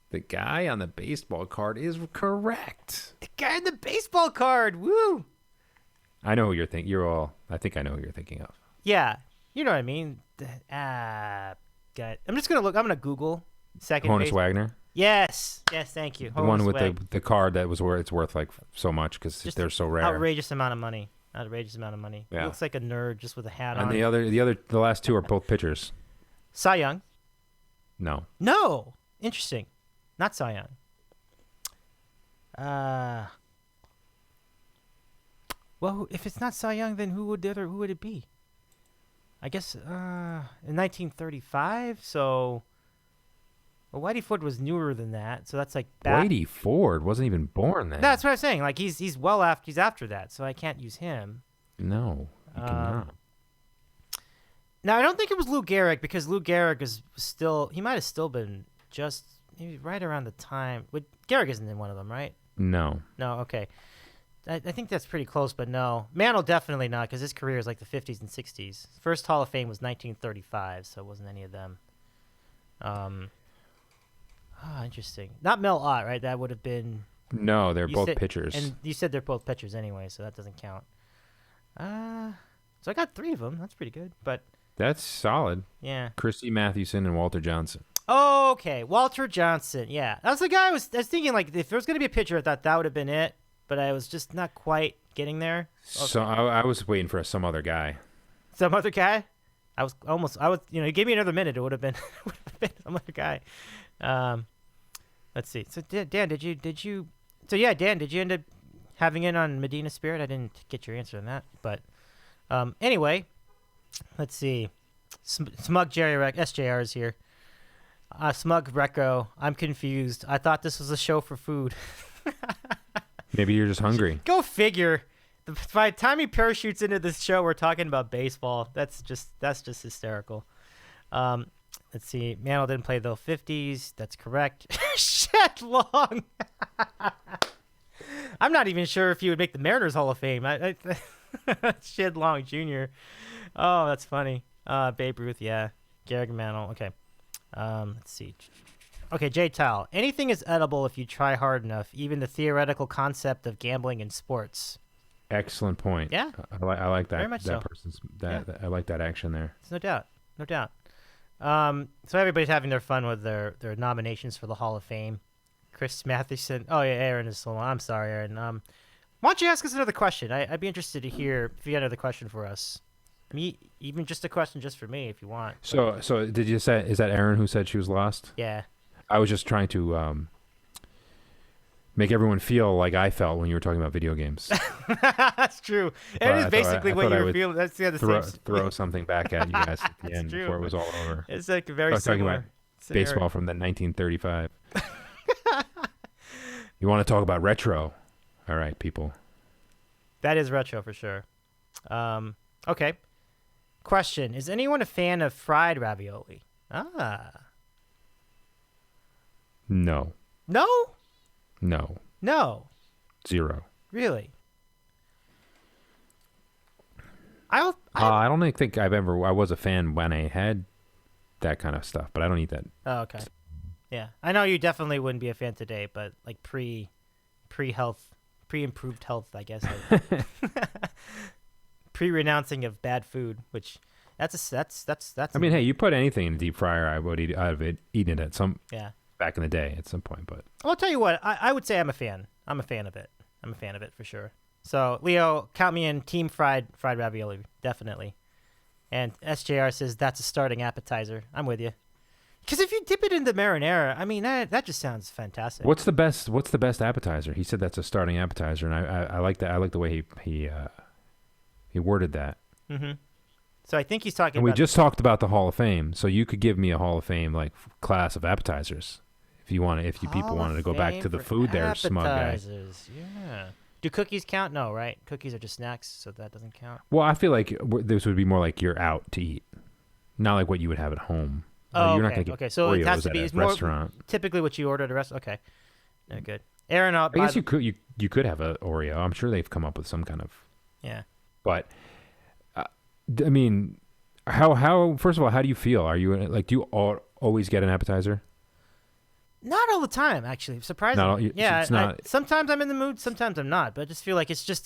The guy on the baseball card is correct. The guy on the baseball card. Woo! I know who you're thinking. I think I know who you're thinking of. Yeah. You know what I mean. God. I'm just gonna look. I'm gonna Google second. Honus Wagner. Yes. Thank you. The one with the card that was it's worth like so much because they're so rare. Outrageous amount of money. Yeah. He looks like a nerd just with a hat on. And the last 2 are both pitchers. Cy Young. No. Interesting. Not Cy Young. Well, if it's not Cy Young, then who would it be? I guess in 1935. So, Whitey Ford was newer than that. So that's like Whitey Ford wasn't even born then. That's what I'm saying. Like he's after that. So I can't use him. No, you cannot. Now I don't think it was Lou Gehrig because Lou Gehrig he might have still been just maybe right around the time. But Gehrig isn't in one of them, right? No. Okay. I think that's pretty close, but no. Mantle definitely not, because his career is like the 50s and 60s. First Hall of Fame was 1935, so it wasn't any of them. Interesting. Not Mel Ott, right? That would have been... No, they're both pitchers. And you said they're both pitchers anyway, so that doesn't count. So I got 3 of them. That's pretty good, but... That's solid. Yeah. Christy Mathewson and Walter Johnson. Oh, okay. Walter Johnson, yeah. That's the guy I was thinking, like, if there was going to be a pitcher, I thought that would have been it. But I was just not quite getting there. Okay. So I was waiting for some other guy. Some other guy? You gave me another minute. It would have been some other guy. Let's see. So Dan, did you? So yeah, Dan, did you end up having it on Medina Spirit? I didn't get your answer on that. But anyway, let's see. Smug Jerry SJR is here. Smug Recco. I'm confused. I thought this was a show for food. Maybe you're just hungry. Go figure. By the time he parachutes into this show, we're talking about baseball. That's just hysterical. Let's see. Mantle didn't play the 50s. That's correct. Shed Long. I'm not even sure if he would make the Mariners Hall of Fame. Shed Long Jr. Oh, that's funny. Babe Ruth, yeah. Gehrig Mantle. Okay. Let's see. Okay, Jay Tal. Anything is edible if you try hard enough, even the theoretical concept of gambling in sports. Excellent point. Yeah. I like that. Very much so. I like that action there. No doubt. So everybody's having their fun with their nominations for the Hall of Fame. Chris Mathewson. Oh, yeah, Aaron is still on. I'm sorry, Aaron. Why don't you ask us another question? I'd be interested to hear if you had another question for us. Even just a question just for me if you want. So did you say, is that Aaron who said she was lost? Yeah. I was just trying to make everyone feel like I felt when you were talking about video games. That's true. It is basically what you were feeling. That's the same. Throw something back at you guys at the end before it was all over. It's like very similar. Talking about baseball from the 1935. You want to talk about retro? All right, people. That is retro for sure. Okay. Question: is anyone a fan of fried ravioli? No. No? No. No. 0. Really? I don't think I was a fan when I had that kind of stuff, but I don't eat that. Oh, okay. Yeah, I know you definitely wouldn't be a fan today, but like pre-improved health, I guess. Pre-renouncing of bad food, which that's. I mean, hey, you put anything in a deep fryer, I would eat. I've eaten it at some. Yeah. Back in the day, at some point, but I'll tell you what. I would say I'm a fan. I'm a fan of it. I'm a fan of it for sure. So Leo, count me in. Team fried ravioli, definitely. And SJR says that's a starting appetizer. I'm with you. Because if you dip it in the marinara, I mean that just sounds fantastic. What's the best appetizer? He said that's a starting appetizer, and I like that. I like the way he worded that. Mm-hmm. So I think he's talking. And we just talked about the Hall of Fame, so you could give me a Hall of Fame like class of appetizers, if you want. If you people wanted to go back to the food, there, smug guy. Yeah. Do cookies count? No, right? Cookies are just snacks, so that doesn't count. Well, I feel like this would be more like you're out to eat, not like what you would have at home. Oh, you're okay. Not gonna get So Oreos it has to be at a more restaurant. Typically what you order at a restaurant. Okay, no, good. Aaron, I guess you could have an Oreo. I'm sure they've come up with some kind of. Yeah. But, I mean, how first of all, how do you feel? Are you like, do you always get an appetizer? Not all the time, actually. Surprisingly. It's not. Sometimes I'm in the mood, sometimes I'm not. But I just feel like it's just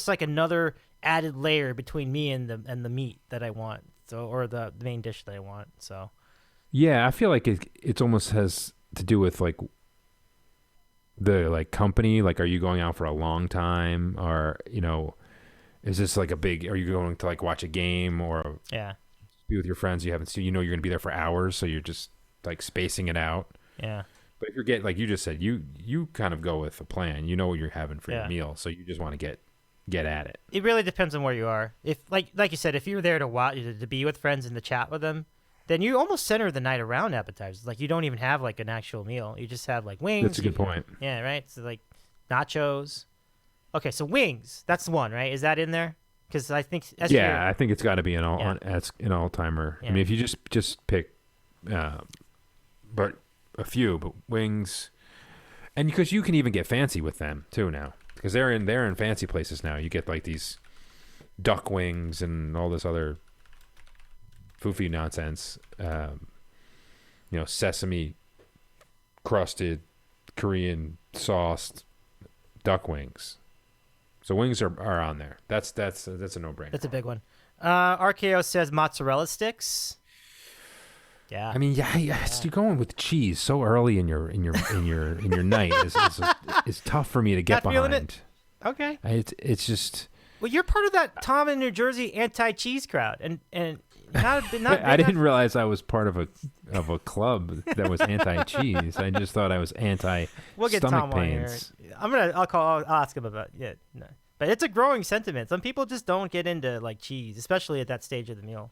like another added layer between me and the meat that I want. So, or the main dish that I want. So. Yeah, I feel like it almost has to do with like the like company. Like, are you going out for a long time, or is this like are you going to like watch a game or be with your friends you haven't seen? You're going to be there for hours, so you're just like spacing it out. Yeah. But if you're getting, like you just said, you kind of go with a plan. You know what you're having for your meal, so you just want to get at it. It really depends on where you are. If like you said, if you're there to watch, to be with friends and to chat with them, then you almost center the night around appetizers. Like you don't even have like an actual meal. You just have like wings. That's a good point. Yeah, right. So like nachos. Okay, so wings. That's the one, right? Is that in there? Because I think. I think it's got to be an all timer. Yeah. I mean, if you just pick, but a few, but wings, and because you can even get fancy with them too now, because they're in fancy places now. You get like these duck wings and all this other foofy nonsense, sesame crusted Korean sauced duck wings. So wings are on there. That's a no-brainer. That's a big one. RKO says mozzarella sticks. Yeah. I mean, you're going with cheese so early in your night is tough for me to get behind. Feeling it? Okay. It's just. Well, you're part of that Tom in New Jersey anti-cheese crowd, and not I didn't realize I was part of a club that was anti-cheese. I just thought I was anti. We'll get stomach Tom pains. on here. I'll ask him about it. Yeah, no. But it's a growing sentiment. Some people just don't get into like cheese, especially at that stage of the meal.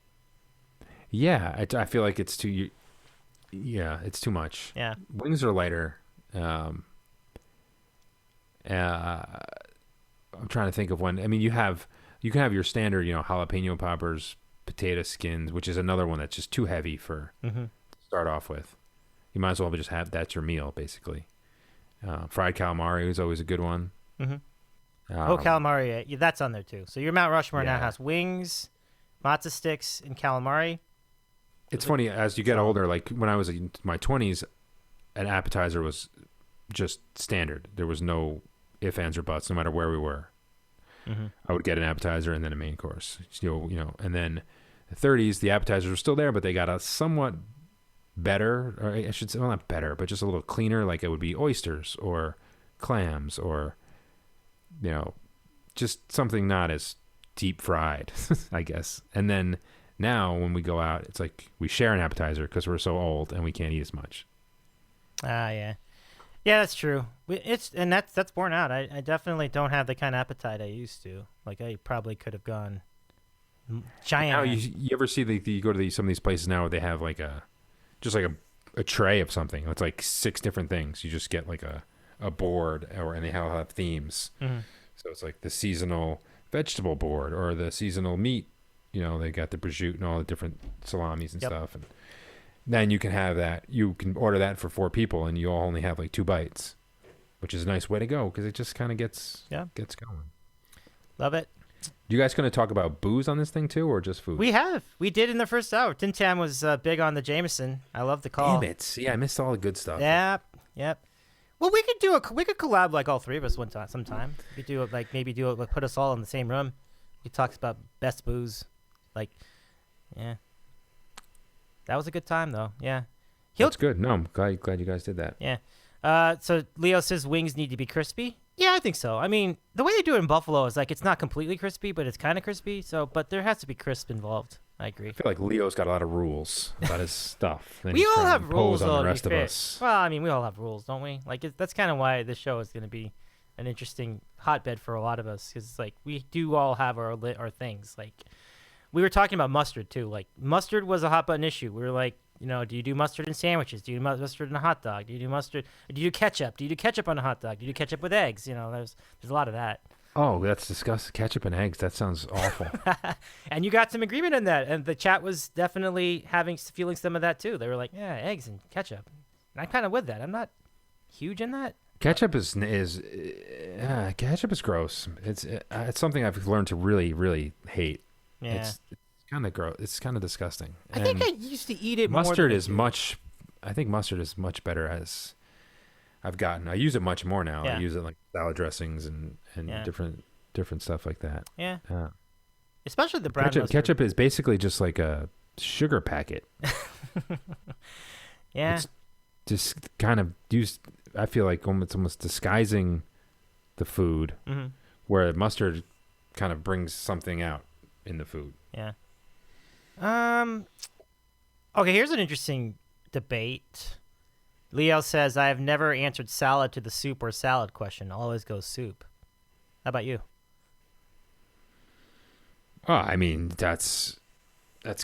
Yeah, I feel like it's too. Yeah, it's too much. Yeah, wings are lighter. I'm trying to think of one. I mean, you can have your standard, jalapeno poppers, potato skins, which is another one that's just too heavy for to start off with. You might as well just have that's your meal basically. Fried calamari is always a good one. Mm-hmm. Calamari, yeah, that's on there too. So your Mount Rushmore now has wings, matzo sticks, and calamari. It's funny as you get older. Like when I was in my 20s, an appetizer was just standard. There was no ifs, ands, or buts, no matter where we were. Mm-hmm. I would get an appetizer and then a main course. And then the 30s, the appetizers were still there, but they got a somewhat better, or I should say, well, not better, but just a little cleaner. Like it would be oysters or clams or, just something not as deep fried, I guess. And then now when we go out, it's like we share an appetizer because we're so old and we can't eat as much. Yeah. Yeah, that's true. That's borne out. I definitely don't have the kind of appetite I used to. Like I probably could have gone giant. Now you ever see you go to some of these places now where they have like a tray of something. It's like 6 different things. You just get like a board, and they have themes. Mm-hmm. So it's like the seasonal vegetable board or the seasonal meat. They got the prosciutto and all the different salamis and stuff. And then you can have that. You can order that for 4 people, and you all only have like 2 bites, which is a nice way to go because it just kind of gets going. Love it. You guys going to talk about booze on this thing too, or just food? We did in the first hour. TinTam was big on the Jameson. I love the call. Damn it! Yeah, I missed all the good stuff. Yep. Well, we could collab like all three of us sometime. We could do it like put us all in the same room. We talked about best booze, like, yeah. That was a good time though. Yeah. That's good. No, I'm glad you guys did that. Yeah. So Leo says wings need to be crispy. Yeah, I think so. I mean, the way they do it in Buffalo is like it's not completely crispy, but it's kind of crispy. So, but there has to be crisp involved. I agree. I feel like Leo's got a lot of rules about his stuff. We all have rules on the rest of us. Well, I mean, we all have rules, don't we? Like that's kind of why this show is going to be an interesting hotbed for a lot of us, because like we do all have our things. Like we were talking about mustard too. Like mustard was a hot button issue. We were like, you know, do you do mustard in sandwiches? Do you do mustard in a hot dog? Do you do mustard? Do you do ketchup? Do you do ketchup on a hot dog? Do you do ketchup with eggs? You know, there's a lot of that. Oh, that's disgusting. Ketchup and eggs. That sounds awful. And you got some agreement in that, and the chat was definitely feeling some of that too. They were like, yeah, eggs and ketchup. And I'm kind of with that. I'm not huge in that. Ketchup is ketchup is gross. It's something I've learned to really, really hate. Yeah. It's kind of gross. It's kind of disgusting. I think I used to eat it more. Mustard is much. I think mustard is much better as I've gotten. I use it much more now. Yeah. I use it like salad dressings and Yeah. different stuff like that. Yeah. Especially the brown ketchup. mustard. Ketchup is basically just like a sugar packet. Yeah. It's just kind of used. I feel like it's almost disguising the food, Mm-hmm. where mustard kind of brings something out in the food. Yeah. Okay, here's an interesting debate. Leo says, I have never answered salad to the soup or salad question. Always goes soup. How about you? Oh, I mean, that's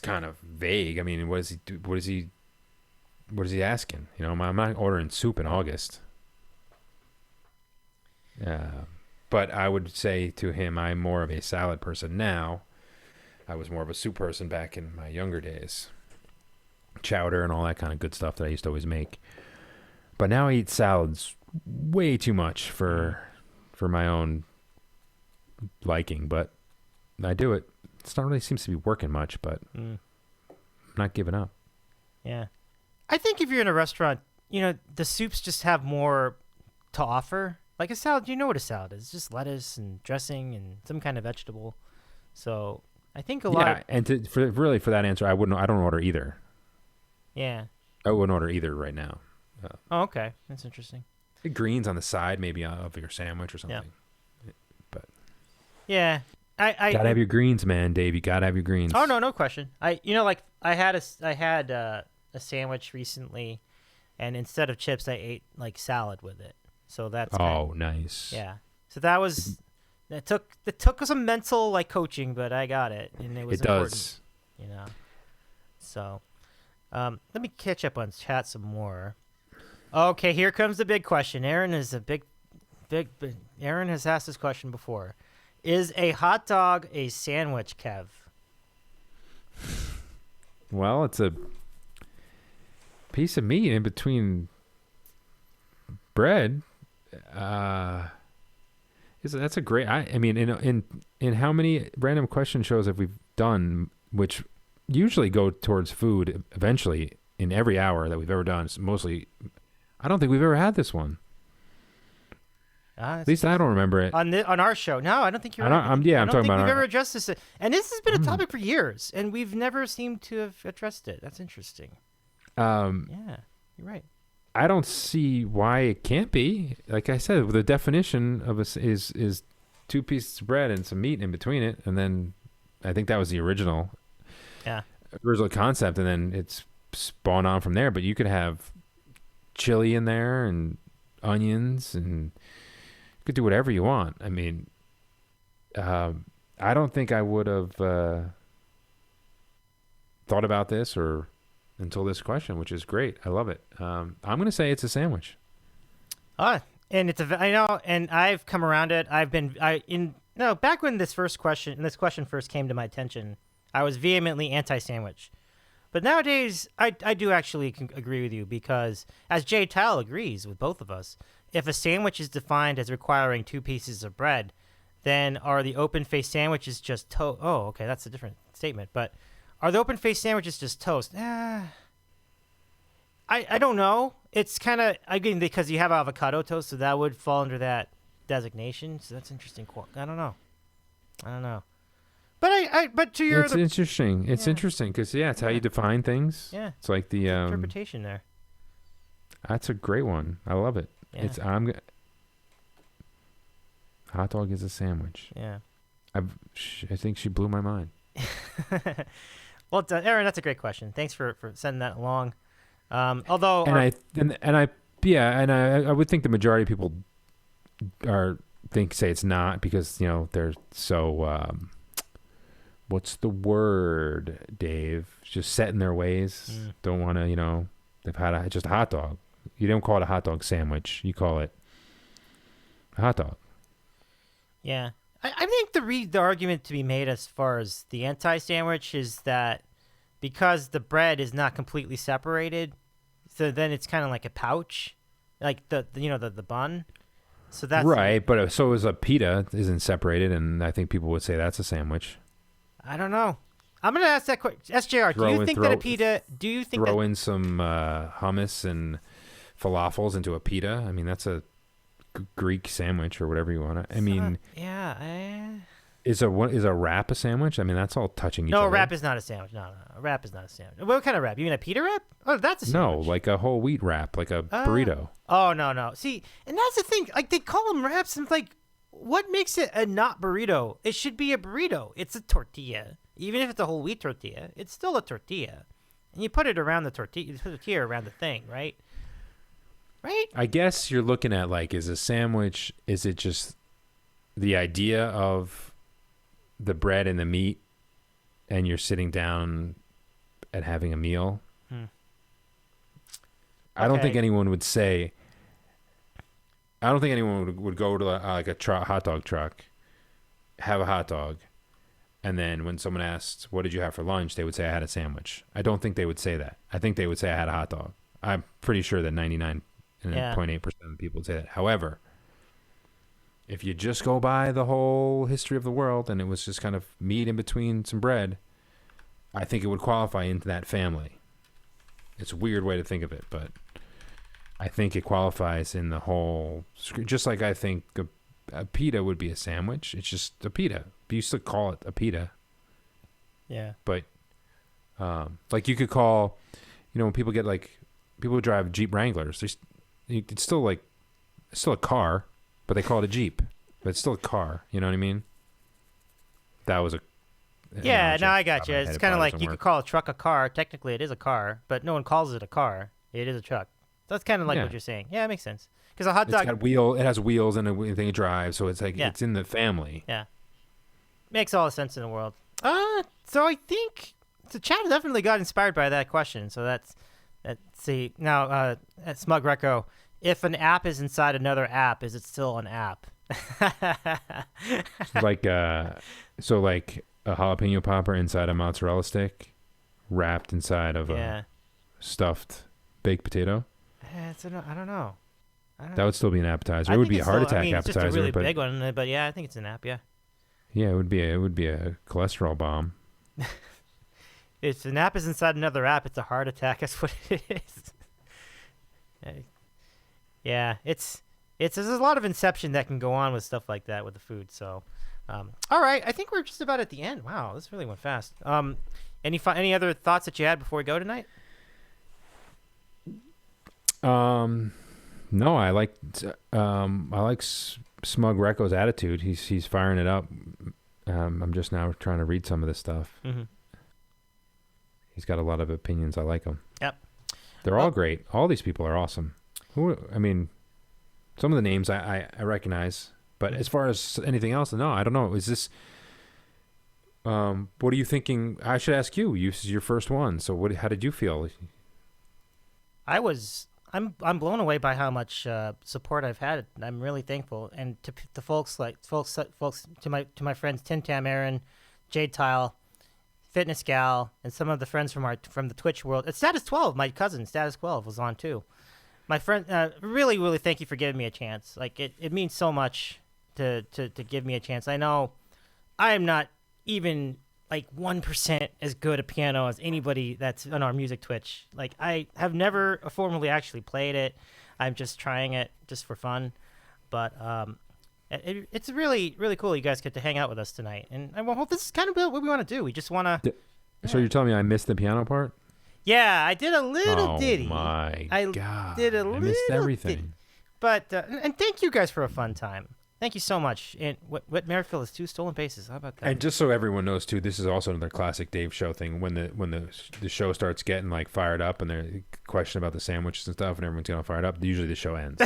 kind of vague. I mean, what is he asking? You know, I'm not ordering soup in August. But I would say to him, I'm more of a salad person now. I was more of a soup person back in my younger days. Chowder and all that kind of good stuff that I used to always make. But now I eat salads way too much for my own liking, but I do it. It's not really seems to be working much, but I'm not giving up. Yeah. I think if you're in a restaurant, you know, the soups just have more to offer. Like a salad, you know what a salad is. It's just lettuce and dressing and some kind of vegetable. So I think a lot. Yeah, and for that answer, I don't order either. Yeah. I wouldn't order either right now. Oh, okay. That's interesting. Greens on the side, maybe of your sandwich or something. Yeah. But yeah, I gotta have your greens, man, Dave. You gotta have your greens. Oh no question. I had a sandwich recently, and instead of chips, I ate like salad with it. So that's nice. Yeah. So that took some mental like coaching, but I got it, and it was important. Does. You know. So, let me catch up on chat some more. Okay, here comes the big question. Aaron is a big. Aaron has asked this question before. Is a hot dog a sandwich, Kev? Well, it's a piece of meat in between bread. That's a great. I mean, in how many random question shows have we done, which usually go towards food eventually in every hour that we've ever done? It's mostly. I don't think we've ever had this one. At least I don't remember it on our show. No, I don't think you're. I'm talking about. We've ever addressed this, and this has been a topic for years, and we've never seemed to have addressed it. That's interesting. Yeah, you're right. I don't see why it can't be. Like I said, the definition of is two pieces of bread and some meat in between it, and then I think that was the original. Yeah. Original concept, and then it's spawned on from there. But you could have chili in there and onions and. Could do whatever you want. I mean, I don't think I would have thought about this or until this question, which is great. I love it. I'm going to say it's a sandwich. And I know, and I've come around it. Back when this question first came to my attention, I was vehemently anti-sandwich. But nowadays, I do actually agree with you because, as Jay Tal agrees with both of us, if a sandwich is defined as requiring two pieces of bread, then are the open-faced sandwiches just toast? Oh, okay, that's a different statement. But are the open-faced sandwiches just toast? I don't know. It's kind of, I mean, because you have avocado toast, so that would fall under that designation. So that's interesting. I don't know. But to your it's interesting. It's interesting because it's how you define things. Yeah, it's like the interpretation there. That's a great one. I love it. Yeah. Hot dog is a sandwich. Yeah. I think she blew my mind. Well done, Aaron. That's a great question. Thanks for sending that along. Although, I would think the majority of people say it's not because they're so what's the word, Dave? Just set in their ways. Don't want to they've had just a hot dog. You don't call it a hot dog sandwich. You call it a hot dog. Yeah. I think the argument to be made as far as the anti-sandwich is that because the bread is not completely separated, so then it's kind of like a pouch, like the bun. So that's right. But so is a pita isn't separated, and I think people would say that's a sandwich. I don't know. I'm gonna ask that question. SJR, do you think that a pita? Do you think throw in some hummus and falafels into a pita? I mean, that's a Greek sandwich or whatever you want to. I mean, is a wrap a sandwich? I mean, that's all touching each other. No, a wrap is not a sandwich. No, a wrap is not a sandwich. What kind of wrap? You mean a pita wrap? Oh, that's a sandwich. No, like a whole wheat wrap, like a burrito. Oh, no. See, and that's the thing. Like, they call them wraps, and like, what makes it a not burrito? It should be a burrito. It's a tortilla. Even if it's a whole wheat tortilla, it's still a tortilla. And you put it around the tortilla. You put the tortilla around the thing, right? Right? I guess you're looking at like, is a sandwich, is it just the idea of the bread and the meat and you're sitting down and having a meal? I don't think anyone would say, I don't think anyone would go to like a hot dog truck, have a hot dog, and then when someone asks, what did you have for lunch? They would say, I had a sandwich. I don't think they would say that. I think they would say, I had a hot dog. I'm pretty sure that 99.8% of people would say that. However, if you just go by the whole history of the world and it was just kind of meat in between some bread, I think it would qualify into that family. It's a weird way to think of it, but I think it qualifies in the whole, just like I think a pita would be a sandwich. It's just a pita. But you still call it a pita. Yeah. But like you could call, when people get like, people who drive Jeep Wranglers, it's still a car, but they call it a Jeep. But it's still a car. You know what I mean? That was a... Yeah, no, I got you. It's kind of like you could call a truck a car. Technically, it is a car, but no one calls it a car. It is a truck. That's kind of like what you're saying. Yeah, it makes sense. Because a hot dog... It has wheels and a thing it drives, so it's like it's in the family. Yeah. Makes all the sense in the world. So I think the chat definitely got inspired by that question. So let's see. Now, at Smug Reco, if an app is inside another app, is it still an app? like a jalapeno popper inside a mozzarella stick, wrapped inside of a stuffed baked potato. I don't know. That would still be an appetizer. It would be a heart attack appetizer. It's just a really big one, but yeah, I think it's an app. Yeah. Yeah, it would be a cholesterol bomb. If an app is inside another app, it's a heart attack. That's what it is. Yeah, there's a lot of inception that can go on with stuff like that with the food. So, all right, I think we're just about at the end. Wow, this really went fast. Any other thoughts that you had before we go tonight? No, I like Smug Reco's attitude. He's firing it up. I'm just now trying to read some of this stuff. Mm-hmm. He's got a lot of opinions. I like them. Yep. They're all great. All these people are awesome. Some of the names I recognize, but as far as anything else, no, I don't know. Is this? What are you thinking? I should ask you. This is your first one. So how did you feel? I'm blown away by how much support I've had. I'm really thankful, and to the folks to my friends TinTam, Aaron, Jade Tile, Fitness Gal, and some of the friends from the Twitch world. Status 12, my cousin Status 12 was on too. My friend, really thank you for giving me a chance. Like it means so much to give me a chance. I know I am not even like 1% as good at piano as anybody that's on our music Twitch. Like, I have never formally actually played it. I'm just trying it just for fun. But it's really, really cool you guys get to hang out with us tonight. And I hope this is kind of what we want to do. We just want to... So you're telling me I missed the piano part? Yeah, I did a little ditty. Oh, my God. Did a little I missed everything. ditty. But, and thank you guys for a fun time. Thank you so much. And what Merrifield is 2 stolen bases. How about that? And just so everyone knows too, this is also another classic Dave show thing. When the show starts getting like fired up and they're question about the sandwiches and stuff, and everyone's getting all fired up, usually the show ends.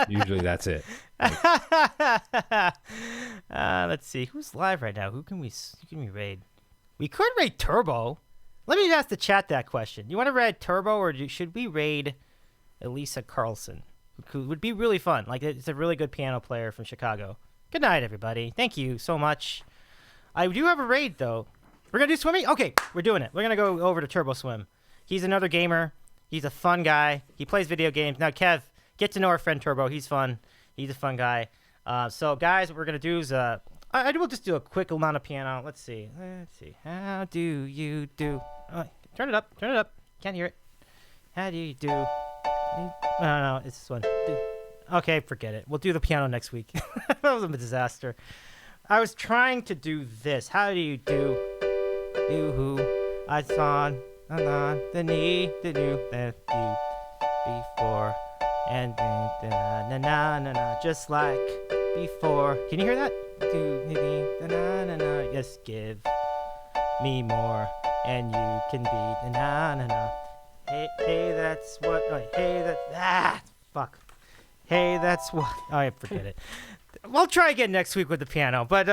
Usually that's it. Like, let's see who's live right now. Who can we raid? We could raid Turbo. Let me ask the chat that question. You want to raid Turbo, or should we raid Elisa Carlson? Who would be really fun. Like, it's a really good piano player from Chicago. Good night, everybody. Thank you so much. I do have a raid, though. We're going to do swimming? Okay, we're doing it. We're going to go over to Turbo Swim. He's another gamer. He's a fun guy. He plays video games. Now, Kev, get to know our friend Turbo. He's fun. He's a fun guy. So, guys, what we're going to do is... I will just do a quick amount of piano. Let's see. How do you do? Oh, turn it up. Turn it up. Can't hear it. How do you do? No, it's this one. Okay, forget it. We'll do the piano next week. That was a disaster. I was trying to do this. How do you do? Who I saw on the knee to do that you before and na na na na just like before. Can you hear that? Do na na na. Just give me more, and you can be na na na. Hey, that's what. Oh, hey, fuck. Hey, that's what. Oh, I forget it. We'll try again next week with the piano. But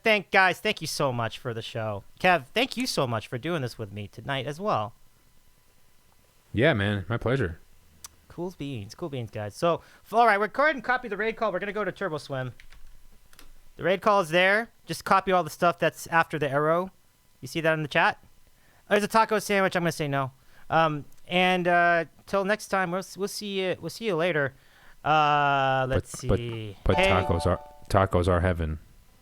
thank you so much for the show. Kev, thank you so much for doing this with me tonight as well. Yeah, man, my pleasure. Cool beans, guys. So, all right, we're go ahead and copy the raid call. We're gonna go to Turbo Swim. The raid call is there. Just copy all the stuff that's after the arrow. You see that in the chat? Oh, there's a taco sandwich. I'm gonna say no. And till next time, we'll see you. We'll see you later. Let's see. But hey, tacos are heaven.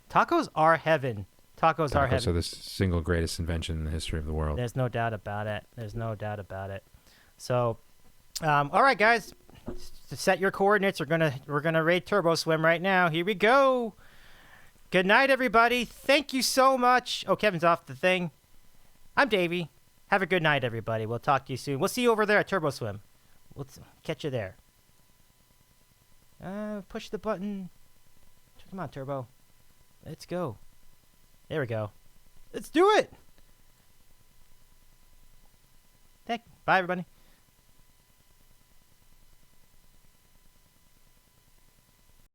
Tacos are heaven. Tacos are heaven. Tacos are the single greatest invention in the history of the world. There's no doubt about it. So, all right, guys, set your coordinates. We're gonna raid Turbo Swim right now. Here we go. Good night, everybody. Thank you so much. Oh, Kevin's off the thing. I'm Davey. Have a good night, everybody. We'll talk to you soon. We'll see you over there at Turbo Swim. We'll catch you there. Push the button. Come on, Turbo. Let's go. There we go. Let's do it. Bye, everybody.